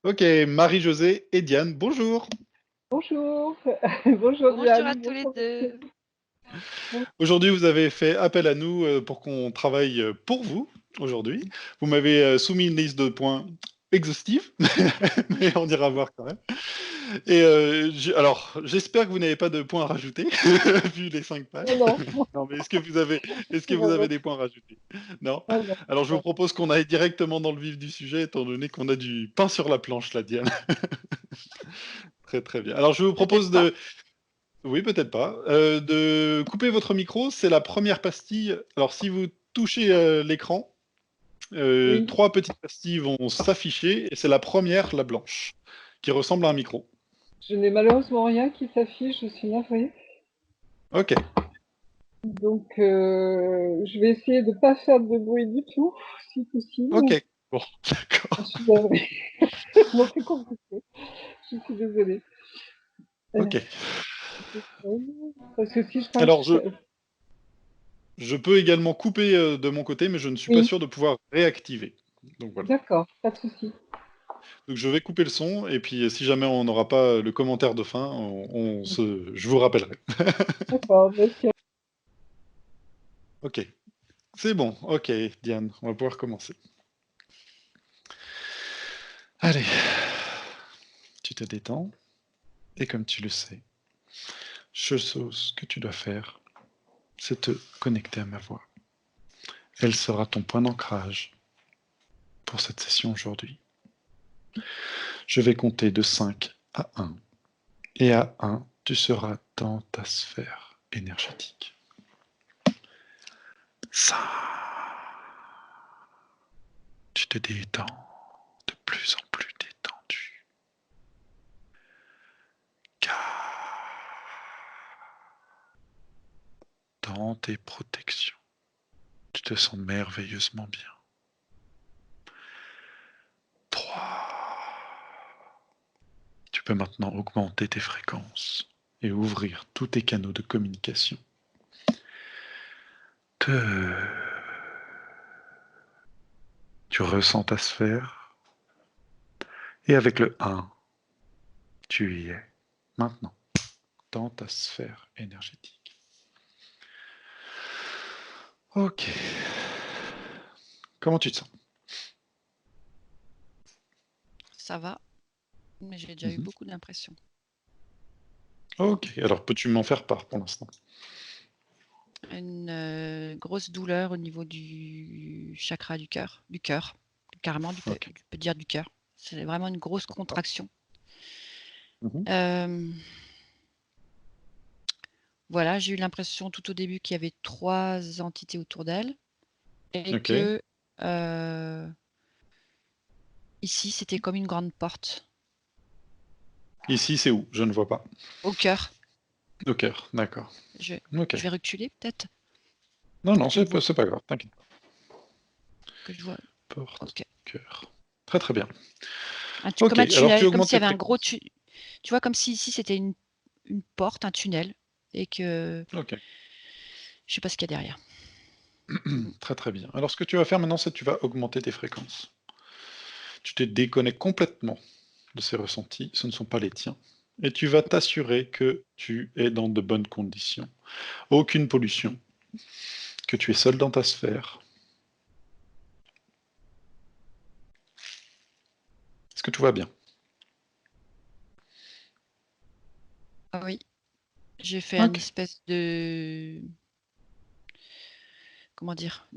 Ok, Marie-Josée et Diane, bonjour. Bonjour, bonjour Bonjour à Diane, tous les bonjour deux. Maxime. Bon, Aujourd'hui, vous avez fait appel à nous pour qu'on travaille pour vous aujourd'hui. Vous m'avez soumis une liste de points exhaustive, mais on ira voir quand même. Et alors, j'espère que vous n'avez pas de points à rajouter, vu les 5 pages. non, non, Non, mais est-ce que tout vous va avez bien. des points à rajouter? Non? Ah non, Alors, je vous non. propose qu'on aille directement dans le vif du sujet, étant donné qu'on a du pain sur la planche, là, Diane. Très, très bien. Alors, je vous Peut-être propose pas. de, oui, peut-être pas. De couper votre micro, c'est la première pastille. Alors, si vous touchez l'écran, Oui, 3 petites pastilles vont s'afficher, et c'est la première, la blanche, qui ressemble à un micro. je n'ai malheureusement rien qui s'affiche, je suis navrée. Ok, Donc, je vais essayer de ne pas faire de bruit du tout, si possible. ok, bon, Je d'accord, suis navrée. Bon, c'est compliqué, je suis désolée. Euh, ok. Parce que si je crois que Alors, je peux également couper de mon côté, mais je ne suis pas Oui, sûr de pouvoir réactiver. Donc voilà. d'accord, pas de souci. Donc je vais couper le son, et puis si jamais on n'aura pas le commentaire de fin, je vous rappellerai. D'accord, merci. Ok, c'est bon, ok, Diane, on va pouvoir commencer. Allez, tu te détends, et comme tu le sais, ce que tu dois faire, c'est te connecter à ma voix. Elle sera ton point d'ancrage pour cette session aujourd'hui. Je vais compter de 5 à 1, et à 1, tu seras dans ta sphère énergétique. Ça, tu te détends de plus en plus détendu. 4, dans tes protections, tu te sens merveilleusement bien. 3, tu peux maintenant augmenter tes fréquences et ouvrir tous tes canaux de communication. 2, tu ressens ta sphère, et avec le 1, tu y es maintenant, dans ta sphère énergétique. Ok. Comment tu te sens? Ça va, mais j'ai déjà eu Mhm. beaucoup d'impressions. Ok, alors peux-tu m'en faire part pour l'instant? Une grosse douleur au niveau du chakra du cœur, carrément, Ok. je peux dire du cœur. C'est vraiment une grosse contraction. Mhm. Euh, voilà, j'ai eu l'impression tout au début qu'il y avait 3 entités autour d'elle et Ok. que ici c'était comme une grande porte Ici, c'est où? Je ne vois pas. au cœur. Au cœur, d'accord. Je, Ok. je vais reculer peut-être Non, que non, tu me vois, c'est pas grave, t'inquiète pas. que je vois. Porte, Ok. cœur. Très très bien. Comme Ok, un alors tu tunnel, comme augmentes s'il y tes avait un gros fréquences. tu vois, comme si ici c'était une porte, un tunnel, et que Ok, je sais pas ce qu'il y a derrière. très très bien. Alors ce que tu vas faire maintenant, c'est que tu vas augmenter tes fréquences. Tu te déconnectes complètement de ces ressentis, ce ne sont pas les tiens. Et tu vas t'assurer que tu es dans de bonnes conditions. Aucune pollution, que tu es seul dans ta sphère. Est-ce que tout va bien? Ah oui, j'ai fait un Ok. espèce de comment dire?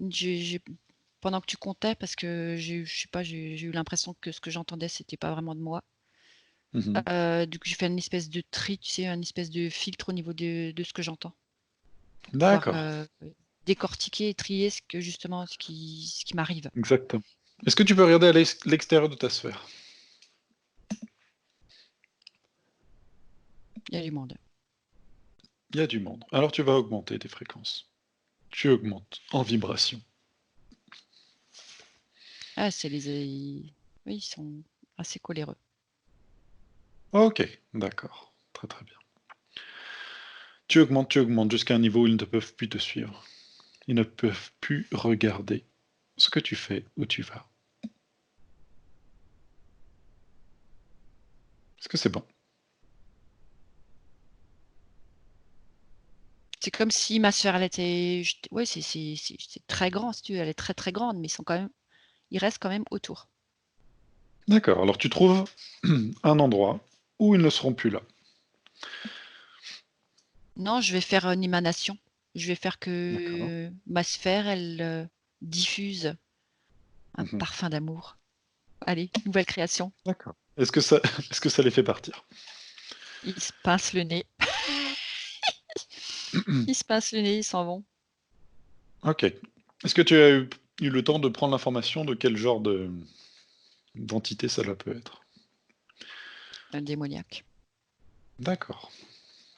Pendant que tu comptais, parce que je sais pas, j'ai eu l'impression que ce que j'entendais, c'était pas vraiment de moi. Mhm. Du coup, j'ai fait une espèce de tri, tu sais, un espèce de filtre au niveau de ce que j'entends, pour pouvoir, D'accord, décortiquer et trier ce qui m'arrive. exactement. Est-ce que tu peux regarder à l'extérieur de ta sphère? Il y a du monde. Il y a du monde. Alors tu vas augmenter tes fréquences. Tu augmentes en vibration. Ah, c'est les oui, ils sont assez coléreux. Ok, d'accord. Très très bien. Tu augmentes jusqu'à un niveau où ils ne peuvent plus te suivre. Ils ne peuvent plus regarder ce que tu fais, où tu vas. Est-ce que c'est bon? C'est comme si ma sphère, elle était, ouais, c'est très grand, si tu veux, elle est très très grande, mais ils restent quand même autour. D'accord, alors tu trouves un endroit où ils ne seront plus là. Non, je vais faire une émanation. Je vais faire D'accord. que ma sphère, elle diffuse un Mhm. parfum d'amour. Allez, nouvelle création. D'accord. Est-ce que ça, est-ce que ça les fait partir? Ils se pincent le nez. Ils se pincent le nez, ils s'en vont. Ok. Est-ce que tu as eu le temps de prendre l'information de quel genre d'entité ça peut être? Un démoniaque. D'accord.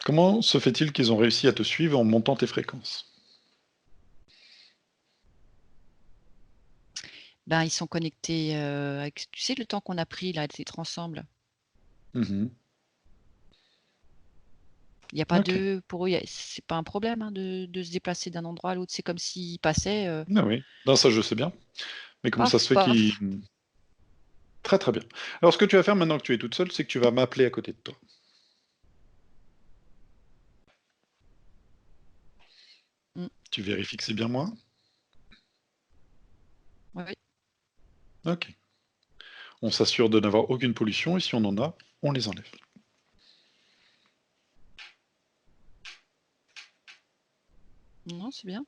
Comment se fait-il qu'ils ont réussi à te suivre en montant tes fréquences? Ben, ils sont connectés avec, tu sais, le temps qu'on a pris là d'être ensemble. Mhm. Il n'y a pas Ok. de, pour eux, c'est pas un problème hein, de se déplacer d'un endroit à l'autre. C'est comme s'ils passaient, Ah oui. Non, ça je sais bien. Mais comment ça se paf, fait qu'ils... paf. Très très bien. Alors ce que tu vas faire maintenant que tu es toute seule, c'est que tu vas m'appeler à côté de toi. Mm. Tu vérifies que c'est bien moi? Oui. Ok. On s'assure de n'avoir aucune pollution et si on en a, on les enlève. Non, c'est bien.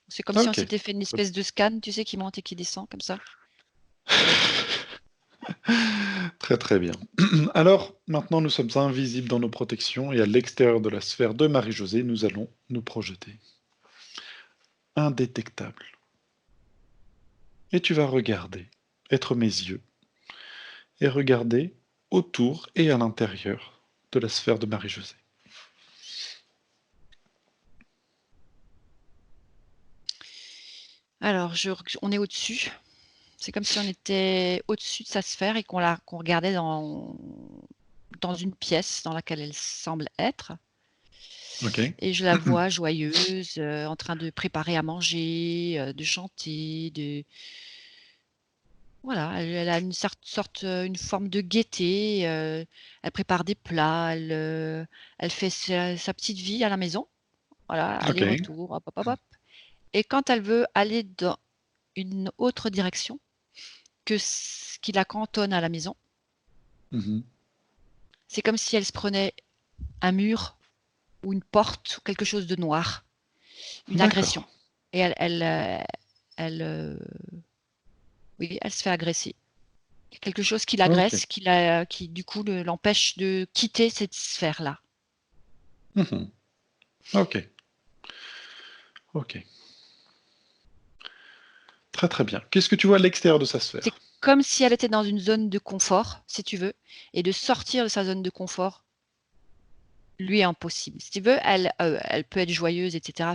C'est comme si on Ok. s'était fait une espèce de scan, tu sais, qui monte et qui descend comme ça. Très très bien. Alors, maintenant nous sommes invisibles dans nos protections et à l'extérieur de la sphère de Marie-Josée, nous allons nous projeter. Indétectable. Et tu vas regarder, être mes yeux, et regarder autour et à l'intérieur de la sphère de Marie-Josée. Alors, on est au-dessus. C'est comme si on était au-dessus de sa sphère et qu'on regardait dans une pièce dans laquelle elle semble être. Ok. Et je la vois joyeuse, en train de préparer à manger, de chanter, voilà, elle a une sorte, une forme de gaieté, elle prépare des plats, elle fait sa petite vie à la maison. Voilà, Ok. aller-retour, hop, hop, hop, hop. Et quand elle veut aller dans une autre direction que ce qui la cantonne à la maison, Mhm. c'est comme si elle se prenait un mur ou une porte ou quelque chose de noir, une D'accord. agression. Et elle, oui, elle se fait agresser. Quelque chose qui Ok. l'agresse, qui du coup l'empêche de quitter cette sphère-là. Mhm. Ok. Ok. Très très bien. Qu'est-ce que tu vois à l'extérieur de sa C'est sphère? comme si elle était dans une zone de confort, si tu veux, et de sortir de sa zone de confort lui est impossible. Si tu veux, elle peut être joyeuse, etc.,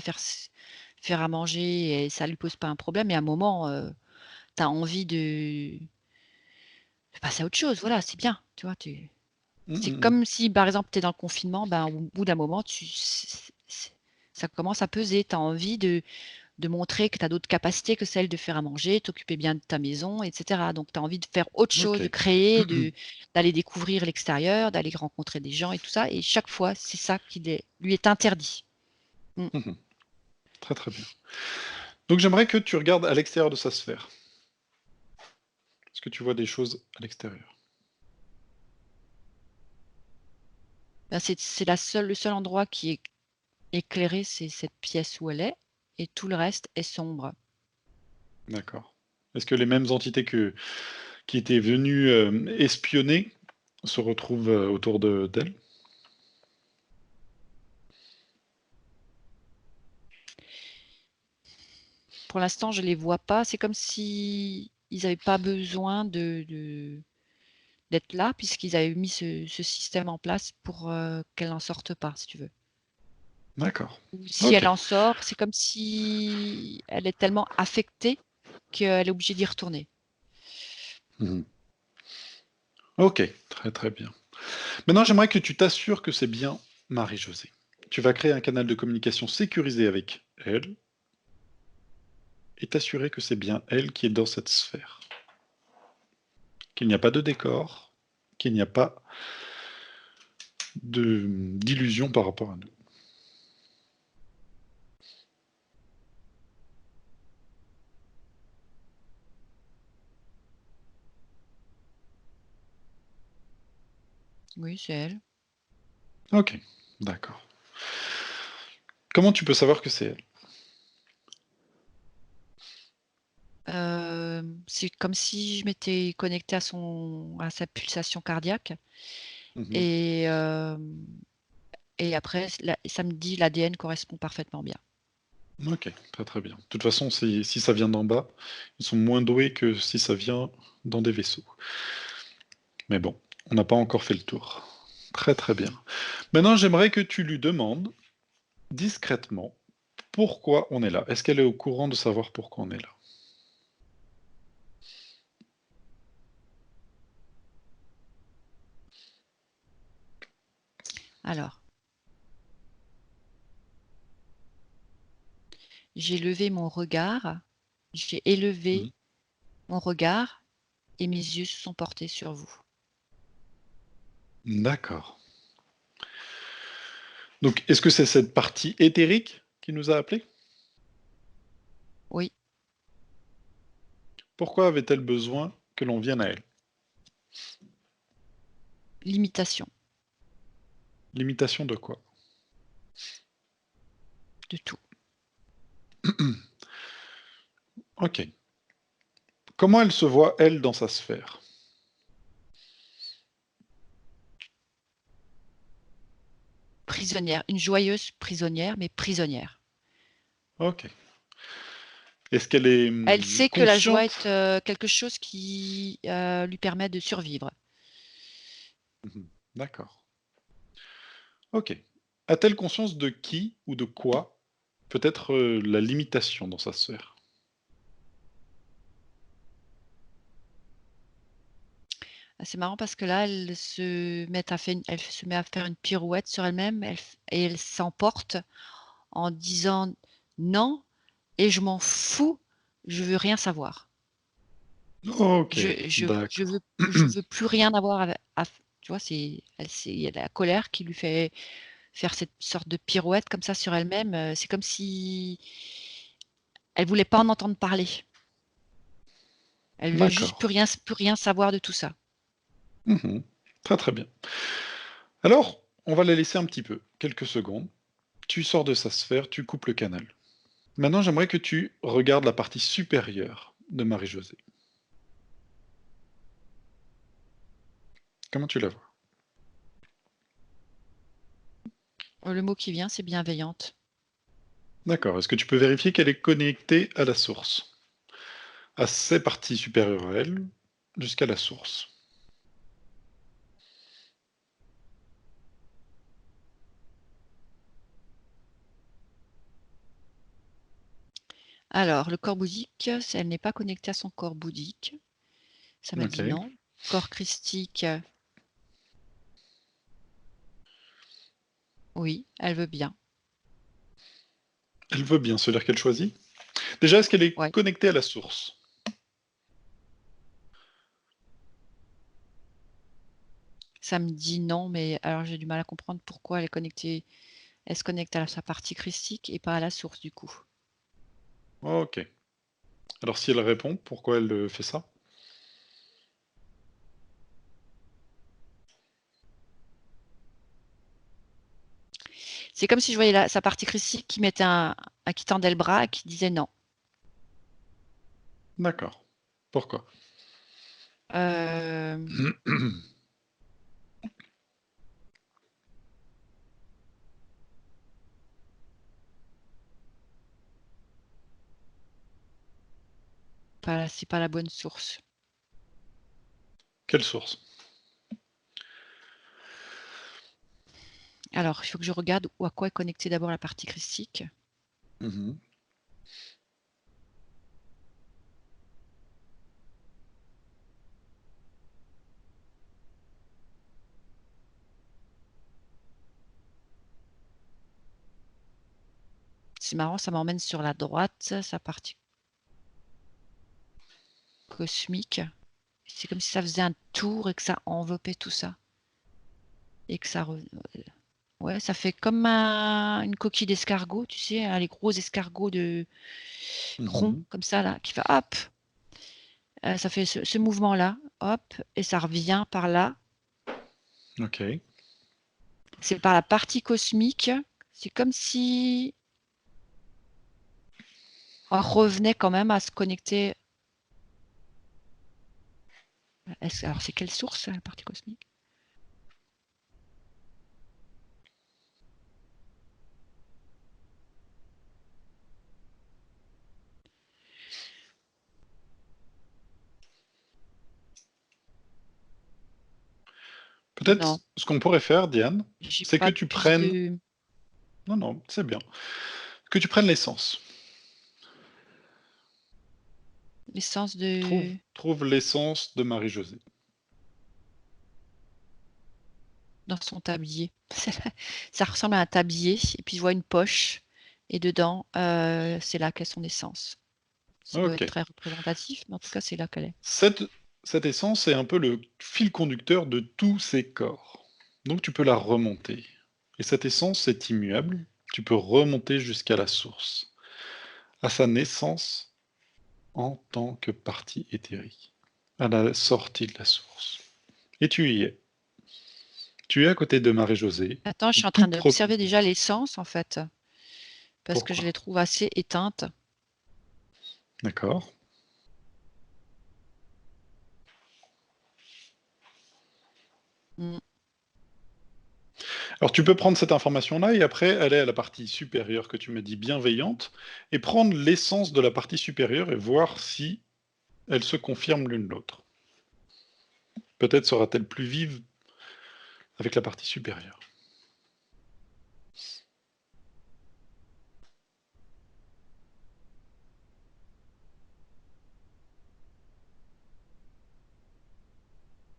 faire à manger, et ça lui pose pas un problème, mais à un moment, tu as envie de passer à autre chose. Voilà, c'est bien, tu vois. C'est Mhm. comme si, par exemple, tu es dans le confinement, ben, au bout d'un moment, ça commence à peser. Tu as envie de montrer que tu as d'autres capacités que celles de faire à manger, t'occuper bien de ta maison, etc. Donc, tu as envie de faire autre chose, de Ok. créer, d'aller découvrir l'extérieur, d'aller rencontrer des gens et tout ça. Et chaque fois, c'est ça qui lui est interdit. Mm. Mhm. Très très bien. Donc j'aimerais que tu regardes à l'extérieur de sa sphère. Est-ce que tu vois des choses à l'extérieur? Ben, c'est le seul endroit qui est éclairé, c'est cette pièce où elle est, et tout le reste est sombre. D'accord. Est-ce que les mêmes entités qui étaient venues espionner se retrouvent autour d'elle? Pour l'instant, je les vois pas. C'est comme si ils n'avaient pas besoin d'être là, puisqu'ils avaient mis ce système en place pour qu'elle n'en sorte pas, si tu veux. D'accord. Ou si Ok. elle en sort, c'est comme si elle est tellement affectée qu'elle est obligée d'y retourner. Mhm. Ok, très très bien. Maintenant, j'aimerais que tu t'assures que c'est bien Marie-Josée. Tu vas créer un canal de communication sécurisé avec elle et t'assurer que c'est bien elle qui est dans cette sphère. Qu'il n'y a pas de décor, qu'il n'y a pas d'illusion par rapport à nous. Oui, c'est elle. Ok, d'accord. Comment tu peux savoir que c'est elle? C'est comme si je m'étais connectée à sa pulsation cardiaque Mhm. et après ça me dit l'ADN correspond parfaitement bien. Ok, très très bien. De toute façon, si ça vient d'en bas, ils sont moins doués que si ça vient dans des vaisseaux. Mais bon, on n'a pas encore fait le tour. Très très bien. Maintenant, j'aimerais que tu lui demandes discrètement pourquoi on est là. Est-ce qu'elle est au courant de savoir pourquoi on est là? Alors, j'ai levé mon regard, j'ai élevé Mhm. mon regard et mes yeux se sont portés sur vous. D'accord. Donc, est-ce que c'est cette partie éthérique qui nous a appelés? Oui, Pourquoi avait-elle besoin que l'on vienne à elle? l'imitation L'imitation de quoi? de tout. Ok. Comment elle se voit, elle, dans sa sphère? Prisonnière, une joyeuse prisonnière, mais prisonnière. Ok. Est-ce qu'elle est Elle sait que la joie est consciente? quelque chose qui lui permet de survivre. Mhm. D'accord. Ok. A-t-elle conscience de qui ou de quoi peut être la limitation dans sa sphère? Ah, c'est marrant parce que là, elle se met à faire une pirouette sur elle-même et elle s'emporte en disant non et je m'en fous, je veux rien savoir. Ok, Je d'accord. veux plus rien avoir tu vois, il y a de la colère qui lui fait faire cette sorte de pirouette comme ça sur elle-même. C'est comme si elle voulait pas en entendre parler. Elle veut juste D'accord. plus rien savoir de tout ça. Mhm. Très très bien. Alors, on va la laisser un petit peu, quelques secondes. Tu sors de sa sphère, tu coupes le canal. Maintenant, j'aimerais que tu regardes la partie supérieure de Marie-Josée. Comment tu la vois? Le mot qui vient, c'est bienveillante. D'accord. Est-ce que tu peux vérifier qu'elle est connectée à la source? À ses parties supérieures à elle, jusqu'à la source. Alors, le corps bouddhique, elle n'est pas connectée à son corps bouddhique. Ça m'a dit Ok. non. Corps christique, oui, elle veut bien. Elle veut bien, c'est-à-dire qu'elle choisit. Déjà, est-ce qu'elle est Ouais. connectée à la source? Ça me dit non, mais alors j'ai du mal à comprendre pourquoi elle se connecte à sa partie christique et pas à la source du coup. Ok. Alors si elle répond, pourquoi elle fait ça? C'est comme si je voyais sa partie christique qui mettait qui tendait le bras et qui disait non. D'accord. Pourquoi? Euh, c'est pas la bonne source. Quelle source? Alors, il faut que je regarde à quoi est connectée d'abord la partie christique. Mhm. C'est marrant, ça m'emmène sur la droite, sa partie cosmique. C'est comme si ça faisait un tour et que ça enveloppait tout ça. et que ça ouais, ça fait comme une coquille d'escargot, tu sais, les gros escargots de ronds comme ça là, qui fait hop. Ça fait ce mouvement-là, hop, et ça revient par là. Ok. C'est par la partie cosmique. C'est comme si on revenait quand même à se connecter. Alors, c'est quelle source, la partie cosmique? Peut-être Non, ce qu'on pourrait faire, Diane, j'ai c'est que pas tu plus prennes... de Non, non, c'est bien. Que tu prennes l'essence. l'essence de... Trouve l'essence de Marie-Josée. dans son tablier. Ça ressemble à un tablier, et puis je vois une poche, et dedans, c'est là qu'est son essence. Ça doit Ok. être très représentatif, mais en tout cas, c'est là qu'elle est. Cette essence est un peu le fil conducteur de tous ces corps. Donc tu peux la remonter. Et cette essence est immuable. Tu peux remonter jusqu'à la source, à sa naissance en tant que partie éthérique, à la sortie de la source. Et tu y es. Tu es à côté de Marie-Josée. Attends, je suis en Tout train d'observer déjà l'essence, en fait, parce que je Pourquoi? les trouve assez éteintes. D'accord. Mm. Alors tu peux prendre cette information-là et après aller à la partie supérieure que tu m'as dit bienveillante et prendre l'essence de la partie supérieure et voir si elles se confirment l'une l'autre. Peut-être sera-t-elle plus vive avec la partie supérieure.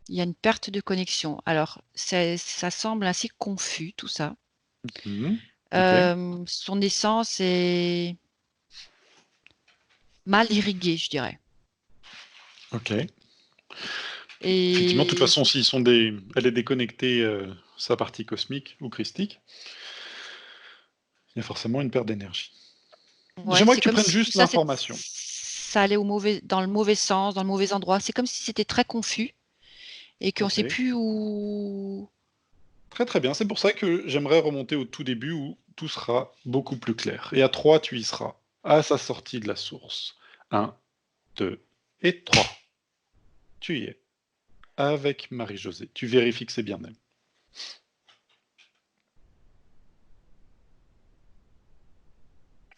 Il y a une perte de connexion. Alors, ça semble assez confus, tout ça. Ok. Son essence est mal irriguée, je dirais. Ok. Effectivement, de toute Et façon, elle est déconnectée, sa partie cosmique ou christique, il y a forcément une perte d'énergie. ouais, J'aimerais c'est que tu comme prennes si tout juste ça, l'information. ça allait dans le mauvais sens, dans le mauvais endroit. C'est comme si c'était très confus et qu'on ne sait Ok. plus où. Très très bien, c'est pour ça que j'aimerais remonter au tout début où tout sera beaucoup plus clair. Et à 3, tu y seras, à sa sortie de la source. 1, 2 et 3. Tu y es, avec Marie-Josée. Tu vérifies que c'est bien elle.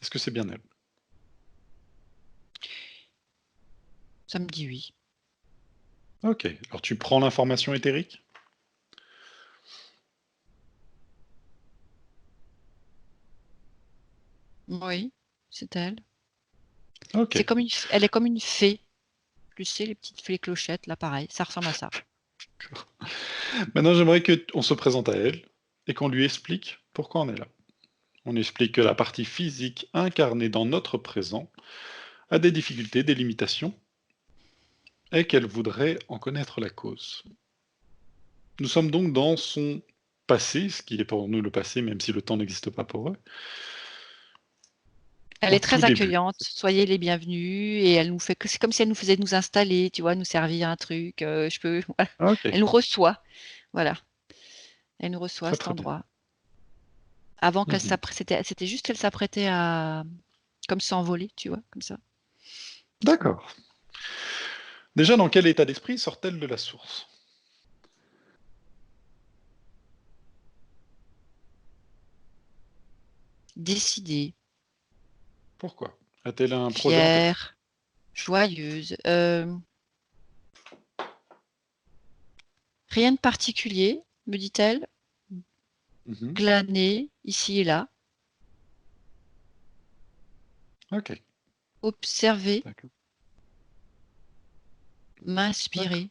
Est-ce que c'est bien elle? Ça me dit oui. Ok, alors tu prends l'information éthérique? Oui, c'est elle. Ok. C'est comme elle est comme une fée. Tu sais, les petites fées clochettes, là, pareil. Ça ressemble à ça. Maintenant, j'aimerais qu'on se présente à elle et qu'on lui explique pourquoi on est là. On explique que la partie physique incarnée dans notre présent a des difficultés, des limitations, et qu'elle voudrait en connaître la cause. Nous sommes donc dans son passé, ce qui est pour nous le passé, même si le temps n'existe pas pour eux. Elle Au est tout très début. accueillante, soyez les bienvenus, et elle nous fait c'est comme si elle nous faisait nous installer, tu vois, nous servir un truc, voilà. Ok, Elle nous reçoit, voilà. Elle nous reçoit à très cet très bien. endroit. Avant qu'elle Mhm. c'était juste qu'elle s'apprêtait à comme s'envoler, tu vois, comme ça. D'accord. Déjà, dans quel état d'esprit sort-elle de la source? Décidée, Pourquoi? A-t-elle un projet en tête? fière, joyeuse, rien de particulier, me dit-elle, Mhm. glaner ici et là, Ok, observer, d'accord. D'accord. m'inspirer.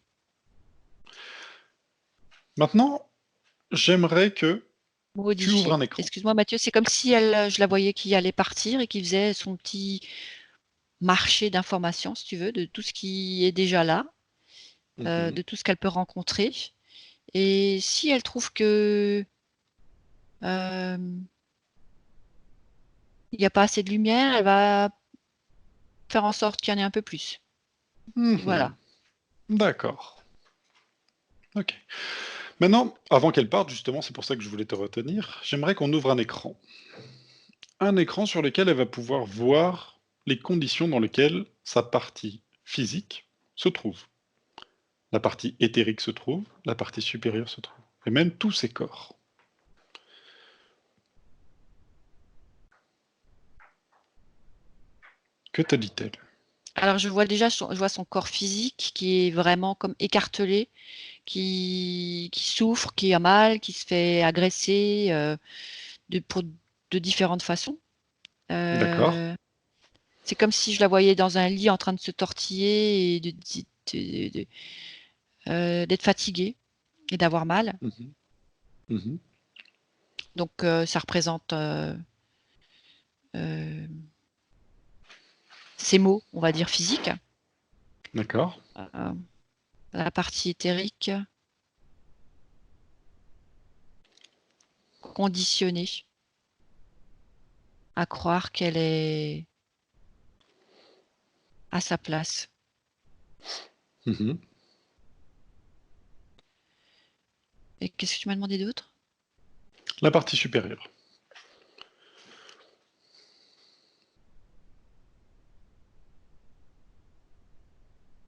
Maintenant, j'aimerais que tu ouvres Modifier. un écran. Excuse-moi Mathieu, c'est comme si je la voyais qui allait partir et qui faisait son petit marché d'informations, si tu veux, de tout ce qui est déjà là, Mhm. de tout ce qu'elle peut rencontrer. Et si elle trouve que il n'y a pas assez de lumière, elle va faire en sorte qu'il y en ait un peu plus. Voilà. D'accord. Ok. Maintenant, avant qu'elle parte, justement, c'est pour ça que je voulais te retenir, j'aimerais qu'on ouvre un écran. Un écran sur lequel elle va pouvoir voir les conditions dans lesquelles sa partie physique se trouve. La partie éthérique se trouve, la partie supérieure se trouve, et même tous ses corps. Que te dit-elle? Alors je vois déjà je vois son corps physique qui est vraiment comme écartelé, qui souffre, qui a mal, qui se fait agresser de différentes façons. D'accord. C'est comme si je la voyais dans un lit en train de se tortiller et d'être fatiguée et d'avoir mal. Mhm. Mhm. Donc ça représente ces mots, on va dire physiques. D'accord. La partie éthérique, conditionnée à croire qu'elle est à sa place. Mhm. Et qu'est-ce que tu m'as demandé d'autre? La partie supérieure.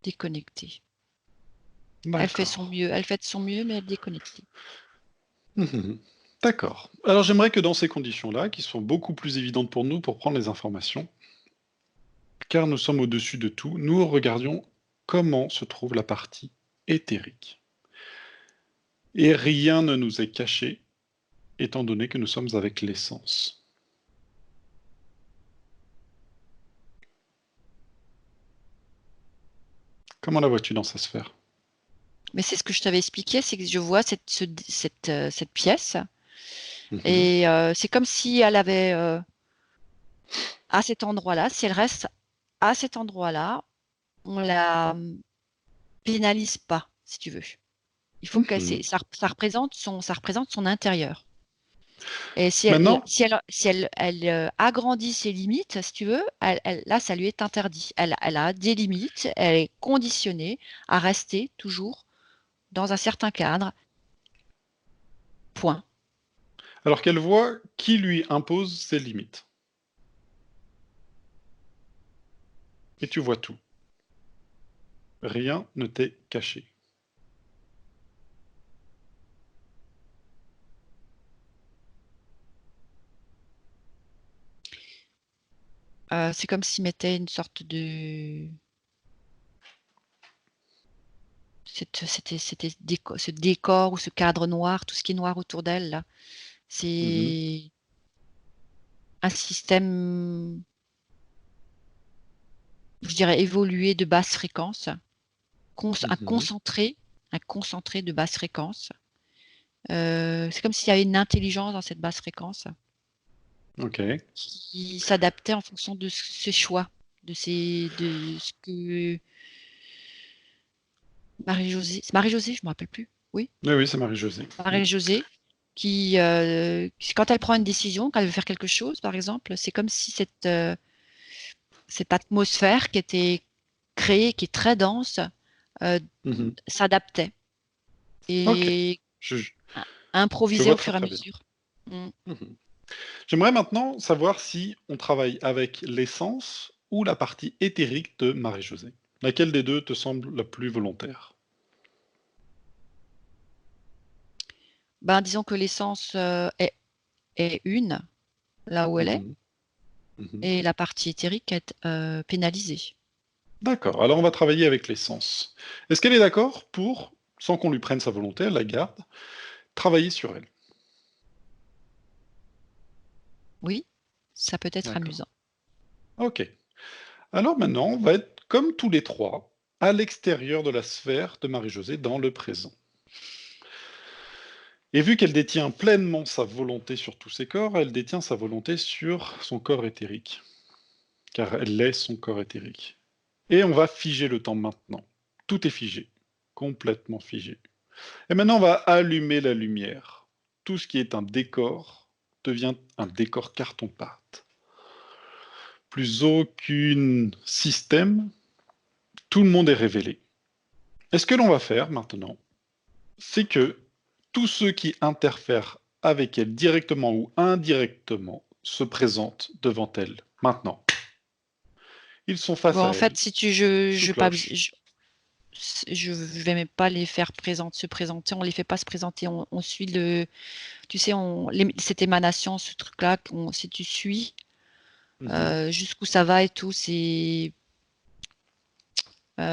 Déconnectée. Elle fait son D'accord. mieux, elle fait de son mieux, mais elle est déconnectée. Mhm. D'accord. Alors j'aimerais que dans ces conditions-là, qui sont beaucoup plus évidentes pour nous pour prendre les informations, car nous sommes au-dessus de tout, nous regardions comment se trouve la partie éthérique. Et rien ne nous est caché, étant donné que nous sommes avec l'essence. Comment la vois-tu dans sa sphère? Mais c'est ce que je t'avais expliqué, c'est que je vois cette pièce, Mhm. et c'est comme si elle avait à cet endroit-là, si elle reste à cet endroit-là, on la pénalise pas, si tu veux. Il faut que Mhm. ça représente son intérieur. Et si elle, Maintenant, si elle, si elle, elle agrandit ses limites, si tu veux, là, ça lui est interdit. Elle a des limites, elle est conditionnée à rester toujours dans un certain cadre. Point. alors qu'elle voit qui lui impose ses limites. Et tu vois tout. Rien ne t'est caché. C'est comme s'il mettait une sorte de ce décor ou ce cadre noir, tout ce qui est noir autour d'elle là. Mhm. C'est un système, je dirais, évolué de basse fréquence, Mhm. un concentré de basse fréquence. C'est comme s'il y avait une intelligence dans cette basse fréquence Ok. qui s'adaptait en fonction de ses choix, de ce que Marie-Josée, c'est Marie-Josée, je me rappelle plus. Oui, Oui, oui, c'est Marie-Josée. Mm. Marie-Josée, quand elle prend une décision, quand elle veut faire quelque chose, par exemple, c'est comme si cette atmosphère qui était créée, qui est très dense, euh, Mhm. s'adaptait Ok. et Je, je improvisait vois au très fur et à très bien. mesure. Mm. Mhm. J'aimerais maintenant savoir si on travaille avec l'essence ou la partie éthérique de Marie-Josée. Laquelle des deux te semble la plus volontaire? Ben, disons que l'essence est une, là où elle est, Mhm. Mhm. et la partie éthérique est pénalisée. D'accord, alors on va travailler avec l'essence. Est-ce qu'elle est d'accord pour, sans qu'on lui prenne sa volonté, elle la garde, travailler sur elle? Oui, ça peut être D'accord. amusant. Ok. Alors maintenant, on va être comme tous les trois, à l'extérieur de la sphère de Marie-Josée, dans le présent. Et vu qu'elle détient pleinement sa volonté sur tous ses corps, elle détient sa volonté sur son corps éthérique, car elle est son corps éthérique. Et on va figer le temps maintenant. Tout est figé, complètement figé. Et maintenant, on va allumer la lumière. Tout ce qui est un décor devient un décor carton-pâte. Plus aucun système, tout le monde est révélé. Et ce que l'on va faire maintenant, c'est que tous ceux qui interfèrent avec elle directement ou indirectement se présentent devant elle maintenant. Ils sont face Bon, à en fait, elle, si tu, je sous pas, cloche. je vais même pas les faire se présenter. On les fait pas se présenter. On suit le, tu sais, cette émanation, ce truc-là. Si tu suis jusqu'où ça va et tout, c'est Tu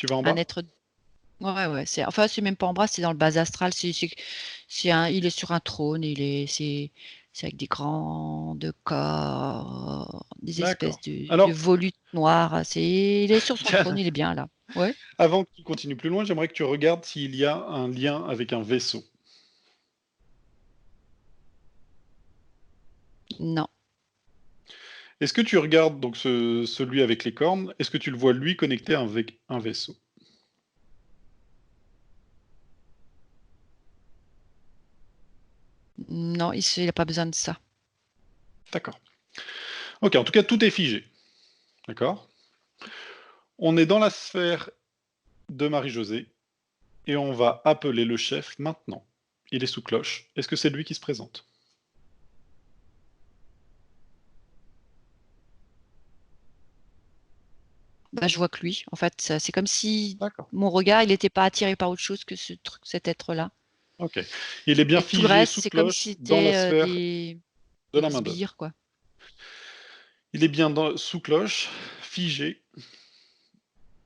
vas en un bas? être. Ouais. C'est même pas en bras, c'est dans le bas astral. Il est sur un trône. C'est avec des grands corps, des espèces D'accord. de Alors, volutes noires. Il est sur son trône. tiens, Il est bien là. Ouais. avant que tu continues plus loin, j'aimerais que tu regardes s'il y a un lien avec un vaisseau. Non. Est-ce que tu regardes donc celui avec les cornes, est-ce que tu le vois lui connecté avec un vaisseau? Non, il a pas besoin de ça. D'accord. Ok, en tout cas, tout est figé. D'accord? On est dans la sphère de Marie-Josée et on va appeler le chef maintenant. Il est sous cloche. Est-ce que c'est lui qui se présente? Bah, je vois que lui, en fait, c'est comme si D'accord. mon regard, il n'était pas attiré par autre chose que cet être-là. Ok. Il est bien Et tout le figé reste, sous c'est comme cloche si dans la c'était sphère de la des main-d'œuvre. sbires, quoi. Il est bien sous cloche, figé,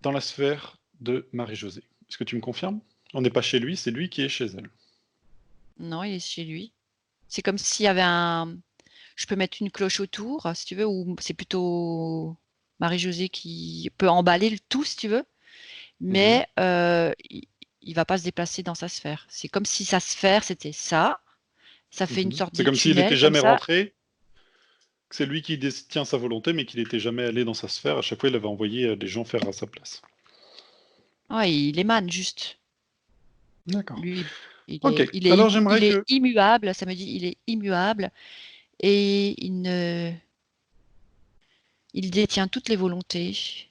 dans la sphère de Marie-Josée. Est-ce que tu me confirmes? On n'est pas chez lui, c'est lui qui est chez elle. Non, il est chez lui. C'est comme s'il y avait je peux mettre une cloche autour, si tu veux, ou c'est plutôt Marie-Josée qui peut emballer le tout, si tu veux, Mhm. mais il va pas se déplacer dans sa sphère. C'est comme si sa sphère, c'était ça. Ça fait une Mhm. sorte C'est de comme s'il n'était tunnel comme jamais ça. rentré, que c'est lui qui détient sa volonté, mais qu'il n'était jamais allé dans sa sphère. À chaque fois, il avait envoyé des gens faire à sa place. Ouais, il émane juste. D'accord. Lui, Ok. Alors j'aimerais il est que... immuable, ça me dit, il est immuable et il détient toutes les volontés.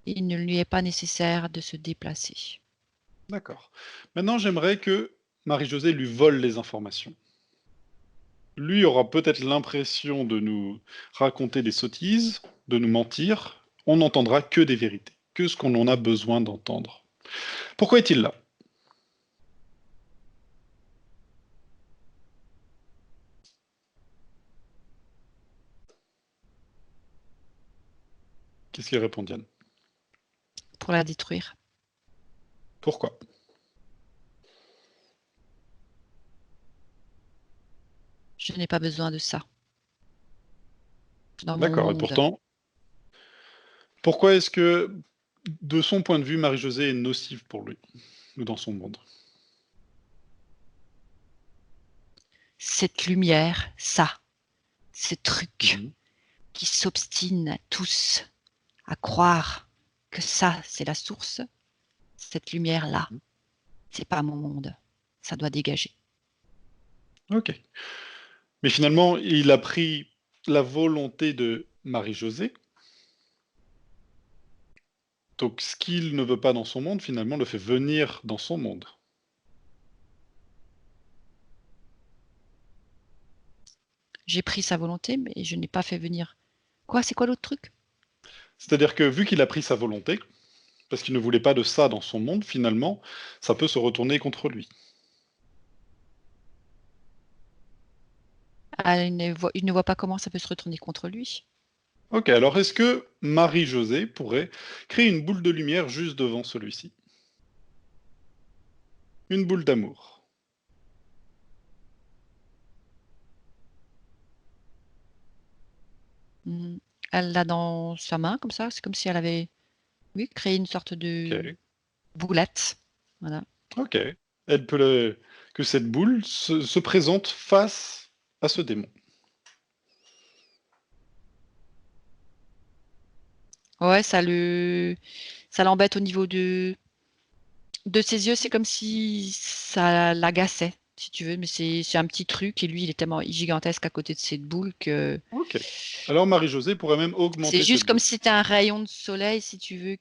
Il ne lui est pas nécessaire de se déplacer. D'accord. Maintenant, j'aimerais que Marie-Josée lui vole les informations. Lui aura peut-être l'impression de nous raconter des sottises, de nous mentir. On n'entendra que des vérités, que ce qu'on en a besoin d'entendre. Pourquoi est-il là? Qu'est-ce qu'il répond, Diane? Pour la détruire. Pourquoi? Je n'ai pas besoin de ça dans mon D'accord. Et monde. pourtant, pourquoi est-ce que, de son point de vue, Marie-Josée est nocive pour lui, ou dans son monde? Cette lumière, ça, ces trucs Mhm. qui s'obstinent tous à croire que ça, c'est la source, cette lumière-là, Mhm. c'est pas mon monde. Ça doit dégager. Ok. Mais finalement, il a pris la volonté de Marie-Josée. Donc, ce qu'il ne veut pas dans son monde, finalement, le fait venir dans son monde. J'ai pris sa volonté, mais je n'ai pas fait venir. Quoi, c'est quoi l'autre truc? C'est-à-dire que vu qu'il a pris sa volonté, parce qu'il ne voulait pas de ça dans son monde, finalement, ça peut se retourner contre lui. Ah, il ne voit pas comment ça peut se retourner contre lui. Ok, alors est-ce que Marie-Josée pourrait créer une boule de lumière juste devant celui-ci? Une boule d'amour. Hmm. Elle l'a dans sa main, comme ça. C'est comme si elle avait, oui, créé une sorte de Ok, boulette. Voilà. ok. Elle peut que cette boule se présente face à ce démon. Ouais, ça l'embête au niveau De ses yeux, c'est comme si ça l'agaçait, si tu veux, mais c'est un petit truc et lui, il est tellement gigantesque à côté de cette boule que Ok. Alors Marie-Josée pourrait même c'est augmenter juste cette comme boule. si c'était un rayon de soleil, si tu veux,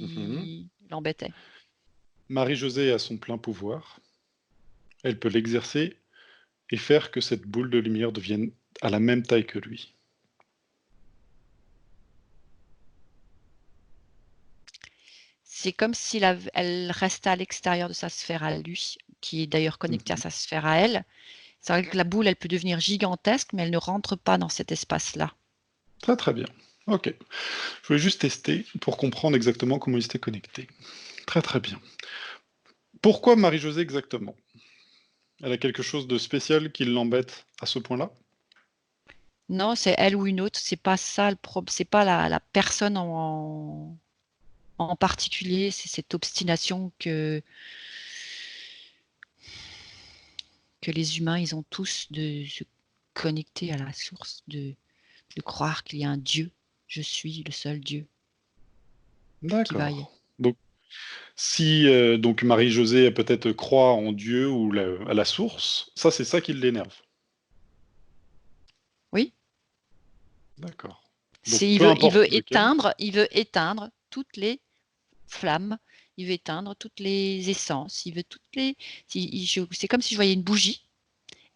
Mhm. qui l'embêtait. Marie-Josée a son plein pouvoir. Elle peut l'exercer et faire que cette boule de lumière devienne à la même taille que lui. C'est comme si elle restait à l'extérieur de sa sphère à lui, qui est d'ailleurs connectée à Mhm. sa sphère à elle. C'est vrai que la boule, elle peut devenir gigantesque, mais elle ne rentre pas dans cet espace-là. Très très bien. Ok. Je voulais juste tester pour comprendre exactement comment ils étaient connectés. Très très bien. Pourquoi Marie-Josée exactement? Elle a quelque chose de spécial qui l'embête à ce point-là? Non, c'est elle ou une autre, c'est pas ça le problème, c'est pas la personne en particulier, c'est cette obstination que les humains, ils ont tous de se connecter à la source, de croire qu'il y a un Dieu. Je suis le seul Dieu qui vaille. D'accord. Donc, si donc Marie-Josée peut-être croit en Dieu ou à la source, ça c'est ça qui l'énerve. Oui, D'accord. Donc c'est peu il importe veut lequel. éteindre toutes les flammes, il veut éteindre toutes les essences, il veut toutes les. C'est comme si je voyais une bougie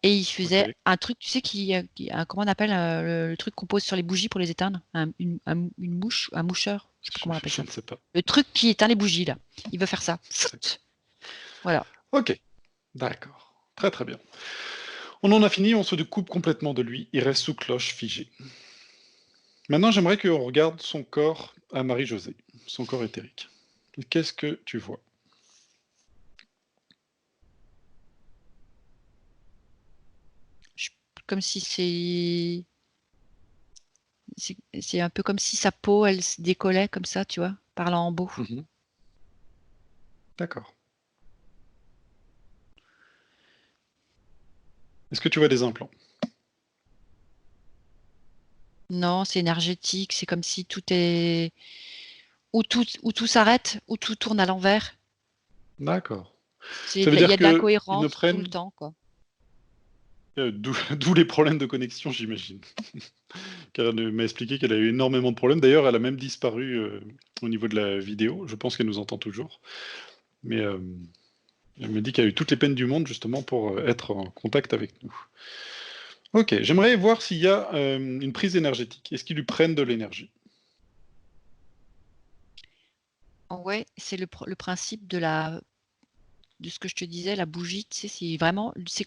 et il Ok. faisait un truc, tu sais, comment on appelle le truc qu'on pose sur les bougies pour les éteindre? Une mouche, un moucheur, je sais pas comment on appelle Je ça. ne sais pas. Le truc qui éteint les bougies, là. Il veut faire ça. D'accord. Fout. Voilà. Ok. D'accord. Très très bien. On en a fini, on se coupe complètement de lui. Il reste sous cloche figé. Maintenant, j'aimerais qu'on regarde son corps à Marie-Josée, son corps éthérique. Qu'est-ce que tu vois? Je- Comme si c'est un peu comme si sa peau, elle se décollait comme ça, tu vois, par en beau. Mhm. D'accord. Est-ce que tu vois des implants? Non, c'est énergétique, c'est comme si tout est. Où tout s'arrête, où tout tourne à l'envers. D'accord. C'est, Ça veut il y dire a de qu'ils ne l'incohérence tout le prennent, temps, quoi. d'où les problèmes de connexion, j'imagine. Car elle m'a expliqué qu'elle a eu énormément de problèmes. D'ailleurs, elle a même disparu au niveau de la vidéo. Je pense qu'elle nous entend toujours. Mais elle me dit qu'elle a eu toutes les peines du monde justement pour être en contact avec nous. Ok, j'aimerais voir s'il y a une prise énergétique. Est-ce qu'ils lui prennent de l'énergie? Ouais, c'est le principe de ce que je te disais, la bougie, tu sais, c'est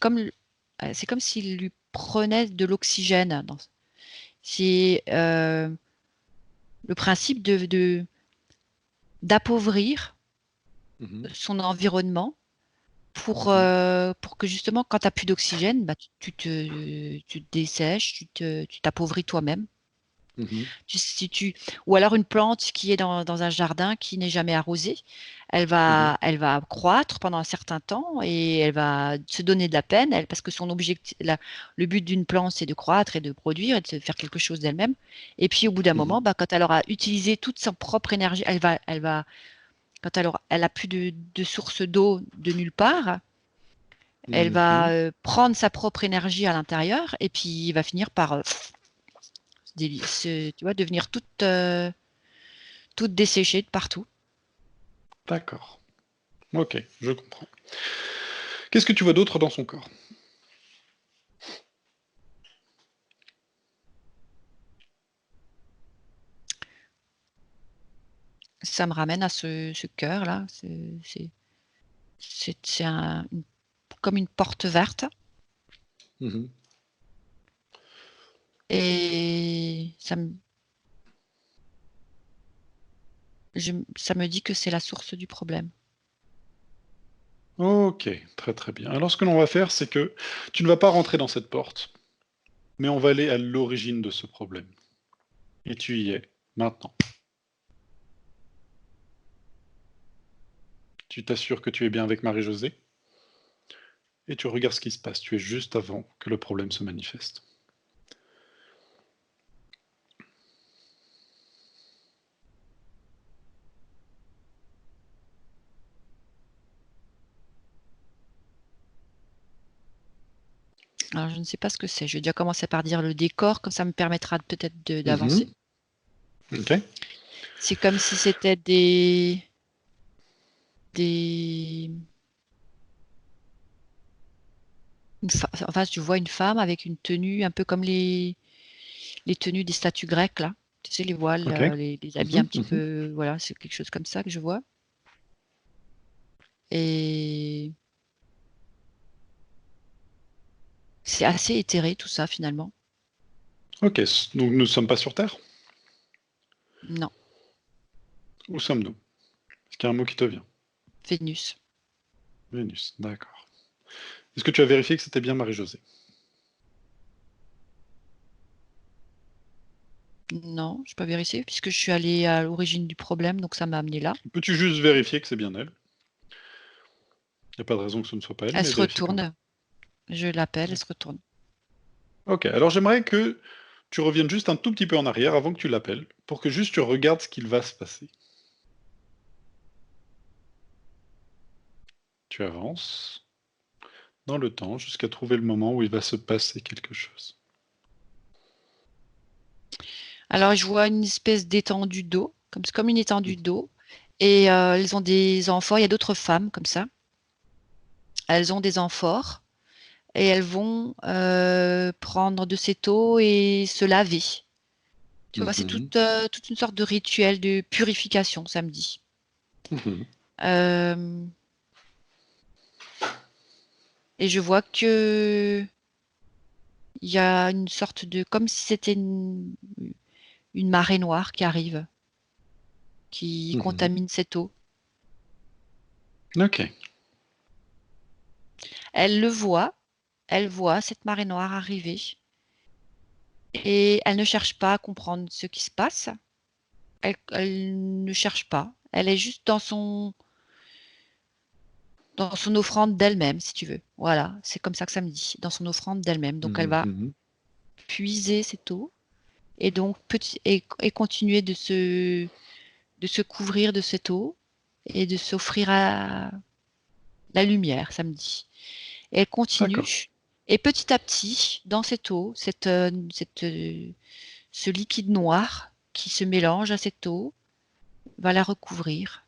comme s'il lui prenait de l'oxygène. C'est le principe d'appauvrir Mhm, son environnement mhm, pour que justement, quand tu n'as plus d'oxygène, bah, tu te dessèches, tu t'appauvris toi-même. mhm, Si ou alors une plante qui est dans un jardin qui n'est jamais arrosée, mhm, elle va croître pendant un certain temps et elle va se donner de la peine, parce que son objectif, le but d'une plante, c'est de croître et de produire et de faire quelque chose d'elle-même. Et puis au bout d'un mhm, moment, bah, quand elle aura utilisé toute sa propre énergie, quand elle a plus de source d'eau de nulle part, elle va mhm. prendre sa propre énergie à l'intérieur et puis il va finir par tu vois, devenir toute desséchée de partout. D'accord. Ok, je comprends. Qu'est-ce que tu vois d'autre dans son corps? Ça me ramène à ce cœur-là. C'est comme une porte verte. Mhm. Et ça me dit que c'est la source du problème. Ok, très très bien. Alors ce que l'on va faire, c'est que tu ne vas pas rentrer dans cette porte, mais on va aller à l'origine de ce problème. Et tu y es, maintenant. Tu t'assures que tu es bien avec Marie-Josée, et tu regardes ce qui se passe. Tu es juste avant que le problème se manifeste. Alors, je ne sais pas ce que c'est. Je vais déjà commencer par dire le décor, comme ça me permettra peut-être d'avancer. Ok. C'est comme si c'était des... Enfin, tu vois une femme avec une tenue un peu comme les tenues des statues grecques, là. Tu sais, les voiles, Ok. les habits un petit peu... Voilà, c'est quelque chose comme ça que je vois. Et c'est assez éthéré, tout ça, finalement. Ok, donc nous ne sommes pas sur Terre? Non, Où sommes-nous? Est-ce qu'il y a un mot qui te vient? Vénus. Vénus, d'accord. Est-ce que tu as vérifié que c'était bien Marie-Josée? Non, je peux pas vérifier, puisque je suis allée à l'origine du problème, donc ça m'a amené là. Peux-tu juste vérifier que c'est bien elle? Il n'y a pas de raison que ce ne soit pas elle, Elle mais se vérifie quand même. retourne. Je l'appelle, elle se retourne. Ok, alors j'aimerais que tu reviennes juste un tout petit peu en arrière avant que tu l'appelles, pour que juste tu regardes ce qu'il va se passer. Tu avances dans le temps jusqu'à trouver le moment où il va se passer quelque chose. Alors, je vois une espèce d'étendue d'eau, comme une étendue d'eau. Et elles ont des amphores. Il y a d'autres femmes comme ça. Elles ont des amphores et elles vont prendre de cette eau et se laver. Tu vois, c'est Mhm. toute une sorte de rituel de purification, ça me dit. Mhm. Euh, et je vois que il y a une sorte de, comme si c'était une marée noire qui arrive, qui Mhm. contamine cette eau. Ok, Elle le voit, elle voit cette marée noire arriver et elle ne cherche pas à comprendre ce qui se passe. Elle ne cherche pas. Elle est juste dans son offrande d'elle-même, si tu veux. Voilà, c'est comme ça que ça me dit, dans son offrande d'elle-même. Donc elle va Mhm. puiser cette eau et donc et continuer de se couvrir de cette eau et de s'offrir à la lumière, ça me dit. Et elle D'accord. continue. Et petit à petit, dans cette eau, ce liquide noir qui se mélange à cette eau va la recouvrir.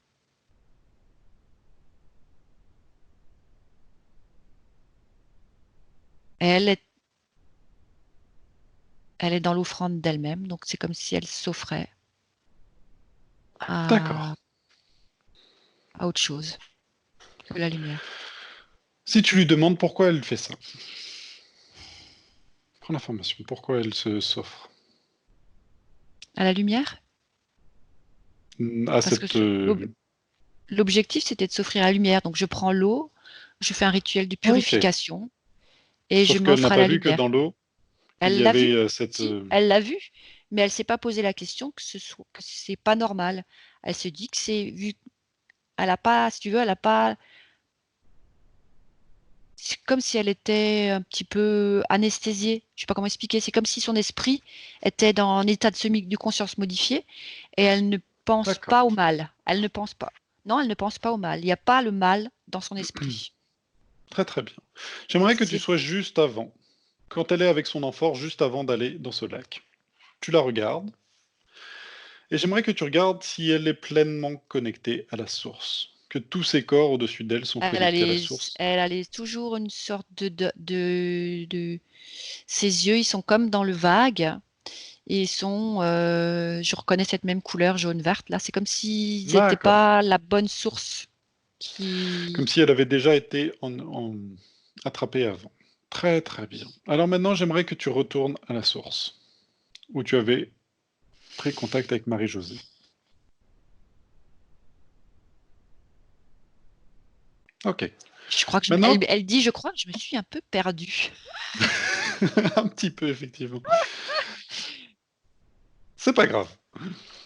Et elle est dans l'offrande d'elle-même, donc c'est comme si elle s'offrait D'accord. à autre chose que la lumière. Si tu lui demandes pourquoi elle fait ça, prends l'information, pourquoi elle se s'offre À la lumière? à Parce que cette... l'objectif, c'était de s'offrir à la lumière. Donc je prends l'eau, je fais un rituel de Ok, purification et je sauf qu'elle n'a m'offre à pas la vu que lumière. dans l'eau, il Elle y l'a vu, avait cette... si, elle l'a vu, mais elle s'est pas posé la question que c'est pas normal. Elle se dit que c'est vu, elle a pas, si tu veux, elle a pas, c'est comme si elle était un petit peu anesthésiée. Je sais pas comment expliquer. C'est comme si son esprit était dans un état de conscience modifié et elle ne pense D'accord. pas au mal. Elle ne pense pas. Non, elle ne pense pas au mal. Il n'y a pas le mal dans son esprit. Très très bien. J'aimerais que tu C'est sois juste avant, quand elle est avec son amphore, juste avant d'aller dans ce lac. Tu la regardes, et j'aimerais que tu regardes si elle est pleinement connectée à la source, que tous ses corps au-dessus d'elle sont connectés à la source. elle a toujours une sorte ses yeux, ils sont comme dans le vague. Et ils sont, je reconnais cette même couleur jaune-verte là. C'est comme s'ils n'étaient D'accord. pas la bonne source Comme qui. si elle avait déjà été attrapée avant. Très très bien. Alors maintenant, j'aimerais que tu retournes à la source, où tu avais pris contact avec Marie-Josée. Ok. Je crois que Maintenant, elle dit, je crois que je me suis un peu perdue. un petit peu effectivement. C'est pas grave.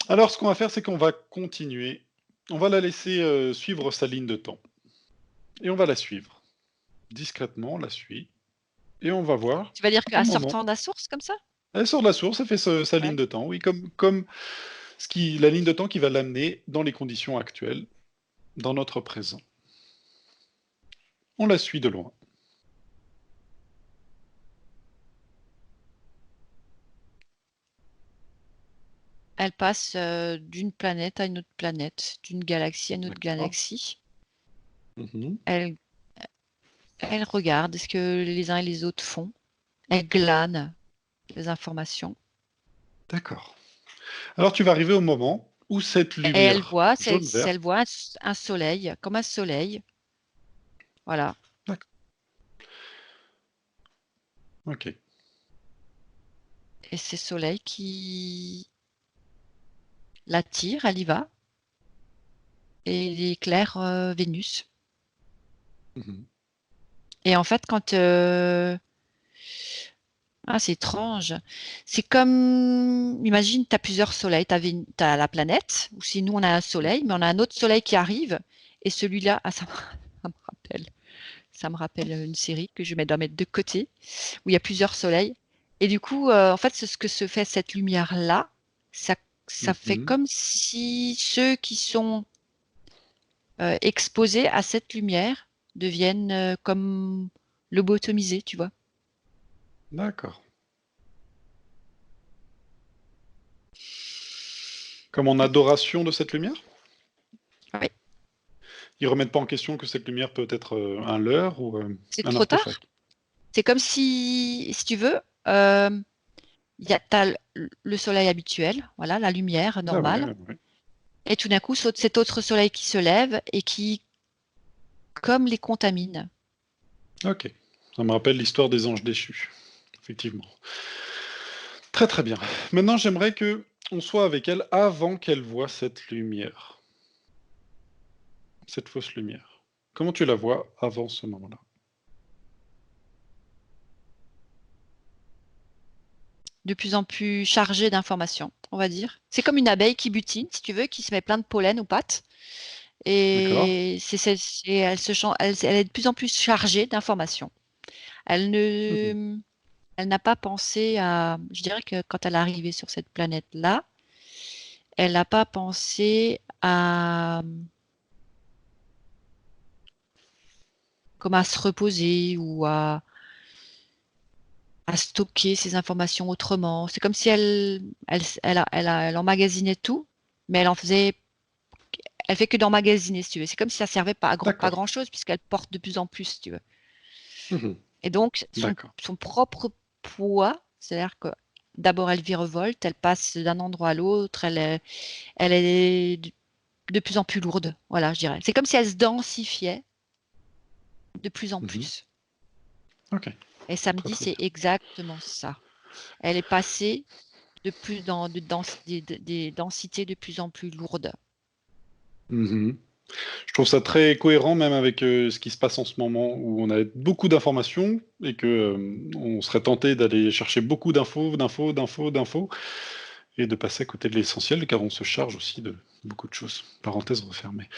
Alors, ce qu'on va faire, c'est qu'on va continuer. On va la laisser suivre sa ligne de temps. Et on va la suivre. Discrètement, on la suit. Et on va voir, Tu vas dire à un qu'en moment, sortant de la source comme ça? elle sort de la source, elle fait sa ligne Ouais. de temps. Oui, comme la ligne de temps qui va l'amener dans les conditions actuelles, dans notre présent. On la suit de loin. Elle passe d'une planète à une autre planète, d'une galaxie à une autre D'accord. galaxie. Mhm. Elle regarde ce que les uns et les autres font. Elle glane les informations. D'accord. Alors tu vas arriver au moment où cette Et elle lumière voit, jaune-vert. elle voit un soleil, comme un soleil. Voilà. D'accord. Ok. Et c'est soleil qui l'attire, elle y va. Et il éclaire Vénus. Mhm. Et en fait, quand... Ah, c'est étrange. C'est comme... Imagine, tu as plusieurs soleils. Tu as la planète, ou si nous, on a un soleil, mais on a un autre soleil qui arrive. Et celui-là... Ah, ça me rappelle. Ça me rappelle une série que je dois mettre de côté, où il y a plusieurs soleils. Et du coup, en fait, c'est ce que se fait cette lumière-là. Ça fait Mhm. comme si ceux qui sont exposés à cette lumière deviennent comme lobotomisés, tu vois. D'accord. Comme en adoration de cette lumière? Oui. Ils remettent pas en question que cette lumière peut être un leurre ou C'est un trop tard. artefact. C'est comme si tu veux, t'as le soleil habituel, voilà, la lumière Ah ouais, normale, ouais. et tout d'un coup, saute cet autre soleil qui se lève et qui, comme les contamine. Ok. Ça me rappelle l'histoire des anges déchus. Effectivement. Très très bien. Maintenant, j'aimerais que on soit avec elle avant qu'elle voie cette lumière. Cette fausse lumière. Comment tu la vois avant ce moment-là? De plus en plus chargée d'informations, on va dire. C'est comme une abeille qui butine, si tu veux, qui se met plein de pollen ou pâtes. D'accord? Et elle est de plus en plus chargée d'informations. Elle Mhm. ne, elle n'a pas pensé à, je dirais que quand elle est arrivée sur cette planète-là, elle n'a pas pensé à, comme à se reposer ou à stocker ces informations autrement. C'est comme si elle emmagasinait tout, mais elle fait que d'emmagasiner, si tu veux. C'est comme si ça servait pas D'accord. grand-chose puisqu'elle porte de plus en plus, si tu veux. Mhm. Et donc, D'accord. son propre poids, c'est-à-dire que d'abord elle virevolte, elle passe d'un endroit à l'autre, elle est de plus en plus lourde, voilà, je dirais. C'est comme si elle se densifiait de plus en Mhm. plus. Ok. Et Très samedi, très c'est bien. exactement ça. Elle est passée de plus dans des densités de plus en plus lourdes. Mhm. Je trouve ça très cohérent même avec ce qui se passe en ce moment où on a beaucoup d'informations et que on serait tenté d'aller chercher beaucoup d'infos, d'infos, d'infos, d'infos et de passer à côté de l'essentiel car on se charge aussi de beaucoup de choses. Parenthèse refermée.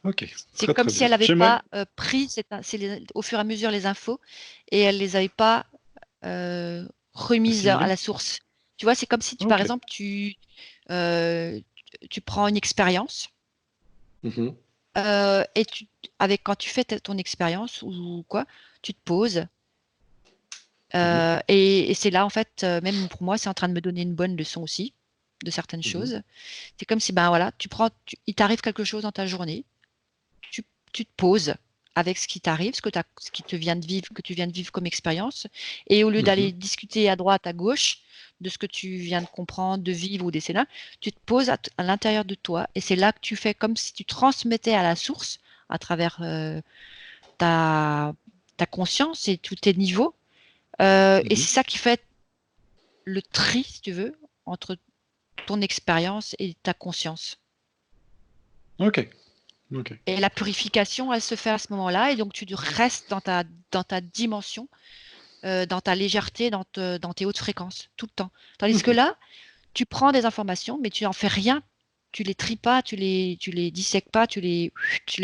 Ok, C'est très comme très si bien. elle n'avait J'aimerais. pas pris au fur et à mesure les infos et elle les avait pas remises à Assimilé? la source. Tu vois, c'est comme si par Ok. exemple, euh, tu prends une expérience Mhm. et quand tu fais ton expérience ou quoi, tu te poses. Mhm. Et c'est là, en fait, même pour moi, c'est en train de me donner une bonne leçon aussi de certaines Mhm. choses. C'est comme si, ben voilà, il t'arrive quelque chose dans ta journée, tu, tu te poses avec ce qui t'arrive, ce qui te vient de vivre, que tu viens de vivre comme expérience, et au lieu d'aller Mhm. discuter à droite, à gauche de ce que tu viens de comprendre, de vivre ou d'essayer là, tu te poses à l'intérieur de toi, et c'est là que tu fais comme si tu transmettais à la source, à travers ta, ta conscience et tous tes niveaux. Et Mhm. c'est ça qui fait le tri, si tu veux, entre ton expérience et ta conscience. Ok. Ok. Et la purification, elle se fait à ce moment-là, et donc tu restes dans ta dimension, dans ta légèreté, dans tes hautes fréquences, tout le temps. Tandis que Mhm. là, tu prends des informations, mais tu n'en fais rien. Tu les tries pas, tu les dissèques pas, tu les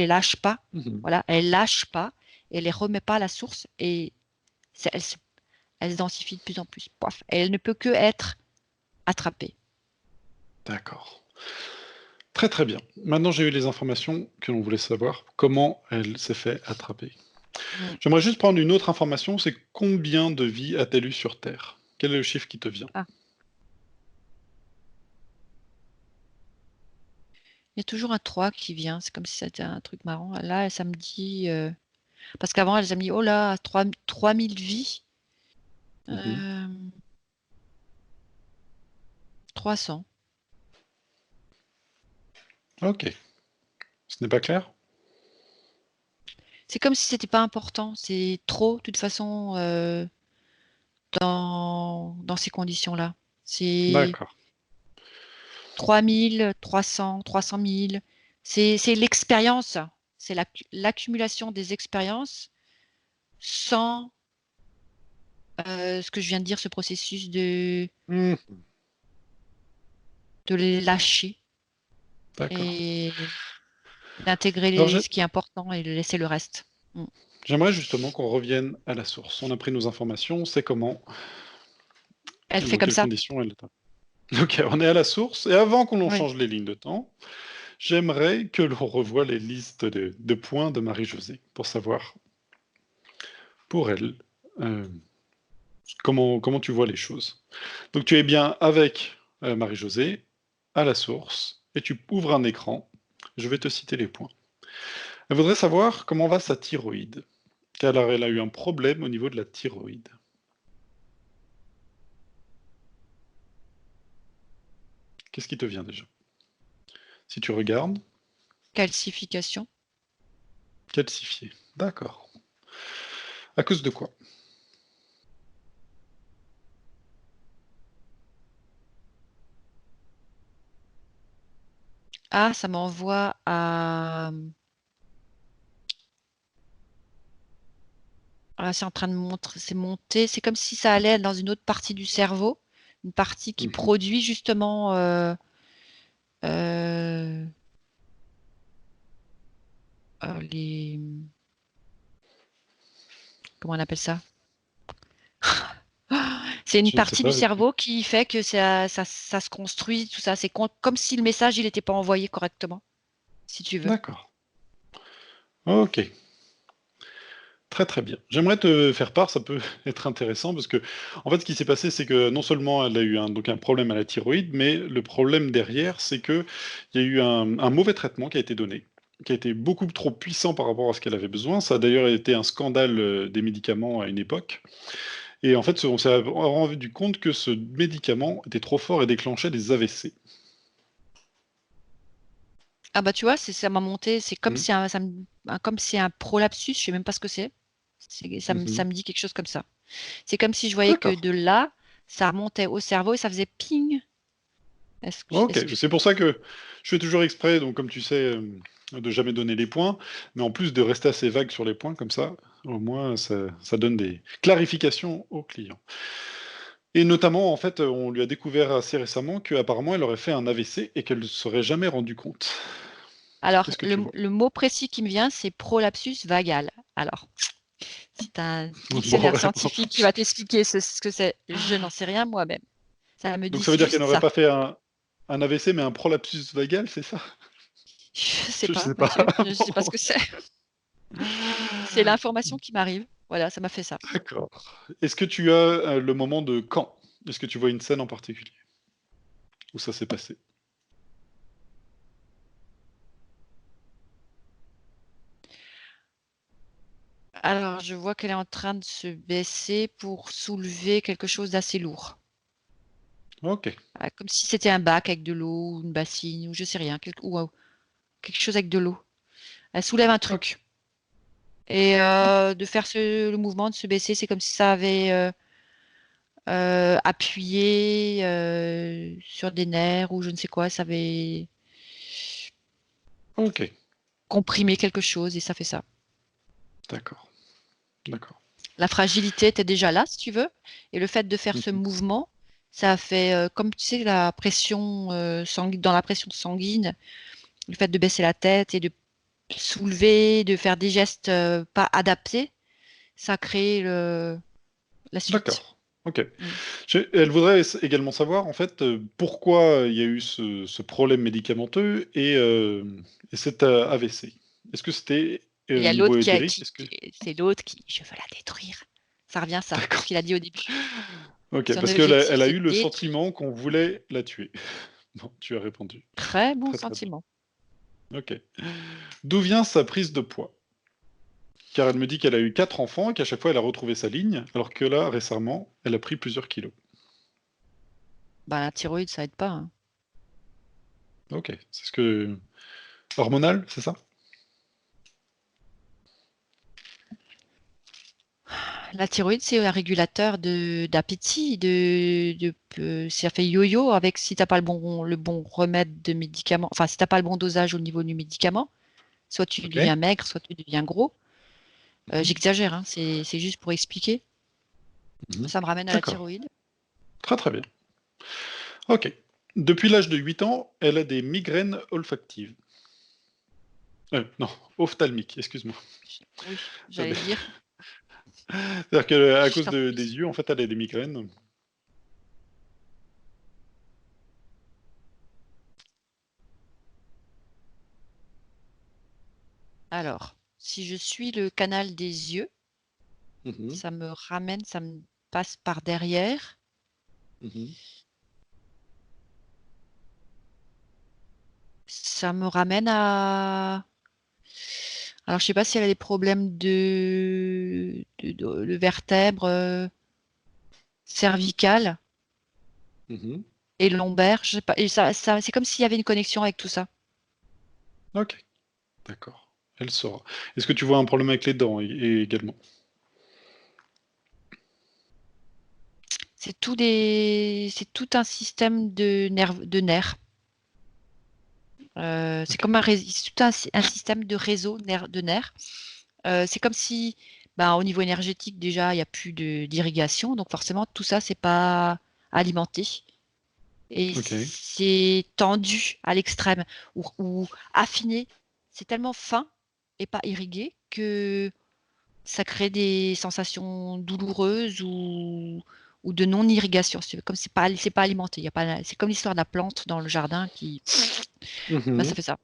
lâches pas. Mhm. Voilà, elle lâche pas, et les remet pas à la source, et elle se densifie de plus en plus. Pof. Et elle ne peut que être attrapée. D'accord. Très très bien. Maintenant, j'ai eu les informations que l'on voulait savoir. Comment elle s'est fait attraper. Mm. J'aimerais juste prendre une autre information, c'est combien de vies a-t-elle eu sur Terre? Quel est le chiffre qui te vient? Ah, Il y a toujours un 3 qui vient, c'est comme si c'était un truc marrant. Là, ça me dit... parce qu'avant, elle a mis, oh là, 3000 vies. 300. Ok. Ce n'est pas clair? C'est comme si c'était pas important. C'est trop, de toute façon, dans ces conditions-là. C'est D'accord. 3000, 300 000. C'est l'expérience. C'est l'accumulation des expériences sans ce que je viens de dire, ce processus de les lâcher D'accord. et d'intégrer Alors, ce qui est important et de laisser le reste. j'aimerais justement qu'on revienne à la source. On a pris nos informations, on sait comment Elle et fait dans comme quelles ça. conditions elle est. Ok, on est à la source. Et avant qu'on Oui. change les lignes de temps, j'aimerais que l'on revoie les listes de points de Marie-Josée pour savoir, pour elle, comment tu vois les choses. Donc tu es bien avec Marie-Josée, à la source, et tu ouvres un écran. Je vais te citer les points. Elle voudrait savoir comment va sa thyroïde, car elle a eu un problème au niveau de la thyroïde. Qu'est-ce qui te vient déjà? Si tu regardes, Calcification. calcifié. D'accord. À cause de quoi? Ah, ça m'envoie à... Ah, c'est en train de monter. C'est comme si ça allait dans une autre partie du cerveau, une partie qui produit justement les... Comment on appelle ça? C'est une Je ne sais partie du pas. cerveau qui fait que ça se construit, tout ça. C'est comme si le message il n'était pas envoyé correctement, si tu veux. D'accord. Ok. Très très bien. J'aimerais te faire part, ça peut être intéressant, parce que en fait ce qui s'est passé, c'est que non seulement elle a eu un problème à la thyroïde, mais le problème derrière, c'est qu'il y a eu un mauvais traitement qui a été donné, qui a été beaucoup trop puissant par rapport à ce qu'elle avait besoin. Ça a d'ailleurs été un scandale des médicaments à une époque. Et en fait, on s'est rendu compte que ce médicament était trop fort et déclenchait des AVC. Ah bah tu vois, ça m'a monté. C'est comme si comme si un prolapsus, je sais même pas ce que c'est. Ça me dit quelque chose comme ça. C'est comme si je voyais que D'accord. de là, ça remontait au cerveau et ça faisait ping. Ok, c'est pour ça que je fais toujours exprès, donc comme tu sais, de jamais donner les points, mais en plus de rester assez vague sur les points, comme ça, au moins ça donne des clarifications aux clients. Et notamment, en fait, on lui a découvert assez récemment qu'apparemment elle aurait fait un AVC et qu'elle ne se serait jamais rendue compte. Alors, Qu'est-ce que tu vois? le mot précis qui me vient, c'est prolapsus vagal. Alors, si tu as un Bon, dictionnaire scientifique qui va t'expliquer ce que c'est, je n'en sais rien moi-même. Ça me donc dit ça veut dire qu'elle juste n'aurait ça. pas fait un AVC, mais un prolapsus vagal, c'est ça? Je sais Je pas, sais pas. Mathieu, je sais pas ce Bon. que c'est. C'est l'information qui m'arrive. Voilà, ça m'a fait ça. D'accord. Est-ce que tu as le moment de quand? Est-ce que tu vois une scène en particulier où ça s'est passé? Alors, je vois qu'elle est en train de se baisser pour soulever quelque chose d'assez lourd. Ok. Comme si c'était un bac avec de l'eau, ou une bassine, ou je sais rien, ou quelque chose avec de l'eau. Elle soulève un Ok. truc. Et de faire le mouvement, de se baisser, c'est comme si ça avait appuyé sur des nerfs ou je ne sais quoi, ça avait Ok. comprimé quelque chose et ça fait ça. D'accord. D'accord. La fragilité était déjà là, si tu veux, et le fait de faire ce Mhm. mouvement, ça a fait, comme tu sais, la pression dans la pression sanguine, le fait de baisser la tête et de soulever, de faire des gestes pas adaptés, ça a créé la suite. D'accord. Ok. Mm. Elle voudrait également savoir, en fait, pourquoi il y a eu ce problème médicamenteux et cet AVC. Est-ce que c'était Et il y a niveau l'autre éthérique? Est-ce que... c'est l'autre qui, je veux la détruire. Ça revient à ça, ce D'accord. qu'il a dit au début. Ok, Son parce qu'elle objectif, elle a c'est eu le détruire. sentiment qu'on voulait la tuer. Bon, tu as répondu. Très bon Très très bien. sentiment. Ok. D'où vient sa prise de poids? Car elle me dit qu'elle a eu 4 enfants et qu'à chaque fois elle a retrouvé sa ligne, alors que là, récemment, elle a pris plusieurs kilos. Bah, la thyroïde, ça aide pas, hein. Ok, c'est ce que... Hormonal, c'est ça? La thyroïde, c'est un régulateur d'appétit, ça fait yo-yo avec si t'as pas le bon remède de médicament, enfin si t'as pas le bon dosage au niveau du médicament, soit tu Ok. deviens maigre, soit tu deviens gros. Mhm. J'exagère, hein, c'est juste pour expliquer. Mhm. Ça me ramène à la D'accord. thyroïde. Très très bien. Ok. Depuis l'âge de 8 ans, elle a des migraines olfactives. Non, ophtalmiques, excuse-moi. Oui, J'avais- j'allais dire. C'est-à-dire qu'à cause des Surprise. yeux, en fait, elle a des migraines. Alors, si je suis le canal des yeux, Mhm. ça me ramène, ça me passe par derrière. Mhm. Ça me ramène à... Alors, je sais pas si elle a des problèmes de vertèbre cervicale Mhm. et lombaire. Je sais pas. Et c'est comme s'il y avait une connexion avec tout ça. Ok, d'accord. Elle saura. Est-ce que tu vois un problème avec les dents également? C'est tout un système de nerfs. C'est Ok. comme c'est tout un système de réseau de nerfs. C'est comme si, ben, au niveau énergétique, déjà, il n'y a plus d'irrigation. Donc, forcément, tout ça, c'est pas alimenté. Et Ok. c'est tendu à l'extrême ou affiné. C'est tellement fin et pas irrigué que ça crée des sensations douloureuses ou de non-irrigation. Comme c'est pas alimenté. Il y a pas, c'est comme l'histoire de la plante dans le jardin qui, bah, Mhm. ça fait ça.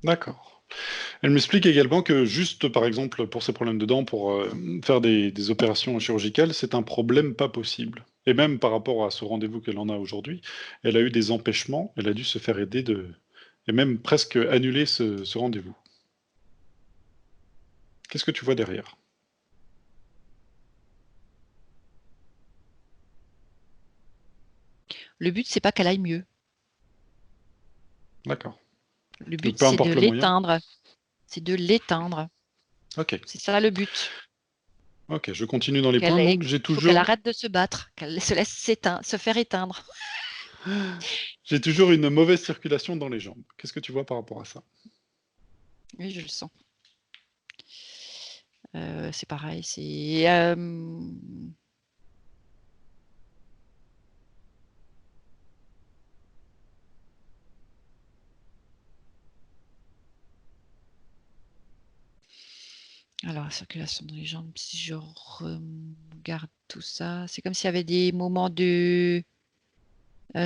D'accord. Elle m'explique également que juste, par exemple, pour ses problèmes de dents, pour faire des opérations chirurgicales, c'est un problème pas possible. Et même par rapport à ce rendez-vous qu'elle en a aujourd'hui, elle a eu des empêchements, elle a dû se faire aider et même presque annuler ce rendez-vous. Qu'est-ce que tu vois derrière? Le but, c'est pas qu'elle aille mieux. D'accord. Le Donc but, peu c'est de importe le moyen. l'éteindre. C'est de l'éteindre. Ok. C'est ça le but. Ok, je continue dans les points. Donc j'ai Il faut qu'elle toujours, arrête de se battre, qu'elle se laisse se faire éteindre. j'ai toujours une mauvaise circulation dans les jambes. Qu'est-ce que tu vois par rapport à ça? Oui, je le sens. C'est pareil. Alors, la circulation dans les jambes, si je regarde tout ça, c'est comme s'il y avait des moments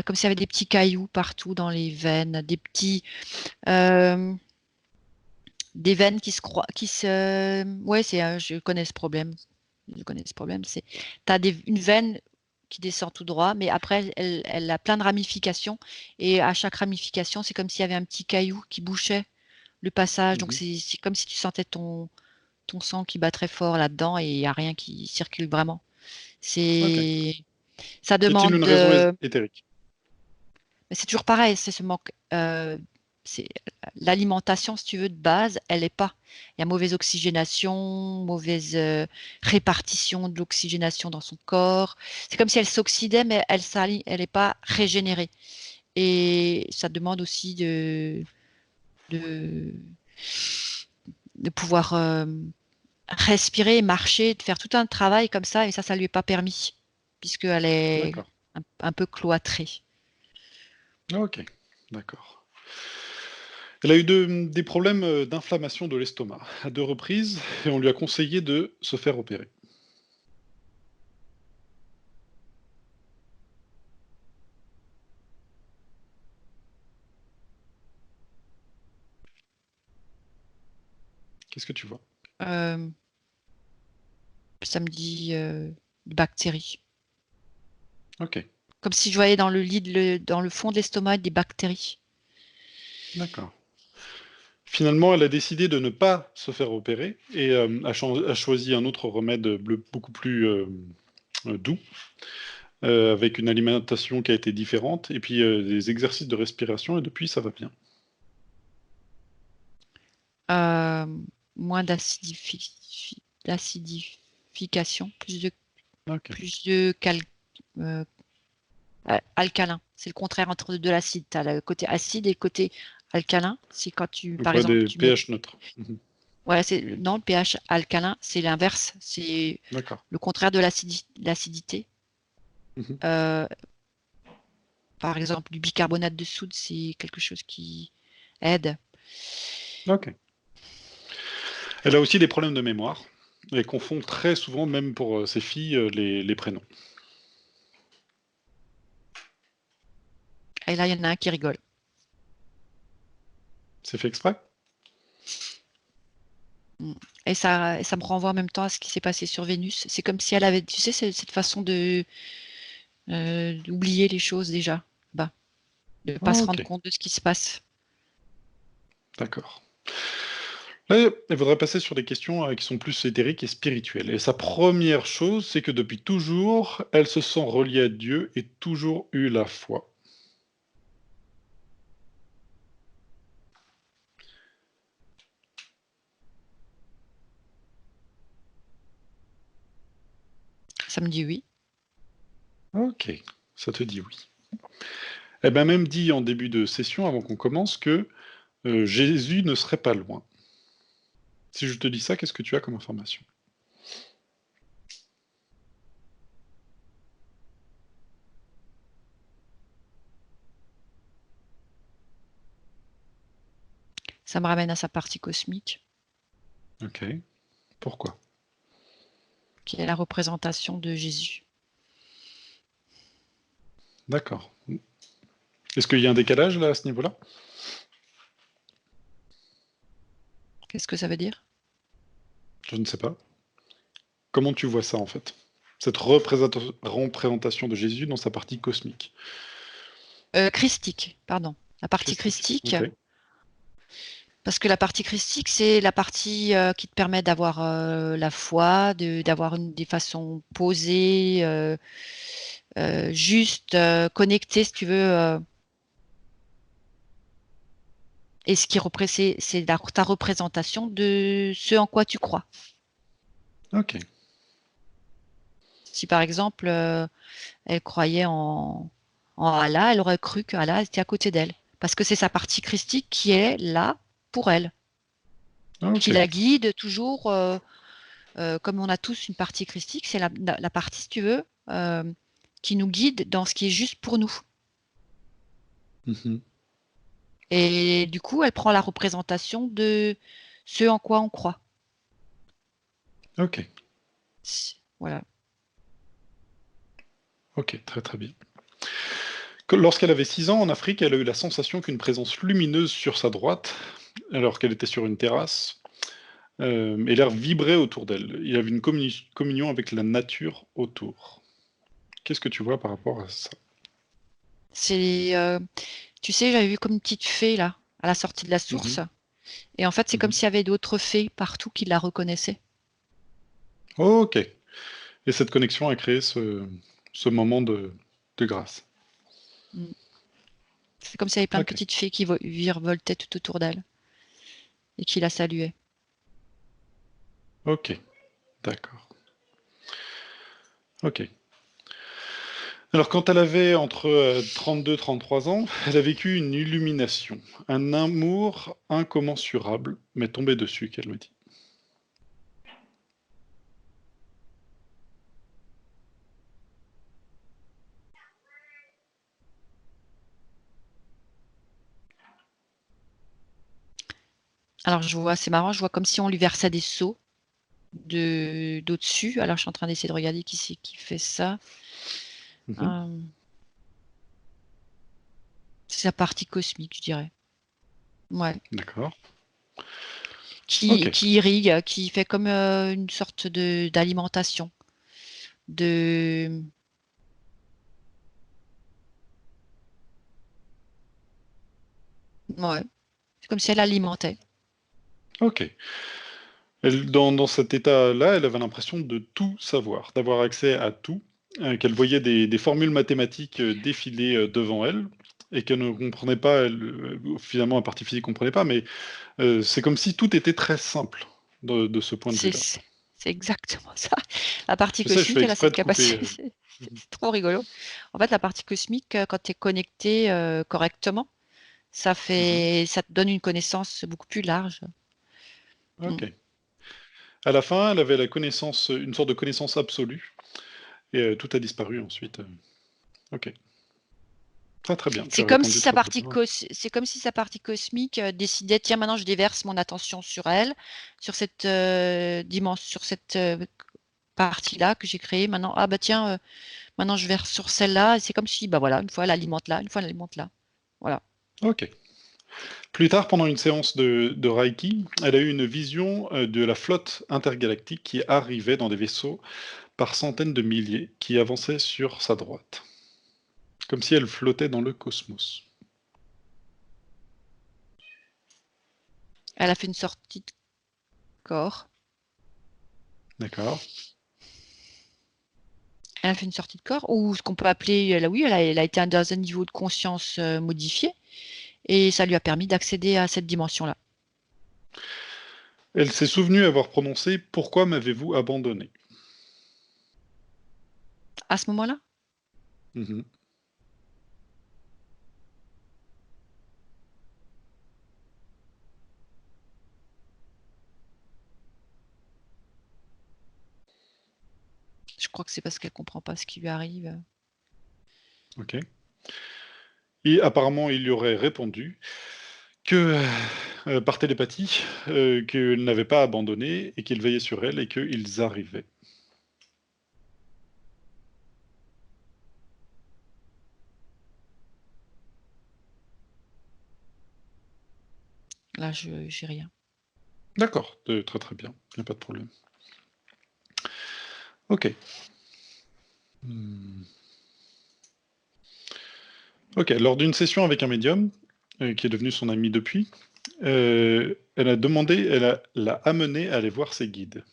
comme s'il y avait des petits cailloux partout dans les veines, euh, des veines ouais, je connais ce problème. Je connais ce problème. T'as une veine qui descend tout droit, mais après, elle a plein de ramifications. Et à chaque ramification, c'est comme s'il y avait un petit caillou qui bouchait le passage. Donc, Mhm. c'est comme si tu sentais ton sang qui bat très fort là-dedans et il n'y a rien qui circule vraiment. Ok. C'est, ça Y a-t-il une demande, raison éthérique? mais c'est toujours pareil, c'est ce manque. C'est l'alimentation, si tu veux, de base, elle n'est pas. Il y a mauvaise oxygénation, mauvaise répartition de l'oxygénation dans son corps. C'est comme si elle s'oxydait, mais elle n'est pas régénérée. Et ça demande aussi de, de pouvoir respirer, marcher, de faire tout un travail comme ça, et ça lui est pas permis, puisqu'elle est D'accord. un peu cloîtrée. Ok. D'accord. Elle a eu des problèmes d'inflammation de l'estomac à 2 reprises et on lui a conseillé de se faire opérer. Qu'est-ce que tu vois? Euh, Ça me dit bactéries. Ok. Comme si je voyais dans le fond de l'estomac des bactéries. D'accord. finalement, elle a décidé de ne pas se faire opérer et a choisi un autre remède beaucoup plus doux, avec une alimentation qui a été différente et puis des exercices de respiration et depuis, ça va bien. Moins d'acidification, Ok. plus de alcalin. C'est le contraire entre de l'acide. Tu as le côté acide et le côté alcalin. C'est quand tu, Donc par ouais, exemple, des pH neutres. Mhm. Ouais, non, le pH alcalin, c'est l'inverse. C'est D'accord. le contraire de l'acidité. Mhm. Par exemple, du bicarbonate de soude, c'est quelque chose qui aide. Ok. Elle a aussi des problèmes de mémoire. Elle confond très souvent, même pour ses filles, les prénoms. Et là, il y en a un qui rigole. C'est fait exprès? Et ça me renvoie en même temps à ce qui s'est passé sur Vénus. C'est comme si elle avait, tu sais, cette façon d'oublier les choses déjà. Bah, de ne pas se rendre Ok, compte de ce qui se passe. d'accord. Là, elle voudrait passer sur des questions qui sont plus éthériques et spirituelles. Et sa première chose, c'est que depuis toujours, elle se sent reliée à Dieu et toujours eu la foi. Ça me dit oui. Ok, ça te dit oui. Elle m'a même dit en début de session, avant qu'on commence, que Jésus ne serait pas loin. Si je te dis ça, qu'est-ce que tu as comme information? Ça me ramène à sa partie cosmique, Ok, pourquoi? qui est la représentation de Jésus. D'accord. Est-ce qu'il y a un décalage là à ce niveau-là? Qu'est-ce que ça veut dire? Je ne sais pas. Comment tu vois ça en fait? Cette représentation de Jésus dans sa partie cosmique. Christique, pardon. La partie Christique. christique, Ok. parce que la partie christique, c'est la partie qui te permet d'avoir la foi, d'avoir des façons posées, justes, connectées, si tu veux. Et ce qui c'est ta représentation de ce en quoi tu crois. Ok. Si par exemple, elle croyait en Allah, elle aurait cru que Allah était à côté d'elle. Parce que c'est sa partie christique qui est là pour elle, qui Ok. la guide toujours, comme on a tous une partie christique, c'est la partie, si tu veux, qui nous guide dans ce qui est juste pour nous. Mhm. Et du coup, elle prend la représentation de ce en quoi on croit. Ok. Voilà. Ok, très très bien. Lorsqu'elle avait 6 ans en Afrique, elle a eu la sensation qu'une présence lumineuse sur sa droite, alors qu'elle était sur une terrasse, et l'air vibrait autour d'elle. Il y avait une communion avec la nature autour. Qu'est-ce que tu vois par rapport à ça? C'est, tu sais, j'avais vu comme une petite fée là, à la sortie de la Mhm. source. Et en fait, c'est comme Mhm. s'il y avait d'autres fées partout qui la reconnaissaient. Ok. Et cette connexion a créé ce moment de grâce. Mm. C'est comme s'il y avait plein de Ok. petites fées qui virevoltaient tout autour d'elle et qui la saluaient. Ok. D'accord. Ok. Alors, quand elle avait entre 32 et 33 ans, elle a vécu une illumination, un amour incommensurable m'est tombé dessus, qu'elle me dit. Alors je vois, c'est marrant, je vois comme si on lui versait des seaux d'au-dessus. Alors je suis en train d'essayer de regarder qui c'est qui fait ça. Mhm. Euh, c'est sa partie cosmique, je dirais. Ouais. D'accord. Qui, Ok. qui irrigue, qui fait comme une sorte d'alimentation. De. Ouais. C'est comme si elle alimentait. Ok. Dans cet état-là, elle avait l'impression de tout savoir, d'avoir accès à tout, qu'elle voyait des formules mathématiques défiler devant elle, et qu'elle ne comprenait pas, finalement la partie physique ne comprenait pas, mais c'est comme si tout était très simple de ce point de C'est vue-là. c'est exactement ça. La partie Je sais, je cosmique, fais elle a exprès cette de couper. capacité. C'est trop rigolo. En fait, la partie cosmique, quand tu es connecté correctement, ça te donne une connaissance beaucoup plus large. Ok. À la fin, elle avait la connaissance, une sorte de connaissance absolue, et tout a disparu ensuite. Ok. Très très bien, tu C'est as comme répondu si sa très très partie bien. c'est comme si sa partie cosmique décidait, tiens, maintenant je déverse mon attention sur elle, sur cette dimension, sur cette partie-là que j'ai créée. Maintenant, ah bah tiens, maintenant je verse sur celle-là. Et c'est comme si, bah voilà, une fois elle alimente là, une fois elle alimente là. Voilà. Ok. Plus tard, pendant une séance de Reiki, elle a eu une vision de la flotte intergalactique qui arrivait dans des vaisseaux par centaines de milliers, qui avançaient sur sa droite, comme si elle flottait dans le cosmos. Elle a fait une sortie de corps. D'accord. Elle a fait une sortie de corps, ou ce qu'on peut appeler, oui, elle a été dans un niveau de conscience modifié, et ça lui a permis d'accéder à cette dimension-là. Elle s'est souvenue avoir prononcé « Pourquoi m'avez-vous abandonné ?» À ce moment-là, Mhm. je crois que c'est parce qu'elle comprend pas ce qui lui arrive. Ok. Et apparemment, il lui aurait répondu que, par télépathie, qu'il n'avait pas abandonné et qu'il veillait sur elle et qu'ils arrivaient. Là, j'ai rien. D'accord, très très bien, il n'y a pas de problème. Ok. Hmm. Ok, lors d'une session avec un médium, qui est devenu son ami depuis, elle l'a amené à aller voir ses guides.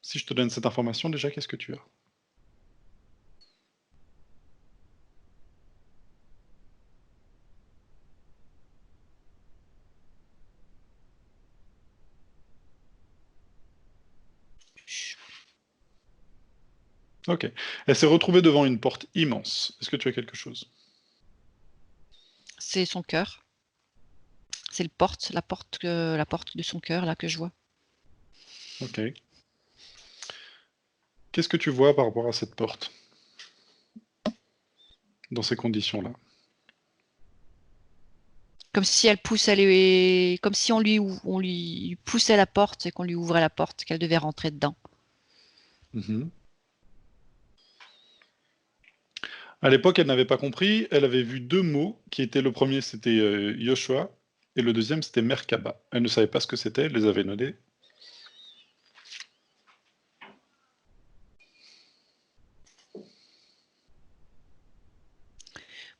Si je te donne cette information, déjà, qu'est-ce que tu as? Ok. Elle s'est retrouvée devant une porte immense. Est-ce que tu as quelque chose? C'est son cœur. C'est la porte de son cœur là que je vois. Ok. Qu'est-ce que tu vois par rapport à cette porte, dans ces conditions-là? Comme si elle poussait comme si on lui poussait la porte et qu'on lui ouvrait la porte, qu'elle devait rentrer dedans. Mhm. À l'époque, elle n'avait pas compris. Elle avait vu deux mots, qui étaient le premier, c'était Yoshua, et le deuxième, c'était Merkaba. Elle ne savait pas ce que c'était, elle les avait notés.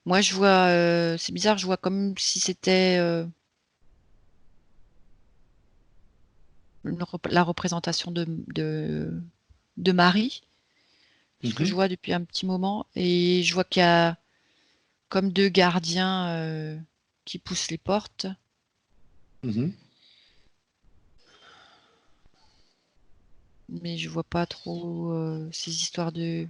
Moi, je vois, c'est bizarre, je vois comme si c'était la représentation de Marie, ce que je Mhm. vois depuis un petit moment, et je vois qu'il y a comme deux gardiens qui poussent les portes. Mhm. Mais je vois pas trop ces histoires de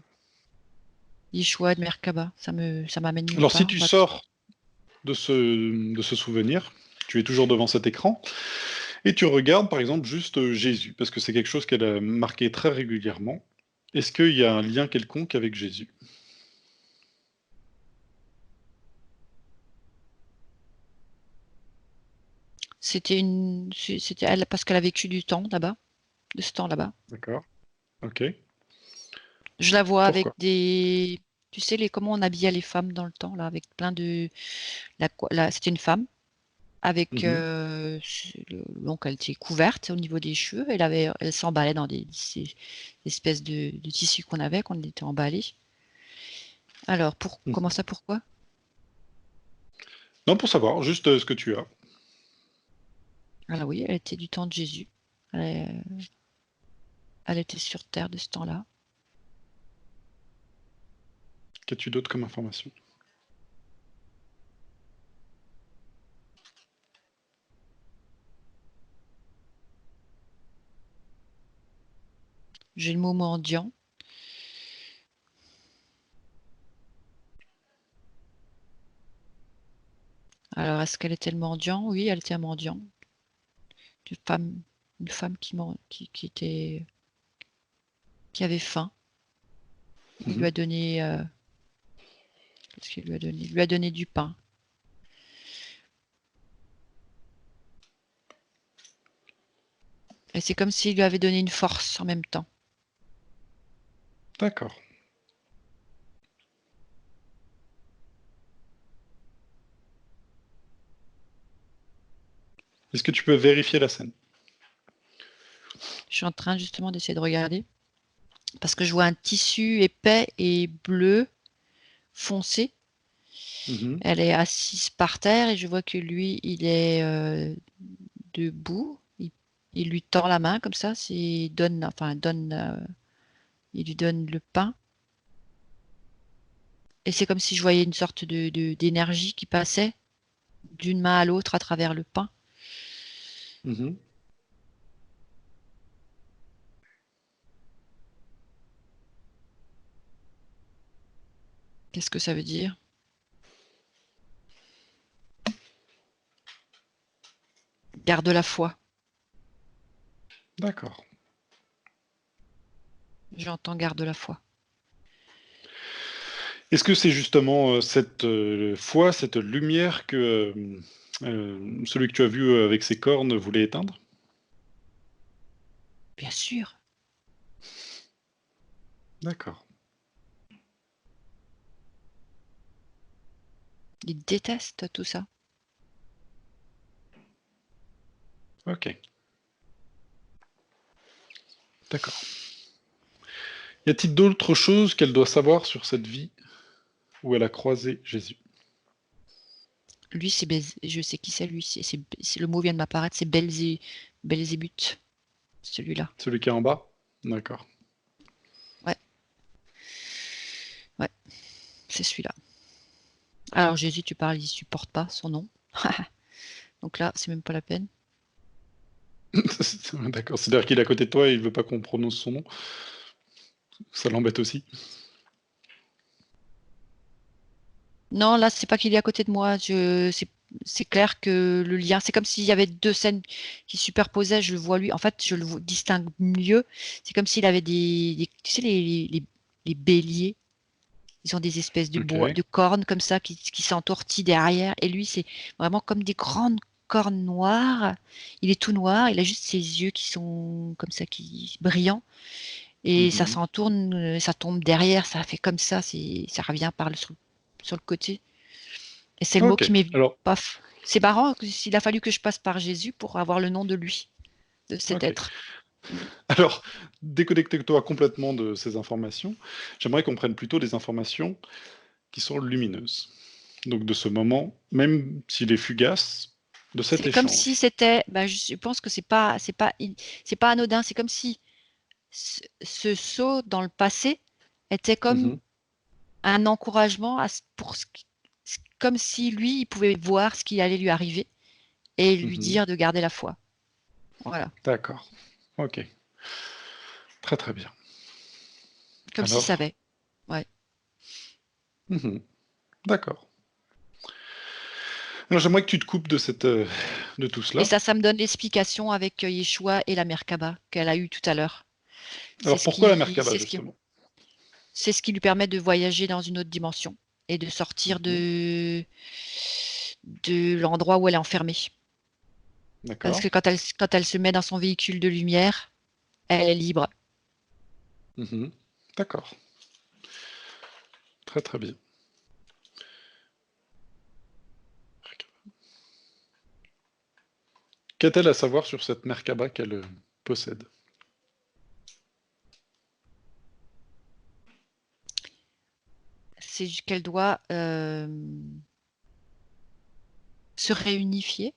Yeshua, de Merkaba. Ça m'amène nulle Alors, si part tu là-dessus. sors de ce souvenir, tu es toujours devant cet écran, et tu regardes, par exemple, juste Jésus, parce que c'est quelque chose qu'elle a marqué très régulièrement. Est-ce qu'il y a un lien quelconque avec Jésus? C'était elle parce qu'elle a vécu du temps là-bas, de ce temps là-bas. D'accord. Ok. Je la vois avec Pourquoi? tu sais comment on habillait les femmes dans le temps là, avec plein de, c'était une femme avec Mhm. donc elle était couverte au niveau des cheveux. Elle s'emballait dans ces espèces de tissus qu'on était emballés. Alors comment Mhm. ça, pourquoi? Non, pour savoir, juste ce que tu as. Alors oui, elle était du temps de Jésus. Elle était sur Terre de ce temps-là. Qu'as-tu d'autre comme information? J'ai le mot mendiant. Alors, est-ce qu'elle était le mendiant? Oui, elle était un mendiant. Une femme qui avait faim. Il lui a donné... qu'est-ce qu'il lui a donné? Il lui a donné du pain. Et c'est comme s'il lui avait donné une force en même temps. D'accord. Est-ce que tu peux vérifier la scène? Je suis en train justement d'essayer de regarder. Parce que je vois un tissu épais et bleu foncé. Elle est assise par terre et je vois que lui, il est debout. Il lui tend la main comme ça. Il lui donne le pain. Et c'est comme si je voyais une sorte d'énergie qui passait d'une main à l'autre à travers le pain. Qu'est-ce que ça veut dire? Garde la foi. D'accord. J'entends garde la foi. Est-ce que c'est justement cette foi, cette lumière que celui que tu as vu avec ses cornes voulait éteindre? Bien sûr. D'accord. Il déteste tout ça. Ok. D'accord. Y a-t-il d'autres choses qu'elle doit savoir sur cette vie où elle a croisé Jésus? Lui, je sais qui c'est lui. Le mot vient de m'apparaître. C'est Belzébuth, celui-là. Celui qui est en bas? D'accord. Ouais. Ouais, c'est celui-là. Alors Jésus, tu parles, il supporte pas son nom. Donc là, c'est même pas la peine. D'accord. C'est-à-dire qu'il est à côté de toi et il veut pas qu'on prononce son nom? Ça l'embête aussi? Non, là, c'est pas qu'il est à côté de moi. C'est clair que le lien, c'est comme s'il y avait deux scènes qui superposaient. Je le vois lui. En fait, je le distingue mieux. C'est comme s'il avait tu sais, les béliers. Ils ont des espèces de bois, Ok. de cornes comme ça qui s'entortillent derrière. Et lui, c'est vraiment comme des grandes cornes noires. Il est tout noir. Il a juste ses yeux qui sont comme ça, qui brillants. Et ça Mhm. s'entourne, ça tombe derrière. Ça fait comme ça. Ça revient sur le côté. Et c'est le mot Ok. qui m'est venu. Alors, Paf. C'est marrant qu'il a fallu que je passe par Jésus pour avoir le nom de lui, de cet ok. être. Alors, déconnecte-toi complètement de ces informations. J'aimerais qu'on prenne plutôt des informations qui sont lumineuses. Donc de ce moment, même s'il est fugace, de cet C'est comme si échange. c'était. Ben, je pense que c'est pas anodin. C'est comme si ce saut dans le passé était comme Mhm. un encouragement comme si lui, il pouvait voir ce qui allait lui arriver et lui Mhm. dire de garder la foi. Voilà. D'accord. Ok. Très très bien. Comme s'il Alors, savait. Ouais. mhm. D'accord. Alors j'aimerais que tu te coupes de de tout Et cela. ça me donne l'explication avec Yeshua et la Merkaba qu'elle a eue tout à l'heure. C'est Alors ce pourquoi la qui, Merkaba c'est ce qui, justement? c'est ce qui lui permet de voyager dans une autre dimension et de sortir Mhm. de l'endroit où elle est enfermée. Parce D'accord. que quand elle se met dans son véhicule de lumière, elle est libre. Mhm. D'accord. Très très bien. Qu'a-t-elle à savoir sur cette Merkaba qu'elle possède? C'est qu'elle doit se réunifier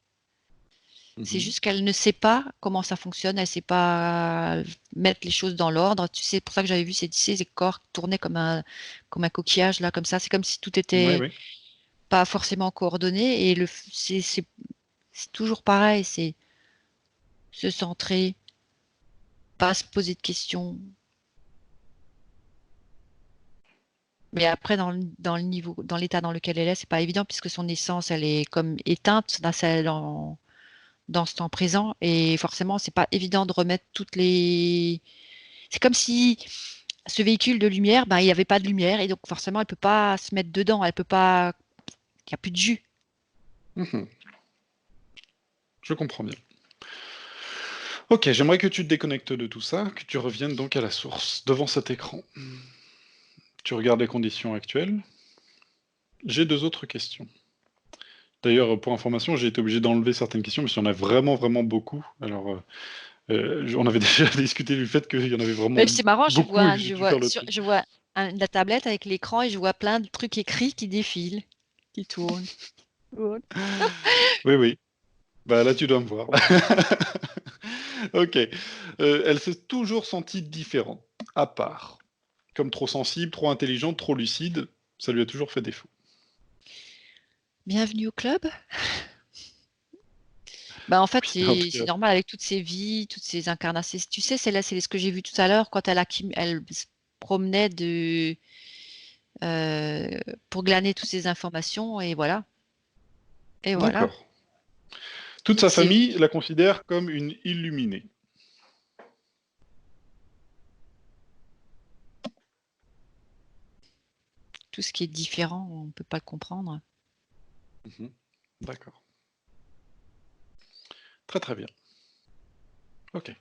C'est Mhm. juste qu'elle ne sait pas comment ça fonctionne, elle ne sait pas mettre les choses dans l'ordre. Tu sais, c'est pour ça que j'avais vu ces corps qui tournaient comme un coquillage, là, comme ça. C'est comme si tout Oui, était oui. pas forcément coordonné. Et c'est toujours pareil, c'est se centrer, pas se poser de questions. Mais après, dans le niveau, dans l'état dans lequel elle est, c'est pas évident puisque son essence, elle est comme éteinte dans ce temps présent. Et forcément, c'est pas évident de remettre toutes les. C'est comme si ce véhicule de lumière, ben, il n'y avait pas de lumière et donc forcément, elle peut pas se mettre dedans. Elle peut pas. Il n'y a plus de jus. Mhm. Je comprends bien. Ok, j'aimerais que tu te déconnectes de tout ça, que tu reviennes donc à la source, devant cet écran. Tu regardes les conditions actuelles. J'ai 2 autres questions. D'ailleurs, pour information, j'ai été obligé d'enlever certaines questions, parce qu'il y en a vraiment, vraiment beaucoup. Alors, on avait déjà discuté du fait qu'il y en avait vraiment C'est marrant, beaucoup et que j'ai dû faire le tri. je vois la tablette avec l'écran et je vois plein de trucs écrits qui défilent, qui tournent. Ouais. Oui, oui. Bah là, tu dois me voir. Ok. Elle s'est toujours sentie différente, à part. Comme trop sensible, trop intelligente, trop lucide, ça lui a toujours fait défaut. Bienvenue au club. Bah, en fait, En tout c'est cas, normal avec toutes ces vies, toutes ces incarnations. Tu sais, c'est là, c'est ce que j'ai vu tout à l'heure quand elle se promenait euh, pour glaner toutes ces informations et voilà. Et voilà. d'accord. Toute Toutes sa ces famille vies, la considère comme une illuminée. tout ce qui est différent, on ne peut pas le comprendre. Mhm. D'accord. Très très bien. Ok.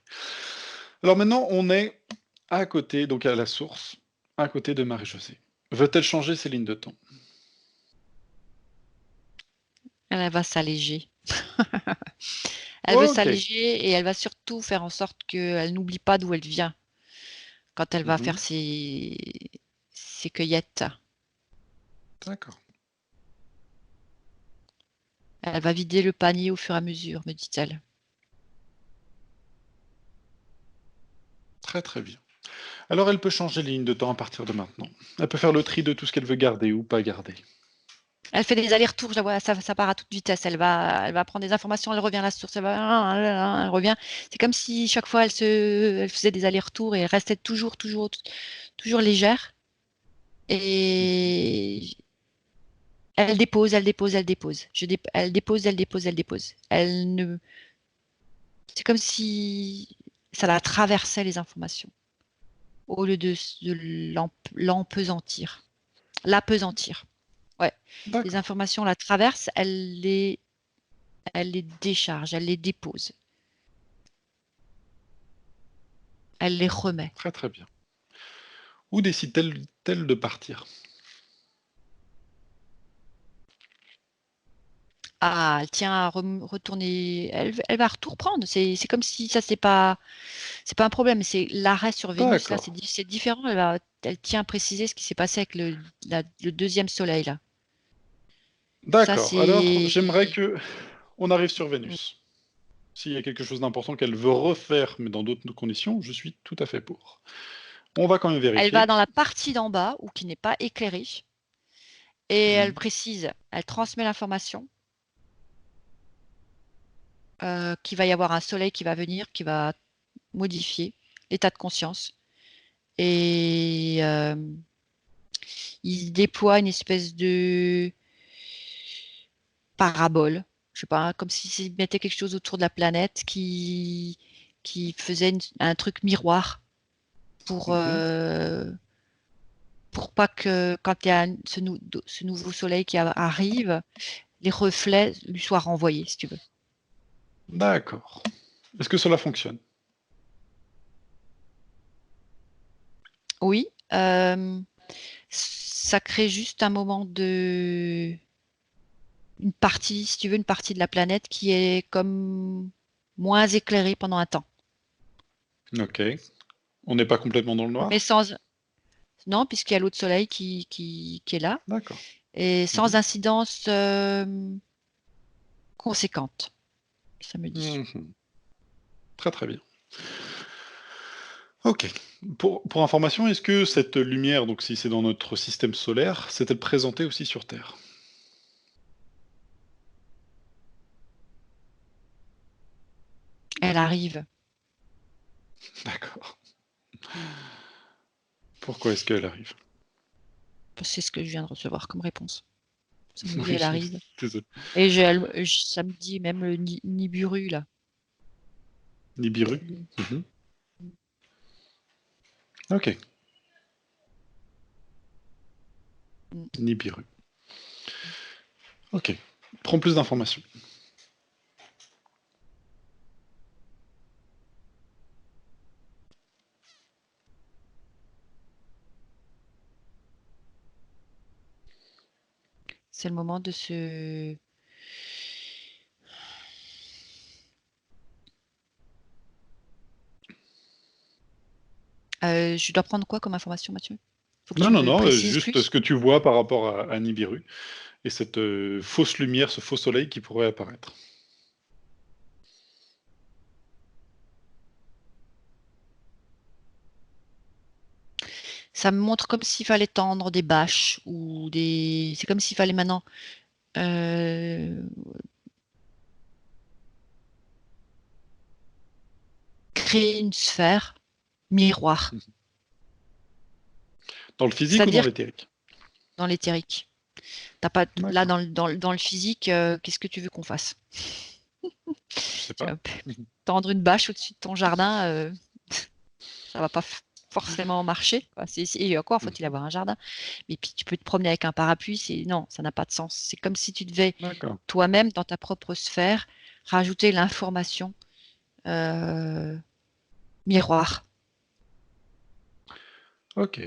Alors maintenant, on est à côté, donc à la source, à côté de Marie-Josée. Veut-elle changer ses lignes de temps? Elle va s'alléger. Elle veut Ok. s'alléger et elle va surtout faire en sorte qu'elle n'oublie pas d'où elle vient quand elle va faire Mhm. ses cueillettes. D'accord. Elle va vider le panier au fur et à mesure, me dit-elle. Très très bien. Alors elle peut changer les lignes de temps à partir de maintenant. Elle peut faire le tri de tout ce qu'elle veut garder ou pas garder. Elle fait des allers-retours, je la vois, ça part à toute vitesse. Elle va prendre des informations, elle revient à la source, elle revient. C'est comme si chaque fois elle faisait des allers-retours et elle restait toujours légère. Et elle dépose, elle dépose, elle dépose. Elle dépose, elle dépose, elle dépose. Elle ne, c'est comme si ça la traversait les informations au lieu de l'empesantir, l'apesantir. Ouais, les D'accord. informations la traversent, elle les décharge, elle les dépose, elle les remet. Très très bien. Où décide-t-elle de partir? Ah, elle tient à retourner, elle va tout reprendre. C'est comme si ça, c'est pas un problème, c'est l'arrêt sur Vénus, là, D'accord. c'est différent. Elle tient à préciser ce qui s'est passé avec le deuxième soleil, là. Ça, D'accord. Alors c'est. j'aimerais que on arrive sur Vénus. S'il y a quelque chose d'important qu'elle veut refaire, mais dans d'autres conditions, je suis tout à fait pour. On va quand même Elle va vérifier. dans la partie d'en bas, ou qui n'est pas éclairée, et elle Mhm. précise, elle transmet l'information qu'il va y avoir un soleil qui va venir, qui va modifier l'état de conscience. Et il déploie une espèce de parabole, je sais pas, comme s'il mettait quelque chose autour de la planète qui faisait un truc miroir pour, Mhm. euh, pour pas que quand il y a ce nouveau soleil qui arrive, les reflets lui soient renvoyés, si tu veux. D'accord. Est-ce que cela fonctionne? Oui, ça crée juste un moment une partie, si tu veux, une partie de la planète qui est comme moins éclairée pendant un temps. Ok. On n'est pas complètement dans le Mais noir? non, puisqu'il y a l'autre soleil qui est là, D'accord. et Mhm. sans incidence conséquente. ça me dit. Très très bien. Ok. Pour information, est-ce que cette lumière, donc si c'est dans notre système solaire, s'est-elle présentée aussi sur Terre? Elle arrive. D'accord. Pourquoi est-ce qu'elle arrive? C'est ce que je viens de recevoir comme réponse. Ça me dit Oui, elle arrive. désolé. Et ça me dit même le Nibiru, là. Nibiru. Ok. Nibiru. Ok. Prends plus d'informations. C'est le moment de se... je dois prendre quoi comme information, Mathieu? Faut que tu me Non, précises juste plus. ce que tu vois par rapport à Nibiru et cette fausse lumière, ce faux soleil qui pourrait apparaître. Ça me montre comme s'il fallait tendre des bâches ou des... C'est comme s'il fallait maintenant créer une sphère miroir. Dans le physique ou dans C'est-à-dire l'éthérique? dans l'éthérique. T'as pas là D'accord. dans le physique, qu'est-ce que tu veux qu'on fasse? Je sais Tu pas. vas tendre une bâche au-dessus de ton jardin, ça va pas forcément marcher, quoi. Et encore faut-il avoir un jardin. Mais puis tu peux te promener avec un parapluie, non, ça n'a pas de sens. C'est comme si tu devais D'accord. toi-même dans ta propre sphère rajouter l'information miroir. Ok.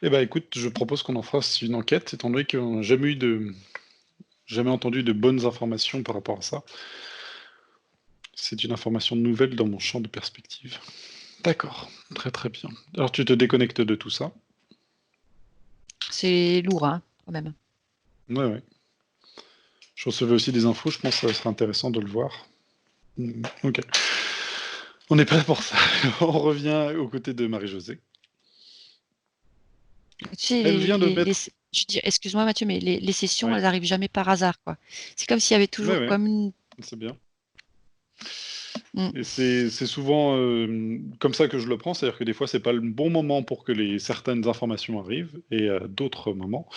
Eh ben, écoute, je propose qu'on en fasse une enquête, étant donné qu'on n'a jamais entendu de bonnes informations par rapport à ça. C'est une information nouvelle dans mon champ de perspective. D'accord, très très bien. Alors tu te déconnectes de tout ça? C'est lourd, hein, quand même. Ouais. Je recevais aussi des infos, je pense que ça serait intéressant de le voir. Ok. On n'est pas là pour ça. On revient aux côtés de Marie-Josée. Tu sais, Elle vient de mettre... je dis, excuse-moi Mathieu, mais les sessions, Ouais, elles n'arrivent jamais par hasard, quoi. C'est comme s'il y avait toujours ouais, comme une... c'est bien. Mm. Et c'est souvent comme ça que je le prends, c'est-à-dire que des fois, c'est pas le bon moment pour que certaines informations arrivent, et à d'autres moments.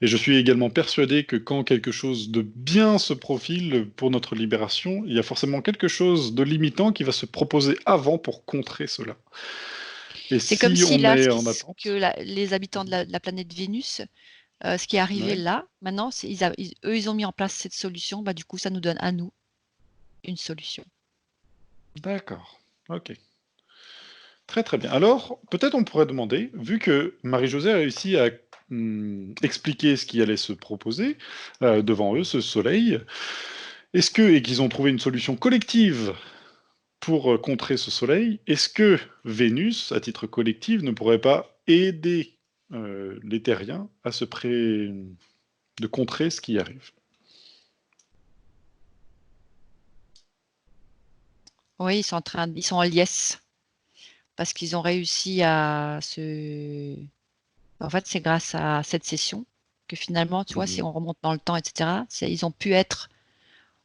Et je suis également persuadé que quand quelque chose de bien se profile pour notre libération, il y a forcément quelque chose de limitant qui va se proposer avant pour contrer cela. Et C'est comme si si on là, est en attente... les habitants de la planète Vénus, ce qui est arrivé Ouais, là, maintenant, eux, ils ont mis en place cette solution, bah, du coup, ça nous donne à nous une solution. d'accord, ok. Très très bien. Alors, peut-être on pourrait demander, vu que Marie-Josée a réussi à expliquer ce qui allait se proposer devant eux, ce soleil, et qu'ils ont trouvé une solution collective pour contrer ce soleil, est-ce que Vénus, à titre collectif, ne pourrait pas aider les terriens à de contrer ce qui arrive? Oui, ils sont en liesse parce qu'ils ont réussi à se... En fait, c'est grâce à cette session que finalement, tu vois, si Mhm. on remonte dans le temps, etc., ils ont pu être...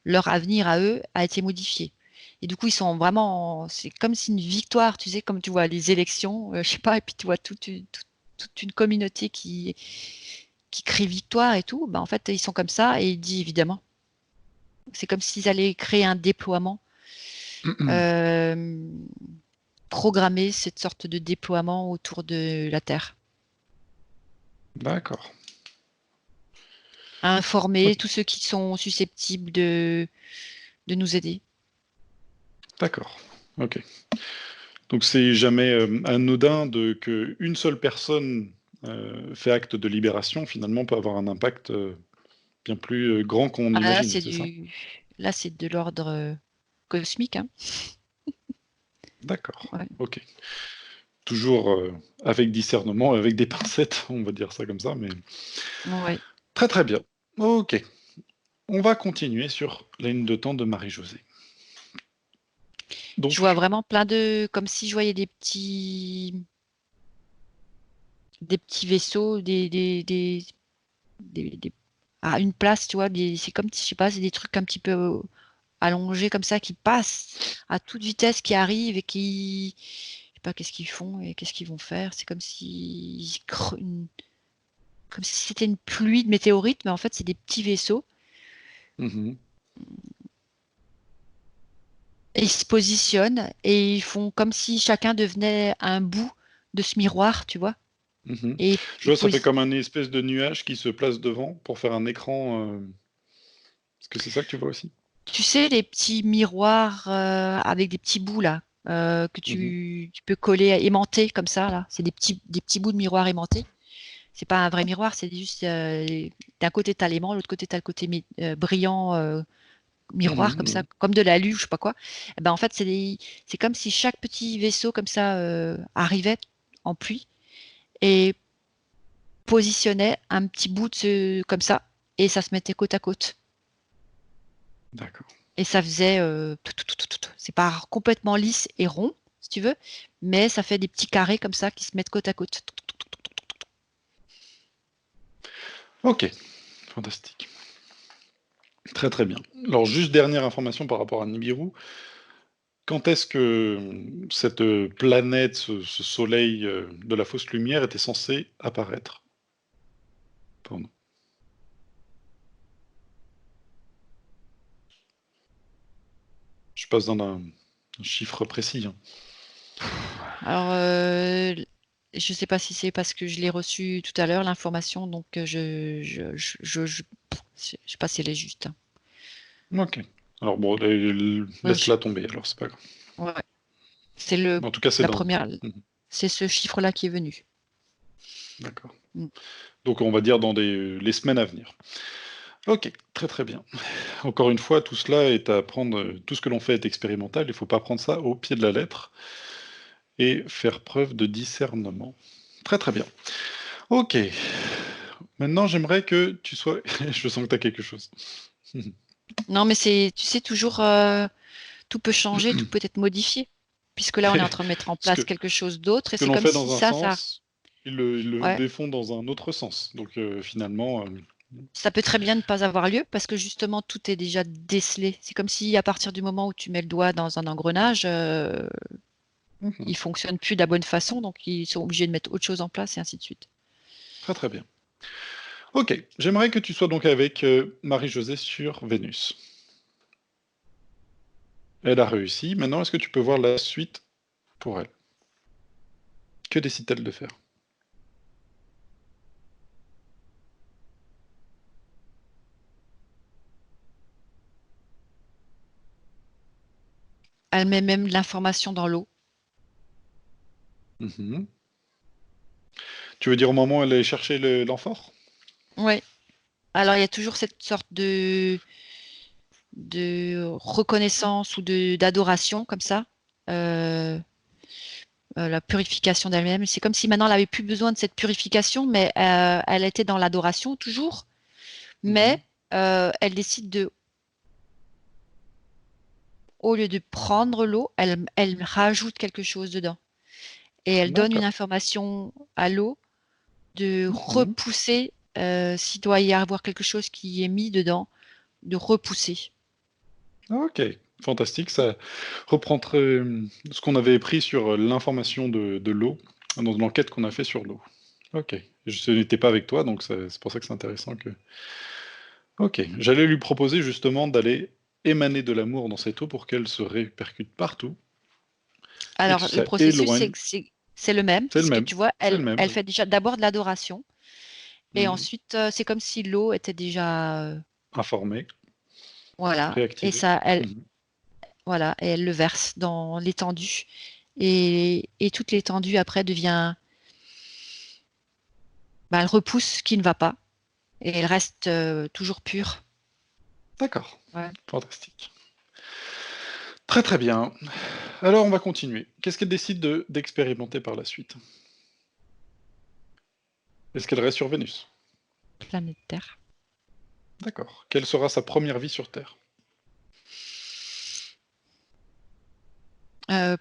Leur avenir à eux a été modifié. Et du coup, ils sont vraiment... C'est comme si une victoire, tu sais, comme tu vois les élections, je sais pas, et puis tu vois toute une communauté qui crie victoire et tout. Ben, en fait, ils sont comme ça et il dit évidemment. C'est comme s'ils allaient créer un déploiement, euh, programmer cette sorte de déploiement autour de la Terre. D'accord. Informer Ok. tous ceux qui sont susceptibles de nous aider. D'accord. Ok. Donc c'est jamais anodin que une seule personne fait acte de libération, finalement, peut avoir un impact bien plus grand qu'on Ah, imagine, c'est ça? là, c'est de l'ordre cosmique, hein. D'accord. Ouais. Ok. Toujours avec discernement, avec des pincettes, on va dire ça comme ça, mais Ouais. très très bien. Ok. On va continuer sur la ligne de temps de Marie-Josée. Donc, Je vois vraiment plein de... Comme si je voyais des petits vaisseaux, à une place, tu vois, c'est comme, je sais pas, c'est des trucs un petit peu allongés comme ça qui passent à toute vitesse, qui arrivent et qui... Je sais pas qu'est-ce qu'ils font et qu'est-ce qu'ils vont faire. C'est comme si... Comme si c'était une pluie de météorites, mais en fait, c'est des petits vaisseaux. mhm, Et ils se positionnent et ils font comme si chacun devenait un bout de ce miroir, tu vois. mhm. Et Je ils vois, ça fait posent, comme un espèce de nuage qui se place devant pour faire un écran. Est-ce que c'est ça que tu vois aussi? tu sais, les petits miroirs avec des petits bouts là, que Mhm, tu peux coller, aimanter comme ça, là. C'est des petits bouts de miroir aimantés. C'est pas un vrai miroir, c'est juste d'un côté t'as l'aimant, l'autre côté t'as le côté brillant miroir comme ça, mhm, comme de l'alu, je sais pas quoi. Eh ben en fait c'est comme si chaque petit vaisseau comme ça arrivait en pluie et positionnait un petit bout comme ça et ça se mettait côte à côte. d'accord. Et ça faisait c'est pas complètement lisse et rond, si tu veux, mais ça fait des petits carrés comme ça qui se mettent côte à côte. Ok, fantastique. Très très bien. Alors, juste dernière information par rapport à Nibiru. Quand est-ce que cette planète, ce soleil de la fausse lumière était censé apparaître pour nous? Je passe dans un chiffre précis, hein. Alors, je sais pas si c'est parce que je l'ai reçu tout à l'heure, l'information, donc je sais pas si elle est juste, hein. Ok. Alors bon, Euh, laisse-la tomber, alors c'est pas grave. ouais, c'est le, En tout cas, c'est la dans... première, Mhm, c'est ce chiffre-là qui est venu. d'accord. Mm. Donc on va dire dans les semaines à venir. Ok, très très bien. Encore une fois, tout cela est à prendre, tout ce que l'on fait est expérimental, il ne faut pas prendre ça au pied de la lettre et faire preuve de discernement. Très très bien. Ok, maintenant j'aimerais que tu sois... Je sens que tu as quelque chose. Non, mais tu sais, toujours, tout peut changer, tout peut être modifié, puisque là, on est en train de mettre en Ce que, place quelque chose d'autre, ce et que c'est l'on comme fait si dans un ça, sens, ils le ouais, défont dans un autre sens. Donc finalement... ça peut très bien ne pas avoir lieu, parce que justement, tout est déjà décelé. C'est comme si, à partir du moment où tu mets le doigt dans un engrenage, mhm, il fonctionne plus de la bonne façon, donc ils sont obligés de mettre autre chose en place, et ainsi de suite. très très bien. Ok, j'aimerais que tu sois donc avec Marie-Josée sur Vénus. Elle a réussi. Maintenant, est-ce que tu peux voir la suite pour elle? Que décide-t-elle de faire? Elle met même l'information dans l'eau. Mhm. Tu veux dire au moment où elle est chercher l'amphore? Ouais. Alors, il y a toujours cette sorte de reconnaissance ou d'adoration, comme ça. Euh, la purification d'elle-même. C'est comme si maintenant elle avait plus besoin de cette purification, mais elle était dans l'adoration toujours. Mais Mhm. elle décide de, au lieu de prendre l'eau, elle rajoute quelque chose dedans. Et elle donne une D'accord. information à l'eau de Mhm. repousser, s'il doit y avoir quelque chose qui est mis dedans, de repousser. Ok, fantastique. Ça reprend ce qu'on avait pris sur l'information de l'eau dans l'enquête qu'on a fait sur l'eau. Ok. Je n'étais pas avec toi, donc c'est pour ça que c'est intéressant que... Ok. J'allais lui proposer justement d'aller émaner de l'amour dans cette eau pour qu'elle se répercute partout et que Alors, le ça processus, éloigne. c'est le même, C'est le puisque même. tu vois, C'est le même, elle oui. fait déjà d'abord de l'adoration, et Mhm. ensuite, c'est comme si l'eau était déjà, Informé, voilà, et réactivé. ça, Mhm. voilà, et elle le verse dans l'étendue. Et toute l'étendue après devient, bah, elle repousse ce qui ne va pas et elle reste toujours pure. D'accord. Ouais. Fantastique. Très très bien. Alors on va continuer. Qu'est-ce qu'elle décide d'expérimenter par la suite? Est-ce qu'elle reste sur Vénus? Planète Terre. D'accord. Quelle sera sa première vie sur Terre?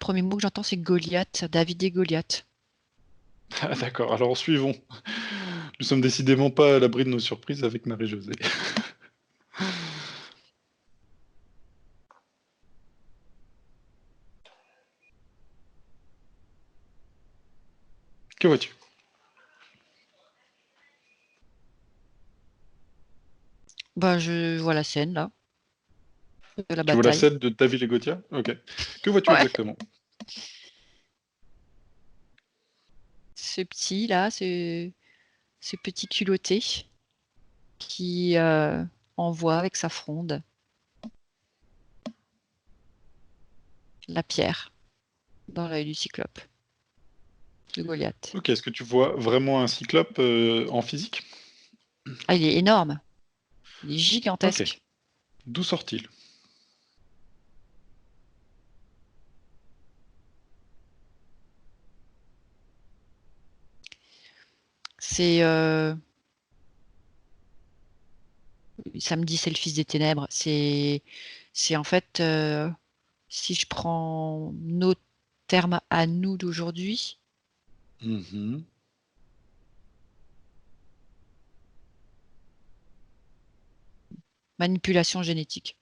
Premier mot que j'entends, c'est Goliath, David et Goliath. Ah d'accord, alors suivons. Nous sommes décidément pas à l'abri de nos surprises avec Marie-Josée. Que vois-tu? Bah, je vois la scène là, de la Tu vois la bataille. scène de David et Gothia? Ok. Que vois-tu Ouais. exactement? Ce petit là, ce petit culotté qui envoie avec sa fronde la pierre dans l'œil du cyclope de Goliath. Ok, est-ce que tu vois vraiment un cyclope en physique? Ah, il est énorme, il est Ok. gigantesque. D'où sort-il? C'est ça me dit c'est le fils des ténèbres. C'est en fait si je prends nos termes à nous d'aujourd'hui, Mhm. manipulation génétique.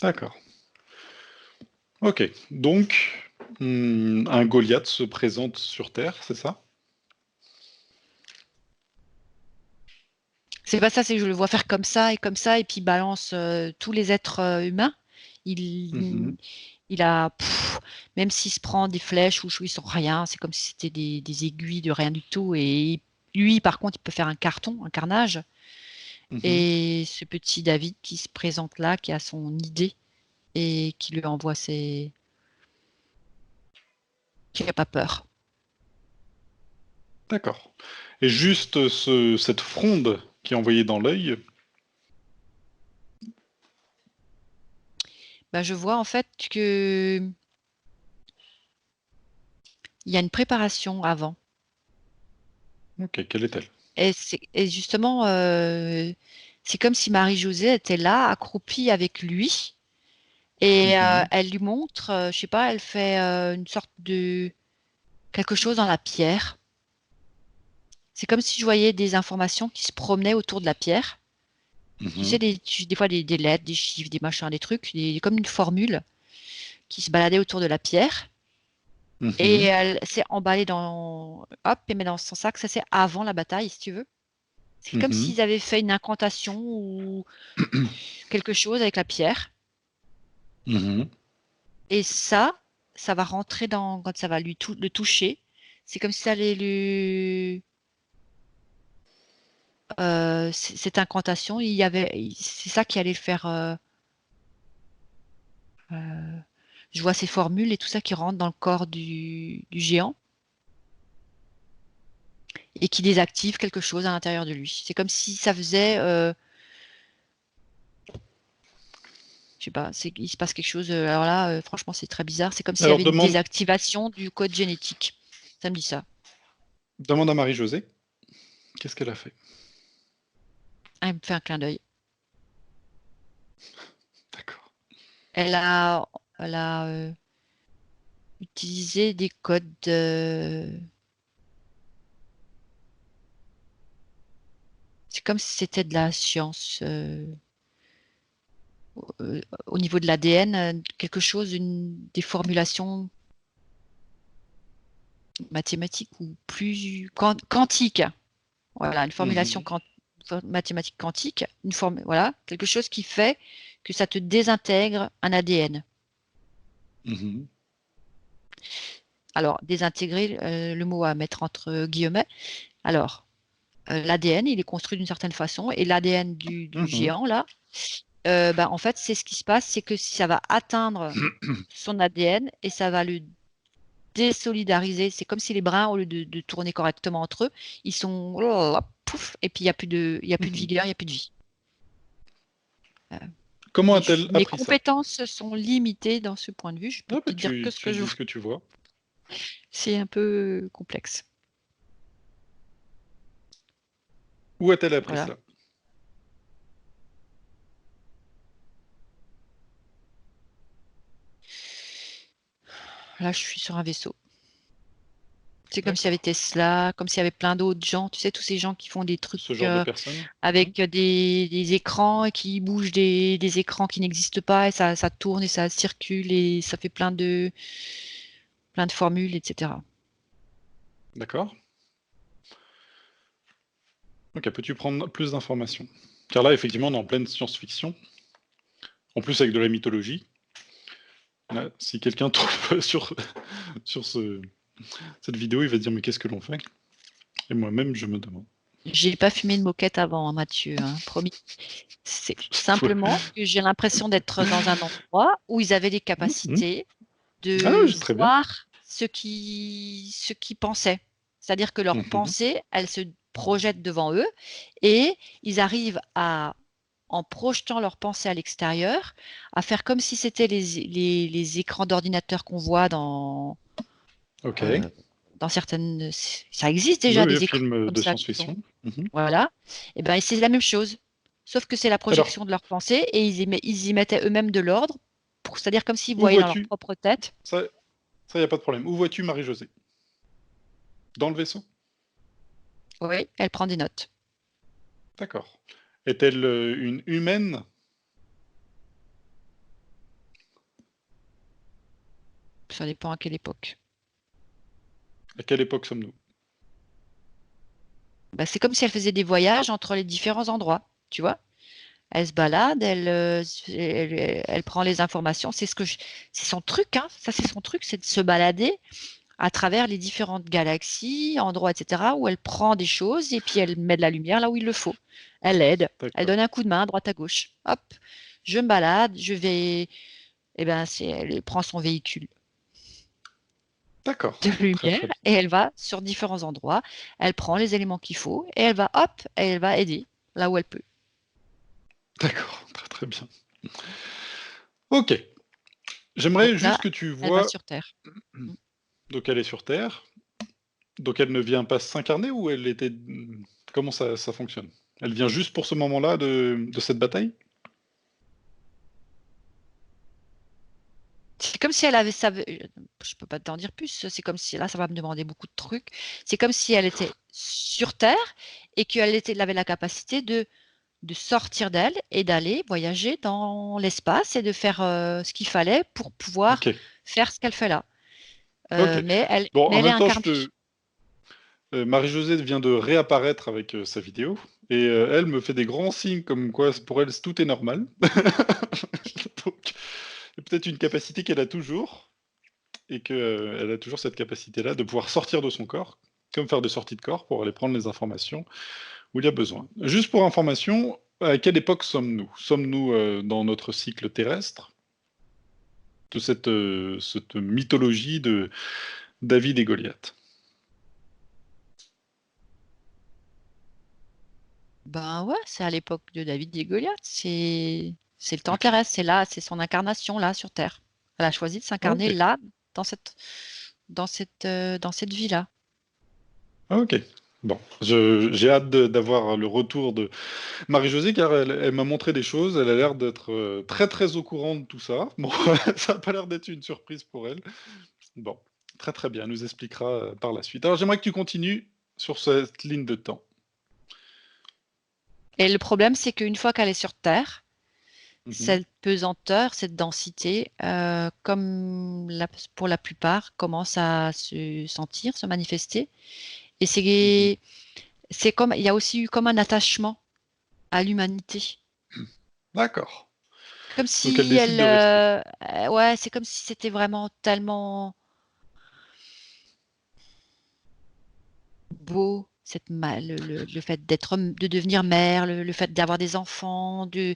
D'accord. Ok, donc un Goliath se présente sur Terre, c'est ça? C'est pas ça, c'est que je le vois faire comme ça, et puis il balance tous les êtres humains. Mhm. Il a, même s'il se prend des flèches ou ils sont rien, c'est comme si c'était des aiguilles de rien du tout. Et lui, par contre, il peut faire un carton, un carnage. Mhm. Et ce petit David qui se présente là, qui a son idée et qui lui envoie ses, qui n'a pas peur. D'accord. Et juste cette fronde qui est envoyée dans l'œil. Ben, je vois en fait que il y a une préparation avant. Ok, quelle est-elle? Et justement, c'est comme si Marie-Josée était là, accroupie avec lui, et Mhm. elle lui montre, je sais pas, elle fait une sorte de quelque chose dans la pierre. C'est comme si je voyais des informations qui se promenaient autour de la pierre. Tu sais, Mhm. des fois des lettres, des chiffres, des machins, des trucs, comme une formule qui se baladait autour de la pierre. Et Mhm. elle s'est emballée dans, hop, et met dans son sac. Ça, c'est avant la bataille, si tu veux. C'est comme Mhm. s'ils avaient fait une incantation ou quelque chose avec la pierre. Mhm. Et ça va rentrer dans, quand ça va le toucher. C'est comme si ça allait lui, cette incantation, c'est ça qui allait le faire. Euh, je vois ces formules et tout ça qui rentre dans le corps du géant et qui désactive quelque chose à l'intérieur de lui. C'est comme si ça faisait, je sais pas, il se passe quelque chose. Alors là, franchement, c'est très bizarre. C'est comme s'il y Alors avait une désactivation du code génétique. Ça me dit ça. demande à Marie-Josée, qu'est-ce qu'elle a fait? Ah, elle me fait un clin d'œil. D'accord. Elle a, elle a utilisé des codes. C'est comme si c'était de la science. Au niveau de l'ADN, quelque chose, des formulations mathématiques ou plus quantiques. Voilà, une formulation Mhm. mathématique quantique, voilà, quelque chose qui fait que ça te désintègre un ADN. Mhm. Désintégrer, le mot à mettre entre guillemets. Alors, l'ADN, il est construit d'une certaine façon, et l'ADN du Mhm. géant, là, en fait, c'est ce qui se passe, c'est que si ça va atteindre son ADN et ça va le désolidariser. C'est comme si les brins, au lieu de tourner correctement entre eux, ils sont oh là là, pouf, et puis il y a plus de Mhm. vigueur, il y a plus de vie. Euh, Comment a-t-elle mes appris ça? compétences sont limitées dans ce point de vue. Je peux Ah bah te dire que ce que tu je dis vois. ce que tu vois. C'est un peu complexe. Où a-t-elle appris Voilà. cela? Là, je suis sur un vaisseau. C'est comme s'il y avait D'accord. Tesla, comme s'il y avait plein d'autres gens, tu sais, tous ces gens qui font des trucs Ce genre de personnes. avec des écrans et qui bougent des écrans qui n'existent pas et ça tourne et ça circule et ça fait plein de formules, etc. D'accord. Ok, peux-tu prendre plus d'informations? Car là, effectivement, on est en pleine science-fiction. En plus, avec de la mythologie. Là, si quelqu'un trouve sur cette vidéo, il va se dire, mais qu'est-ce que l'on fait? Et moi-même, je me demande. J'ai pas fumé de moquette avant, hein, Mathieu, hein, promis. C'est Ouais. simplement que j'ai l'impression d'être dans un endroit où ils avaient des Mhm. capacités Ah oui, de c'est très bien. voir ce qu'ils pensaient. C'est-à-dire que leurs Mhm. pensées, elles se projettent devant eux et ils arrivent en projetant leurs pensées à l'extérieur, à faire comme si c'était les écrans d'ordinateur qu'on voit Ok. euh, dans certaines. Ça existe Oui, déjà oui, des écrans film comme de ça qui sont. science-fiction. Mhm. Voilà. Et ben c'est la même chose. Sauf que c'est la Alors, projection de leurs pensées et ils y mettaient eux-mêmes de l'ordre, c'est-à-dire comme s'ils où voyaient dans leur vois-tu? propre tête. Ça, y a pas de problème. Où vois-tu Marie-Josée? Dans le vaisseau? Oui, elle prend des notes. D'accord. Est-elle une humaine? Ça dépend à quelle époque. À quelle époque sommes-nous? Bah, c'est comme si elle faisait des voyages entre les différents endroits, tu vois. Elle se balade, elle prend les informations. C'est son truc, hein. Ça, c'est son truc, c'est de se balader à travers les différentes galaxies, endroits, etc., où elle prend des choses et puis elle met de la lumière là où il le faut. Elle aide, elle D'accord. donne un coup de main à droite à gauche. Hop, je me balade, je vais. Eh ben, elle prend son véhicule D'accord. de Très lumière très bien. et elle va sur différents endroits. Elle prend les éléments qu'il faut et elle va, hop, et elle va aider là où elle peut. D'accord. Très très bien. Ok. Donc J'aimerais là, juste que tu elle va vois. sur Terre. Mm. Donc elle est sur Terre. Donc elle ne vient pas s'incarner ou elle était. Comment ça fonctionne? Elle vient juste pour ce moment-là de cette bataille? C'est comme si elle avait je peux pas t'en dire plus. C'est comme si là, ça va me demander beaucoup de trucs. C'est comme si elle était sur Terre et elle avait la capacité de sortir d'elle et d'aller voyager dans l'espace et de faire ce qu'il fallait pour pouvoir Ok. faire ce qu'elle fait là. Ok. Mais elle, Bon, mais en elle est même temps, incarnée. Marie-Josée vient de réapparaître avec sa vidéo et elle me fait des grands signes comme quoi pour elle tout est normal. Donc, c'est peut-être une capacité qu'elle a toujours et qu'elle a toujours cette capacité-là de pouvoir sortir de son corps, comme faire des sorties de corps pour aller prendre les informations où il y a besoin. Juste pour information, à quelle époque sommes-nous? Sommes-nous dans notre cycle terrestre de cette mythologie de David et Goliath? Ben ouais, c'est à l'époque de David et Goliath. C'est le temps Ok. terrestre. C'est là, c'est son incarnation là sur Terre. Elle a choisi de s'incarner Ok. là dans dans cette vie-là. Ok. Bon, j'ai hâte d'avoir le retour de Marie-Josée car elle m'a montré des choses. Elle a l'air d'être très très au courant de tout ça. Bon, ça n'a pas l'air d'être une surprise pour elle. Bon, très très bien. Elle nous expliquera par la suite. Alors j'aimerais que tu continues sur cette ligne de temps. Et le problème, c'est qu'une fois qu'elle est sur Terre, Mhm, cette pesanteur, cette densité, pour la plupart, commence à se sentir, se manifester. Et mhm. c'est comme, il y a aussi eu comme un attachement à l'humanité. D'accord. Comme Donc elle si décide de rester. ouais, c'est comme si c'était vraiment tellement beau, le fait de devenir mère, le fait d'avoir des enfants, de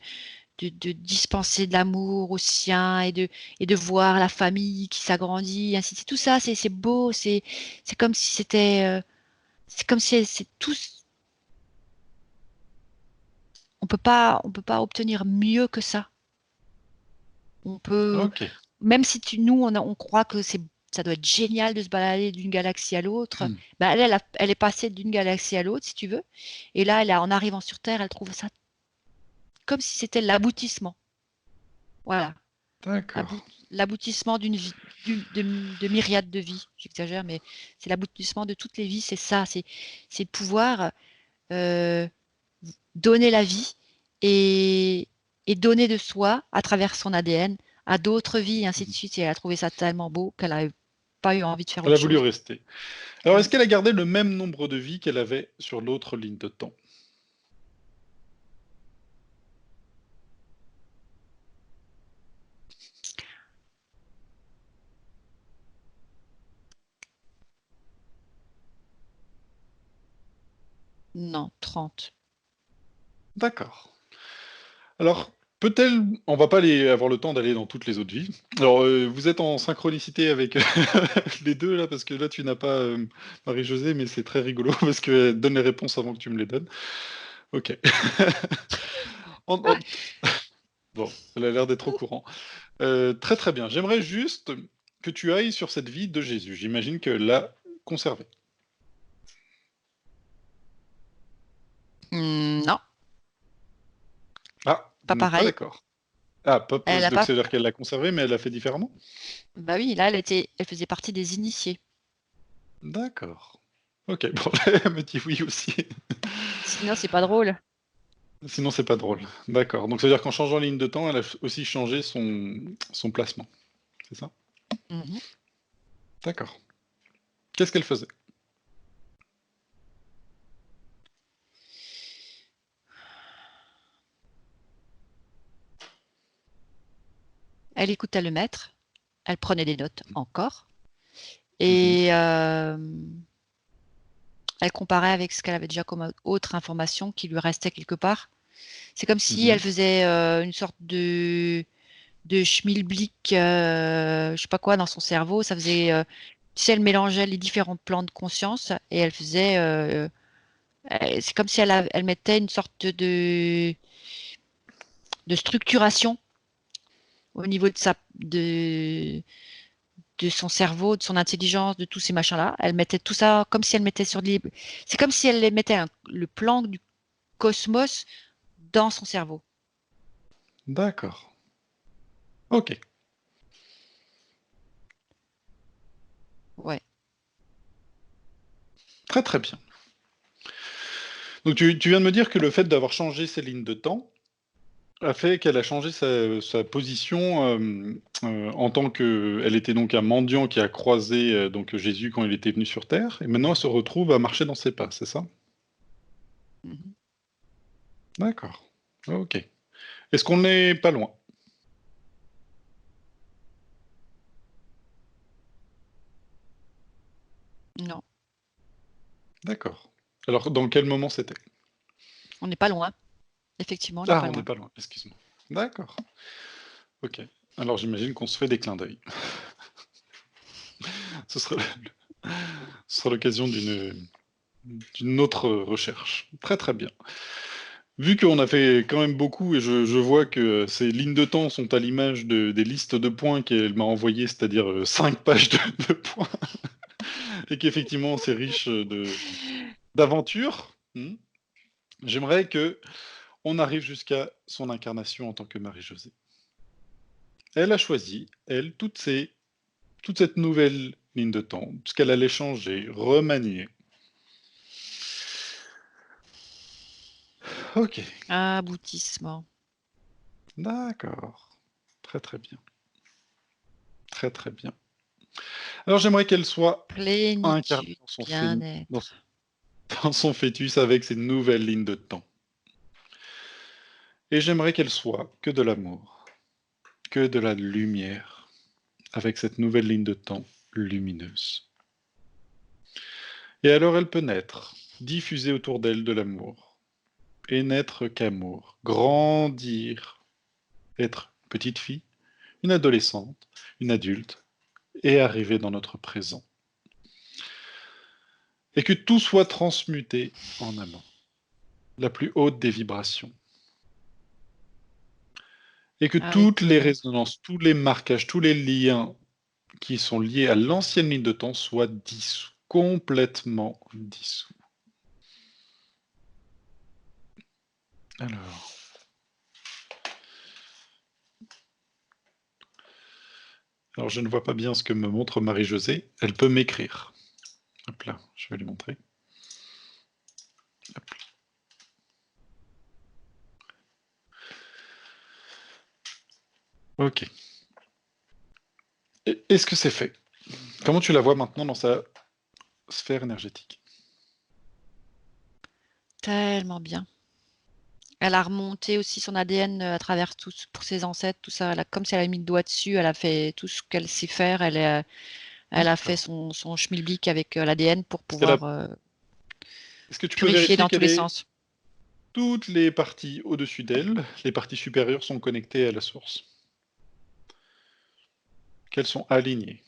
dispenser de l'amour aux siens et de voir la famille qui s'agrandit, ainsi de suite. Tout ça, c'est beau, c'est comme si c'est comme si c'est tous, on peut pas obtenir mieux que ça. On peut, Ok. même si nous, on croit que ça doit être génial de se balader d'une galaxie à l'autre, bah elle est passée d'une galaxie à l'autre, si tu veux. Et là, en arrivant sur Terre, elle trouve ça comme si c'était l'aboutissement. Voilà, D'accord. l'aboutissement d'une vie. de myriades de vies. J'exagère, mais c'est l'aboutissement de toutes les vies, c'est ça, c'est de pouvoir donner la vie et donner de soi à travers son ADN à d'autres vies, et ainsi de suite. Et elle a trouvé ça tellement beau qu'elle n'a pas eu envie de faire Elle a autre voulu chose. rester. Alors, est-ce qu'elle a gardé le même nombre de vies qu'elle avait sur l'autre ligne de temps? Non, 30. D'accord. Alors, peut-elle... On va pas avoir le temps d'aller dans toutes les autres vies. Alors, vous êtes en synchronicité avec les deux, là, parce que là, tu n'as pas Marie-Josée, mais c'est très rigolo, parce qu'elle donne les réponses avant que tu me les donnes. Ok. En- Bon, elle a l'air d'être au courant. Très très bien. J'aimerais juste que tu ailles sur cette vie de Jésus. J'imagine que l'a conservée. Non, Ah, pas vous n'êtes pas pareil. d'accord. Ah, Elle a donc pas. c'est-à-dire qu'elle l'a conservée, mais elle l'a fait différemment? Bah oui, là, elle faisait partie des initiés. D'accord. Ok, bon, elle me dit oui aussi. Sinon, c'est pas drôle. Sinon, c'est pas drôle. D'accord. Donc, ça veut dire qu'en changeant ligne de temps, elle a aussi changé son placement. C'est ça? Mhm. D'accord. Qu'est-ce qu'elle faisait? Elle écoutait le maître, elle prenait des notes encore, Mhm, et elle comparait avec ce qu'elle avait déjà comme autre information qui lui restait quelque part. C'est comme si elle mhm. faisait une sorte de schmilblick, je sais pas quoi, dans son cerveau. Ça faisait, tu sais, elle mélangeait les différents plans de conscience et elle faisait, c'est comme si elle mettait une sorte de structuration au niveau de son cerveau, de son intelligence, de tous ces machins-là. Elle mettait tout ça comme si elle mettait sur c'est comme si elle mettait le plan du cosmos dans son cerveau. D'accord. Ok. Ouais. Très très bien. Donc, tu viens de me dire que le fait d'avoir changé ses lignes de temps a fait qu'elle a changé sa position en tant que... Elle était donc un mendiant qui a croisé donc Jésus quand il était venu sur Terre, et maintenant elle se retrouve à marcher dans ses pas, c'est ça? Mhm. D'accord. Ok. Est-ce qu'on n'est pas loin? Non, D'accord. Alors, dans quel moment c'était? on n'est pas loin. Effectivement, on n'est Ah, pas on n'est loin. pas loin, excuse-moi. D'accord. Ok. Alors, j'imagine qu'on se fait des clins d'œil. Ce sera, ce sera l'occasion d'une autre recherche. Très très bien. Vu qu'on a fait quand même beaucoup, et je vois que ces lignes de temps sont à l'image des listes de points qu'elle m'a envoyées, c'est-à-dire 5 pages de points, et qu'effectivement c'est riche d'aventures, j'aimerais que on arrive jusqu'à son incarnation en tant que Marie-Josée. Elle a choisi, elle, toute cette nouvelle ligne de temps, ce qu'elle allait changer, remanier. Ok, Aboutissement. d'accord. Très très bien. Très très bien. Alors j'aimerais qu'elle soit incarnée Plénitude, dans bien-être. dans son fœtus avec ses nouvelles lignes de temps. Et j'aimerais qu'elle soit que de l'amour, que de la lumière, avec cette nouvelle ligne de temps lumineuse. Et alors elle peut naître, diffuser autour d'elle de l'amour, et n'être qu'amour, grandir, être petite fille, une adolescente, une adulte, et arriver dans notre présent. Et que tout soit transmuté en amour, la plus haute des vibrations. Et que toutes les Arrêtez. résonances, tous les marquages, tous les liens qui sont liés à l'ancienne ligne de temps soient dissous, complètement dissous. Alors, Alors, je ne vois pas bien ce que me montre Marie-Josée. Elle peut m'écrire. Hop là, je vais lui montrer. Hop. Ok. Est-ce que c'est fait? Comment tu la vois maintenant dans sa sphère énergétique? Tellement bien. Elle a remonté aussi son ADN à travers tout, pour ses ancêtres, tout ça. Comme si elle avait mis le doigt dessus, elle a fait tout ce qu'elle sait faire. Elle a fait son schmilblick avec l'ADN pour pouvoir Est-ce que tu peux purifier vérifier dans tous qu'elle les est sens. toutes les parties au-dessus d'elle, les parties supérieures sont connectées à la source? Qu'elles sont alignées?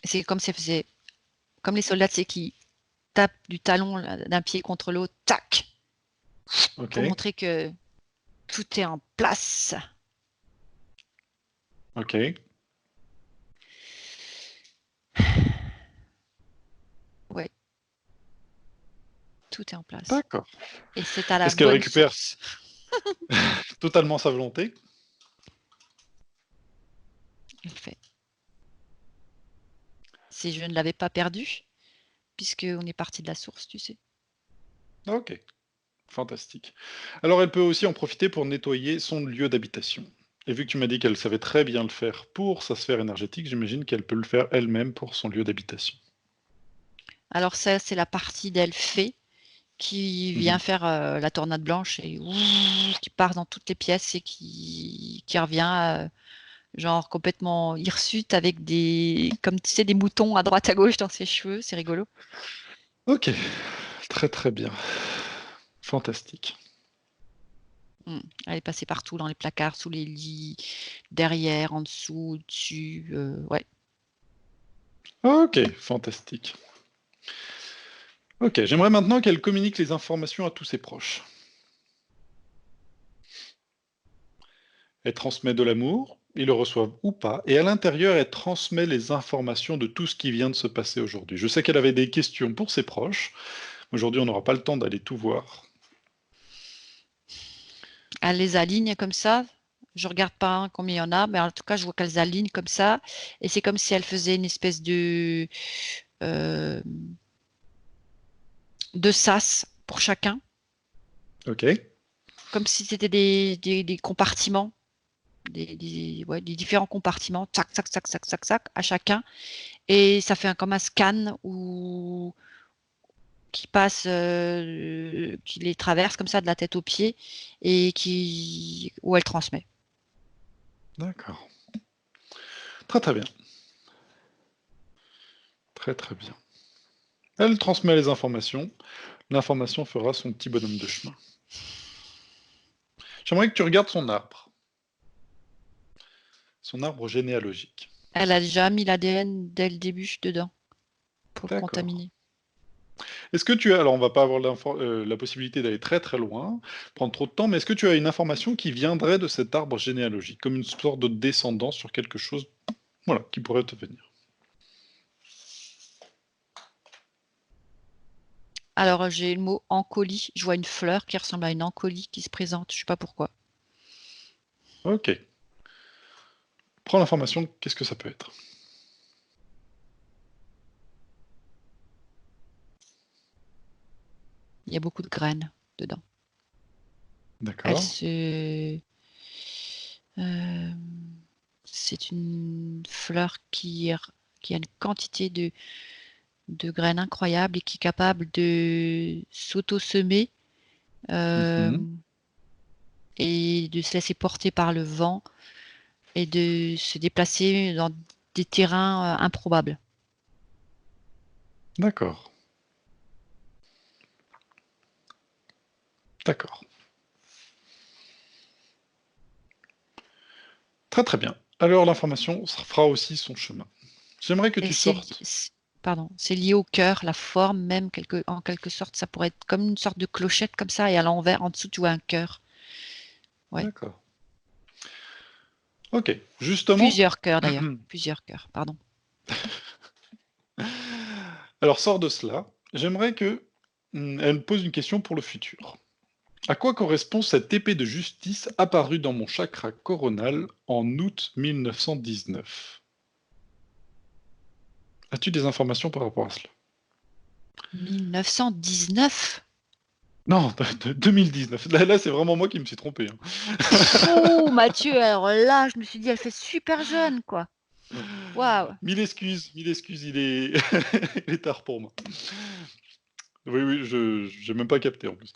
C'est comme si elle faisait, comme les soldats, c'est qui tapent du talon d'un pied contre l'autre, tac, Ok. pour montrer que tout est en place. Ok. Ouais, tout est en place. D'accord. Et c'est à la Est-ce qu'elle bonne récupère source. totalement sa volonté? Elle fait. Si je ne l'avais pas perdu, puisqu'on est parti de la source, tu sais. Ok. Fantastique. Alors, elle peut aussi en profiter pour nettoyer son lieu d'habitation. Et vu que tu m'as dit qu'elle savait très bien le faire pour sa sphère énergétique, j'imagine qu'elle peut le faire elle-même pour son lieu d'habitation. Alors ça, c'est la partie d'elle fée qui Mhm. vient faire la tornade blanche et qui part dans toutes les pièces et qui revient genre complètement hirsute avec des, comme tu sais, des moutons à droite à gauche dans ses cheveux. C'est rigolo. Ok. Très très bien. Fantastique. Elle est passée partout, dans les placards, sous les lits, derrière, en dessous, au-dessus. Ouais. Ok, fantastique. Ok, j'aimerais maintenant qu'elle communique les informations à tous ses proches. Elle transmet de l'amour, ils le reçoivent ou pas, et à l'intérieur, elle transmet les informations de tout ce qui vient de se passer aujourd'hui. Je sais qu'elle avait des questions pour ses proches. Aujourd'hui, on n'aura pas le temps d'aller tout voir. Elle les aligne comme ça. Je regarde pas combien il y en a, mais en tout cas, je vois qu'elles alignent comme ça. Et c'est comme si elle faisait une espèce euh, de sas pour chacun. Ok, Comme si c'était des compartiments, ouais, des différents compartiments, tac, tac, tac, tac, tac, tac, à chacun. Et ça fait comme un scan qui passe, qui les traverse comme ça de la tête aux pieds et où elle transmet. d'accord. Très très bien. Très très bien. Elle transmet les informations. L'information fera son petit bonhomme de chemin. J'aimerais que tu regardes son arbre généalogique. Elle a déjà mis l'ADN dès le début dedans pour le D'accord. contaminer. Est-ce que tu as, alors on va pas avoir la possibilité d'aller très très loin, prendre trop de temps, mais est-ce que tu as une information qui viendrait de cet arbre généalogique, comme une sorte de descendance sur quelque chose, voilà, qui pourrait te venir? Alors, j'ai le mot encolie. Je vois une fleur qui ressemble à une encolie qui se présente. Je sais pas pourquoi. Ok. Prends l'information, qu'est-ce que ça peut être? Il y a beaucoup de graines dedans. Elle D'accord. se... euh, c'est une fleur qui a une quantité de graines incroyable et qui est capable de s'auto-semer Mhm. et de se laisser porter par le vent et de se déplacer dans des terrains improbables. D'accord. D'accord. Très très bien. Alors l'information fera aussi son chemin. J'aimerais que Et tu sortes. pardon, c'est lié au cœur, la forme même, en quelque sorte, ça pourrait être comme une sorte de clochette comme ça, et à l'envers, en dessous, tu vois un cœur. Ouais. D'accord. Ok. Justement, Plusieurs cœurs d'ailleurs, plusieurs cœurs, pardon. alors sors de cela. J'aimerais que elle pose une question pour le futur. À quoi correspond cette épée de justice apparue dans mon chakra coronal en août 1919? As-tu des informations par rapport à cela? 1919? Non, de 2019. Là, c'est vraiment moi qui me suis trompé, hein. Oh, Mathieu, alors là, je me suis dit, elle fait super jeune, quoi. Waouh. 1000 excuses, il est il est tard pour moi. Oui, oui, je j'ai même pas capté en plus.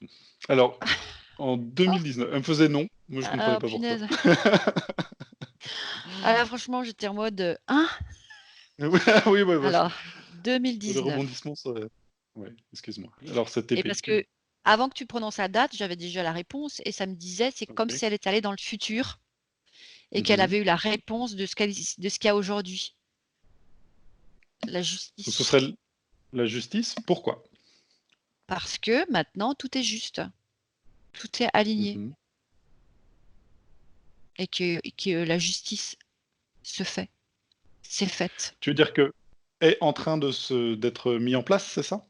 Alors, en 2019, elle me faisait non, moi je comprenais Ah, pas pourquoi. punaise. Ah là, franchement, j'étais en mode, hein? Oui, oui, ouais, ouais, Alors, le 2019. rebondissement, ça ouais, excuse-moi. Alors cette Et épée, parce que avant que tu prononces la date, j'avais déjà la réponse et ça me disait, c'est comme OK. si elle était allée dans le futur et qu'elle Mmh. avait eu la réponse de ce qu'il y a aujourd'hui. La Donc ce justice. serait la justice, pourquoi? Parce que maintenant, tout est juste. Tout est aligné Mmh. et que la justice se fait. C'est faite. Tu veux dire que est en train d'être mis en place, c'est ça?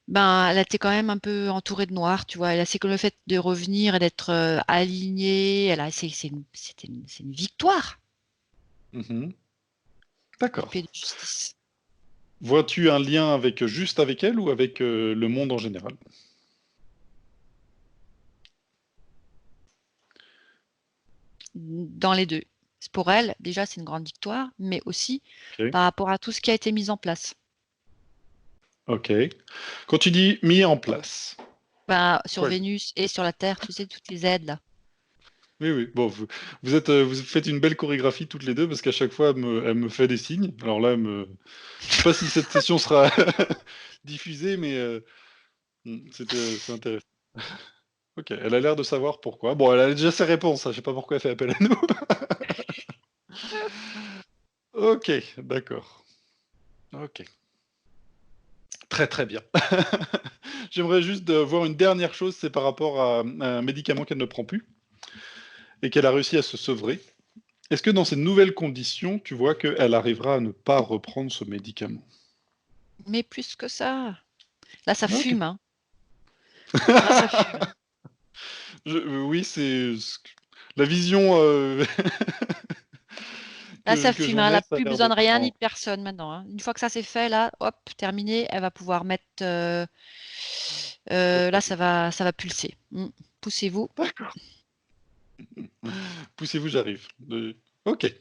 Ben, elle était quand même un peu entourée de noir, tu vois? C'est que le fait de revenir et d'être, alignée, elle a c'est une victoire, Mmh. D'accord. l'épée de justice. Vois-tu un lien avec, juste avec elle ou avec, le monde en général? Dans les 2. Pour elle, déjà, c'est une grande victoire, mais aussi OK, par rapport à tout ce qui a été mis en place. OK. Quand tu dis mis en place, Ben, sur quoi? Vénus et sur la Terre, tu sais, toutes les aides là. Oui, oui, bon, vous faites une belle chorégraphie toutes les 2 parce qu'à chaque fois elle me fait des signes. Alors là, je sais pas si cette session sera diffusée, mais c'est intéressant. OK, elle a l'air de savoir pourquoi. Bon, elle a déjà ses réponses, hein, je sais pas pourquoi elle fait appel à nous. OK, d'accord. OK. Très, très bien. J'aimerais juste, voir une dernière chose, c'est par rapport à, un médicament qu'elle ne prend plus et qu'elle a réussi à se sevrer. Est-ce que dans ces nouvelles conditions, tu vois qu'elle arrivera à ne pas reprendre ce médicament? Mais plus que ça, là, ça OK. fume, hein. Là, ça fume, hein. Oui, c'est la vision, Là, ça que fume, hein, j'en elle ai, a ça a plus l'air besoin de d'être rien ni en de personne maintenant, hein. Une fois que ça c'est fait, là, hop, terminé, elle va pouvoir mettre, sur là, papier. ça va pulser. Poussez-vous. D'accord. Poussez-vous, j'arrive. OK,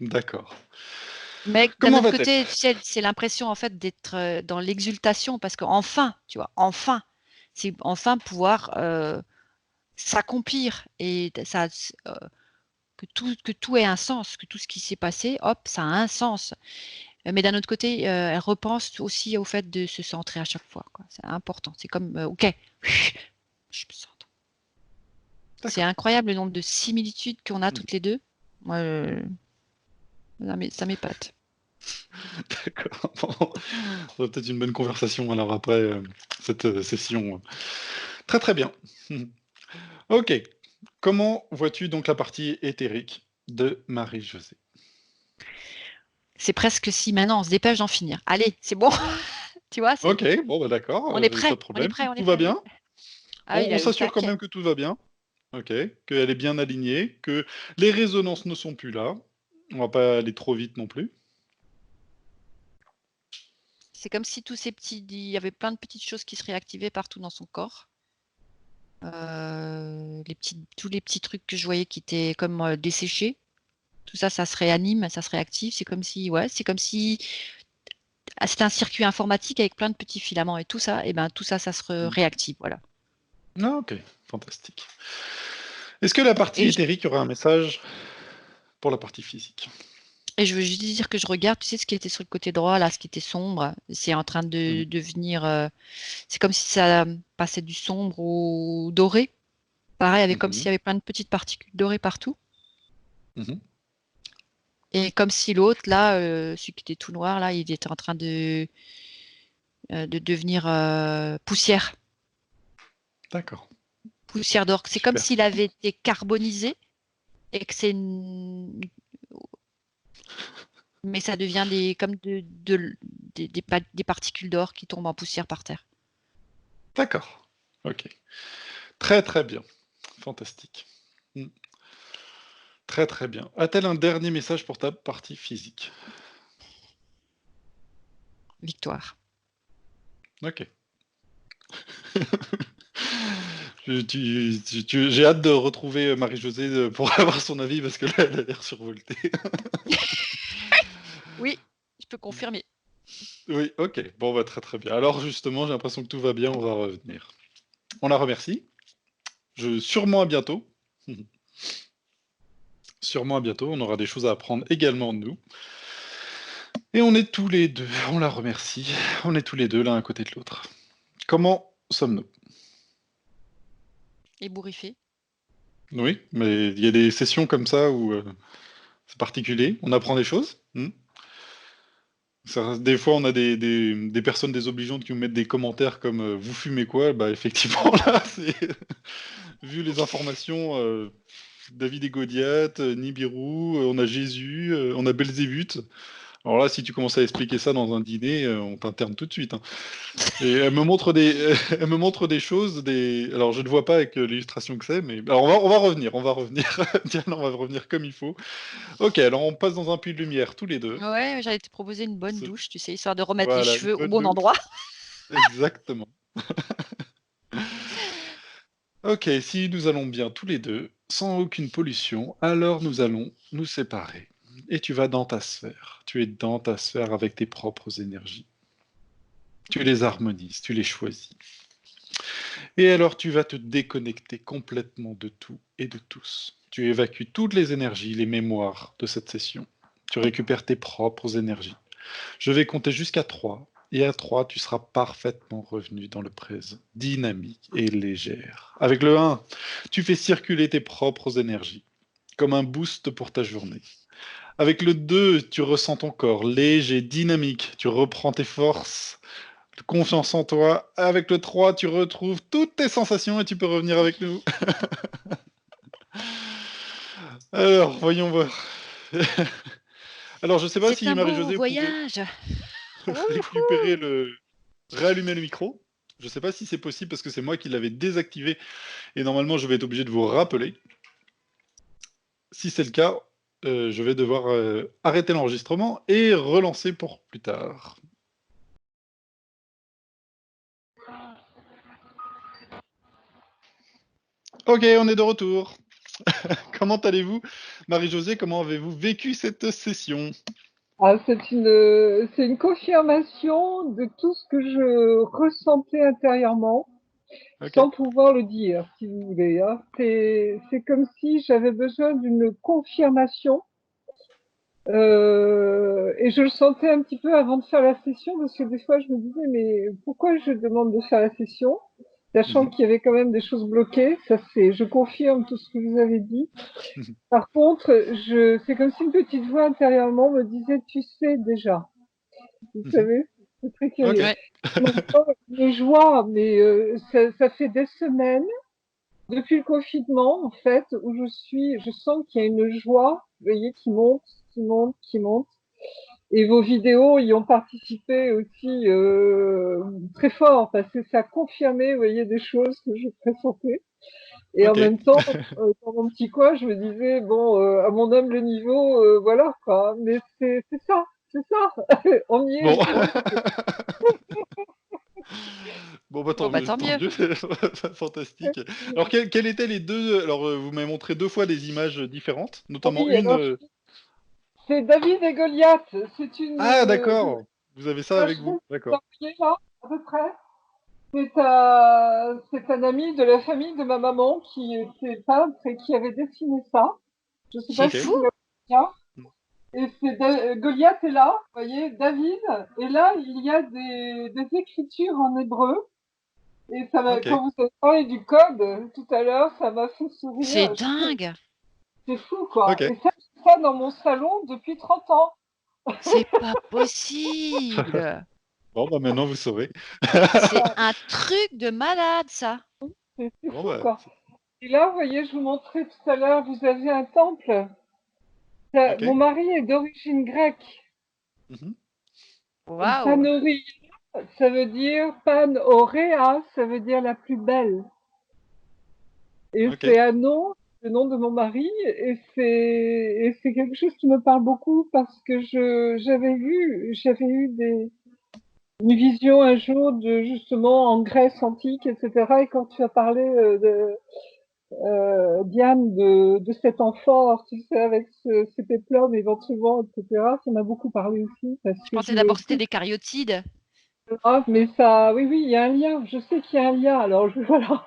d'accord. Mais d'un Comment autre va-t-elle? côté, tu sais, c'est l'impression, en fait, d'être, dans l'exultation parce qu'enfin, tu vois, enfin, c'est enfin pouvoir, s'accomplir et t ça s que tout ait un sens, que tout ce qui s'est passé, hop, ça a un sens. Mais d'un autre côté, elle repense aussi au fait de se centrer à chaque fois, quoi. C'est important. C'est comme, OK, je me centre. C'est D'accord. incroyable le nombre de similitudes qu'on a Mmh. toutes les 2. Moi, ça m'épate. D'accord. Bon, ça va peut-être une bonne conversation alors après, cette, session. Très, très bien. OK. Comment vois-tu donc la partie éthérique de Marie-Josée? C'est presque si maintenant on se dépêche d'en finir. Allez, c'est bon, tu vois? OK, bon, bah, d'accord, On est pas prêt, de on est problème. prêt, on est Tout va prêt. bien? Ah, il On est au s'assure quand taquet. même que tout va bien? OK, qu'elle est bien alignée, que les résonances ne sont plus là. On va pas aller trop vite non plus. C'est comme si il y avait plein de petites choses qui se réactivaient partout dans son corps. Tous les petits trucs que je voyais qui étaient comme, desséchés, tout ça, ça se réanime, ça se réactive. C'est comme si ouais, c'est comme si c'était un circuit informatique avec plein de petits filaments et tout ça et ben, tout ça, ça se Mmh. réactive, voilà. Ah OK, fantastique. Est-ce que la partie Et je éthérique aura un message pour la partie physique? et je veux juste dire que je regarde, tu sais, ce qui était sur le côté droit là, ce qui était sombre, c'est en train Mmh. de devenir, c'est comme si ça, passait du sombre au doré. Pareil, avec comme s'il Mmh. y avait plein de petites particules dorées partout Mmh. et comme si l'autre là, celui qui était tout noir là, il était en train de devenir, poussière, D'accord, poussière d'or. C'est comme super. s'il avait été carbonisé et que c'est une mais ça devient comme des particules d'or qui tombent en poussière par terre. D'accord. Ok. Très très bien. Fantastique. Mm. Très très bien. A-t-elle un dernier message pour ta partie physique? Victoire. Ok. J'ai hâte de retrouver Marie-Josée pour avoir son avis parce que là, elle a l'air survoltée. Oui, je peux confirmer. Oui, ok. Bon, bah, très très bien. Alors justement, j'ai l'impression que tout va bien, on va revenir. On la remercie. Sûrement à bientôt. Sûrement à bientôt, on aura des choses à apprendre également de nous. Et on est tous les deux, on la remercie, on est tous les deux l'un à côté de l'autre. Comment sommes-nous? Ébouriffé. Oui, mais il y a des sessions comme ça où c'est particulier, on apprend des choses. Des fois, on a des personnes désobligeantes qui nous mettent des commentaires comme vous fumez quoi? Bah, effectivement, là, c'est vu les informations, David et Goliath, Nibiru, on a Jésus, on a Belzébuth. Alors là, si tu commences à expliquer ça dans un dîner, on t'interne tout de suite, hein. Et elle me montre elle me montre des choses, alors je ne vois pas avec l'illustration que c'est, mais alors on va revenir, Diane, on va revenir comme il faut. Ok, alors on passe dans un puits de lumière tous les deux. Ouais, j'allais te proposer une bonne Ce- douche, tu sais, histoire de remettre les Voilà, une cheveux au bonne bon douche. endroit. Exactement. Ok, si nous allons bien tous les deux, sans aucune pollution, alors nous allons nous séparer. Et tu vas dans ta sphère. Tu es dans ta sphère avec tes propres énergies. Tu les harmonises, tu les choisis. Et alors tu vas te déconnecter complètement de tout et de tous. Tu évacues toutes les énergies, les mémoires de cette session. Tu récupères tes propres énergies. Je vais compter jusqu'à 3. Et à 3, tu seras parfaitement revenu dans le présent, dynamique et légère. Avec le 1, tu fais circuler tes propres énergies, comme un boost pour ta journée. Avec le 2, tu ressens ton corps léger, dynamique. Tu reprends tes forces, confiance en toi. Avec le 3, tu retrouves toutes tes sensations et tu peux revenir avec nous. Alors, voyons voir. Alors, je sais pas C'est si un beau Marie-Josée, vous pouvez voyage. récupérer Wouhou. réallumer le micro. Je sais pas si c'est possible parce que c'est moi qui l'avais désactivé et normalement je vais être obligé de vous rappeler. Si c'est le cas, je vais devoir arrêter l'enregistrement et relancer pour plus tard. Ok, on est de retour. Comment allez-vous? Marie-Josée, comment avez-vous vécu cette session? Ah, c'est une confirmation de tout ce que je ressentais intérieurement, Ok. sans pouvoir le dire, si vous voulez, hein. C'est comme si j'avais besoin d'une confirmation. Et je le sentais un petit peu avant de faire la session, parce que des fois je me disais, mais pourquoi je demande de faire la session, sachant Mhm. qu'il y avait quand même des choses bloquées. Je confirme tout ce que vous avez dit. Par contre, c'est comme si une petite voix intérieurement me disait, tu sais déjà. Vous Mhm. savez, c'est très Ok. curieux. Ouais. Maintenant, une joie, mais ça fait des semaines, depuis le confinement, en fait, où je sens qu'il y a une joie, vous voyez, qui monte, qui monte, qui monte. Et vos vidéos y ont participé aussi très fort, parce que ça a confirmé, vous voyez, des choses que je pressentais. Et en Ok. même temps, dans mon petit coin, je me disais, bon, à mon humble niveau, voilà, quoi. Mais c'est ça, c'est ça. On y est, Bon. c'est bon. Bon, bah Bon, bah tant tant mieux. mieux, fantastique. Alors, quels étaient les deux? Alors, vous m'avez montré deux fois des images différentes, notamment Oui, une. alors, c'est David et Goliath. C'est Ah, d'accord. Vous avez ça avec je vais vous. vous D'accord. envoyer là, à peu près. C'est un ami de la famille de ma maman qui était peintre et qui avait dessiné ça. Je ne sais pas C'est Ok. si fou. vous l'avez bien. Et Goliath est là, vous voyez, David. Et là, il y a des écritures en hébreu. Et Ok. quand vous avez parlé du code tout à l'heure, ça m'a fait C'est sourire. dingue. C'est fou, quoi. Ok. Et ça, j'ai ça dans mon salon depuis 30 ans. C'est pas possible. Bon, bah maintenant vous saurez. C'est un truc de malade, ça. C'est Bon, fou, bah, quoi. Et là, vous voyez, je vous montrais tout à l'heure, vous avez un temple. ok. Mon mari est d'origine grecque. Waouh. Ça nourrit. ça veut dire Pan Aurea, ça veut dire la plus belle. Et Ok. c'est un nom, le nom de mon mari, et c'est quelque chose qui me parle beaucoup parce que j'avais eu une vision un jour de justement en Grèce antique, etc. Et quand tu as parlé Diane, de cet amphore, tu sais, avec ce péplum éventuellement, etc., ça m'a beaucoup parlé aussi parce Je que pensais je d'abord que c'était des cariotides. grave, mais ça, oui, oui, il y a un lien. Je sais qu'il y a un lien. Alors, voilà.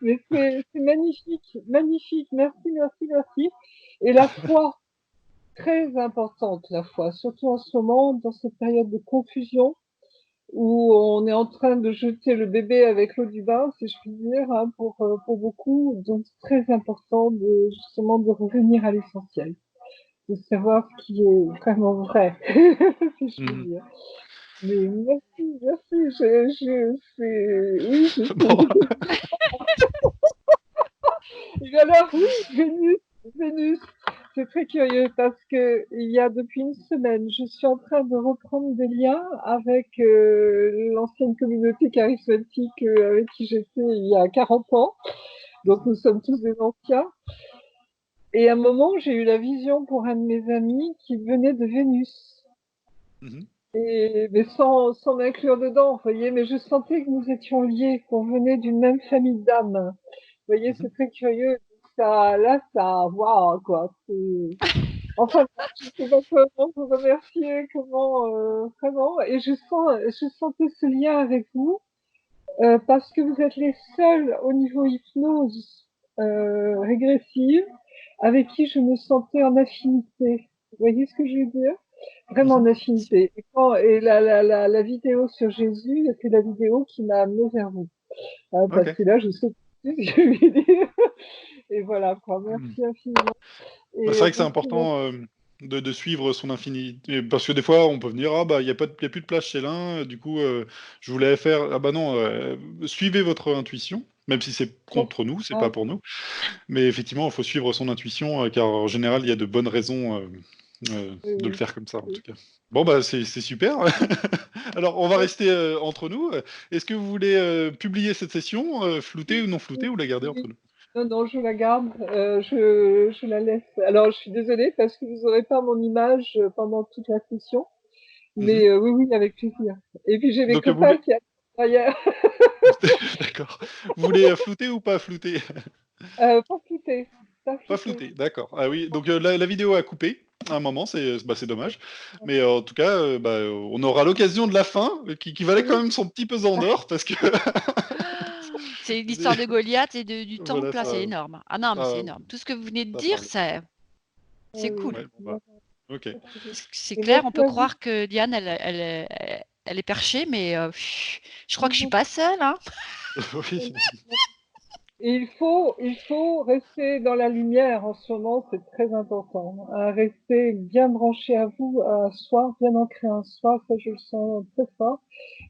Mais c'est magnifique, magnifique. Merci, merci, merci. Et la foi, très importante, la foi, surtout en ce moment, dans cette période de confusion où on est en train de jeter le bébé avec l'eau du bain, si je puis dire, hein, pour beaucoup. Donc, c'est très important de, justement, de revenir à l'essentiel, de savoir ce qui est vraiment vrai, si je puis Mhm. dire. Mais merci, merci. Oui, je Bon, sais. Et alors, oui, Vénus, Vénus, c'est très curieux parce que il y a depuis une semaine, je suis en train de reprendre des liens avec l'ancienne communauté charismatique avec qui j'étais il y a 40 ans. Donc nous sommes tous des anciens. Et à un moment, j'ai eu la vision pour un de mes amis qui venait de Vénus. Mhm. Et, mais sans m'inclure dedans, vous voyez, mais je sentais que nous étions liés, qu'on venait d'une même famille d'âmes. Vous voyez, Mhm. c'est très curieux. Ça, là, ça, waouh, quoi. Enfin, je ne sais pas comment vous remercier, comment, vraiment. Et je sentais ce lien avec vous, parce que vous êtes les seuls au niveau hypnose régressive avec qui je me sentais en affinité. Vous voyez ce que je veux dire? Vraiment en Mhm. affinité. Et la vidéo sur Jésus, c'est la vidéo qui m'a amené vers vous. Hein, parce Ok. que là, je sais plus ce que je vais dire. Et voilà, quoi. Mhm. Merci infiniment. Bah, c'est Et vrai que c'est merci, merci. important de suivre son infini. Parce que des fois, on peut venir, ah bah, il n'y a pas y a plus de place chez l'un, du coup, je voulais faire, ah bah non, suivez votre intuition, même si c'est contre nous, c'est Ah, pas pour nous. Mais effectivement, il faut suivre son intuition, car en général, il y a de bonnes raisons oui, de le oui, faire comme ça, en oui. tout cas. Bon, bah, c'est super. Alors, on va rester entre nous. Est-ce que vous voulez publier cette session, floutée ou non floutée, ou la garder entre Oui. nous? Non, non, je la garde, je la laisse. Alors, je suis désolée parce que vous n'aurez pas mon image pendant toute la session, Mhm. mais oui, oui, avec plaisir. Et puis j'ai mes Donc, vous copains voulez... qui attendent derrière. D'accord. Vous voulez flouter ou pas flouter? Pas flouter, pas Pas flouter. flouté, d'accord. Ah oui, donc la vidéo a coupé à un moment, c'est dommage. Mais en tout cas, on aura l'occasion de la fin, qui valait quand Oui, même son petit pesant d'or, parce que C'est l'histoire de Goliath et du voilà, temple, là, c'est ça, énorme. Ah non, mais c'est ça, énorme. Tout ce que vous venez de ça dire, parle. c'est oui, cool. Ouais, bon, bah, ok. C'est et clair, on merci peut à vous. croire que Diane, elle est perchée, mais je crois que je suis pas seule, hein. Oui. Et il faut rester dans la lumière en ce moment, c'est très important. Hein, rester bien branché à vous, à soi, bien ancré en soi, ça je le sens très fort.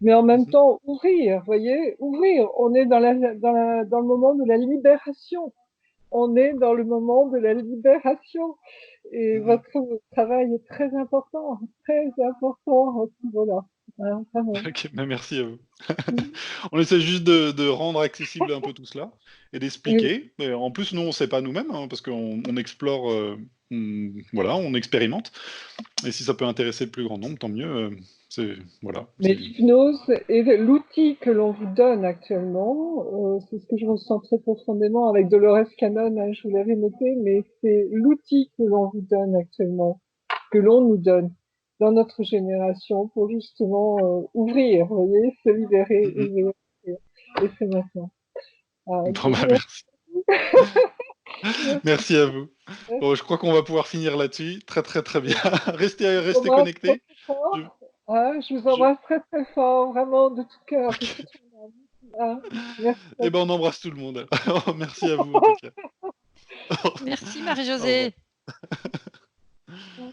Mais en même Mhm, temps, ouvrir, voyez, ouvrir. On est dans le moment de la libération. On est dans le moment de la libération. Et mhm. votre travail est très important à ce niveau-là. Hein, vraiment. Ok, bah, merci à vous. On essaie juste de rendre accessible un peu tout cela et Et d'expliquer. Mais en plus, nous, on ne sait pas nous-mêmes, hein, parce qu'on explore, voilà, on expérimente. Et si ça peut intéresser le plus grand nombre, tant mieux. C'est voilà, Mais l'hypnose est l'outil que l'on vous donne actuellement. C'est ce que je ressens très profondément avec Dolores Cannon, hein, je vous l'avais noté, mais c'est l'outil que l'on vous donne actuellement, que l'on nous donne dans notre génération pour justement ouvrir, vous voyez, se libérer, Mhm. ouvrir. Et c'est maintenant. Ah, Bon bah merci. merci. Merci à vous. Bon, je Merci. crois qu'on va pouvoir finir là-dessus. Très très très bien. Je vous Restez embrasse très, connectés. très Je, fort. Hein, je vous je... embrasse très très fort, vraiment de tout cœur, de Ok. toute mon âme. Hein, merci à Eh ben on embrasse tout le monde. Merci à vous en tout cas. Merci Au revoir. Marie-Josée. vous.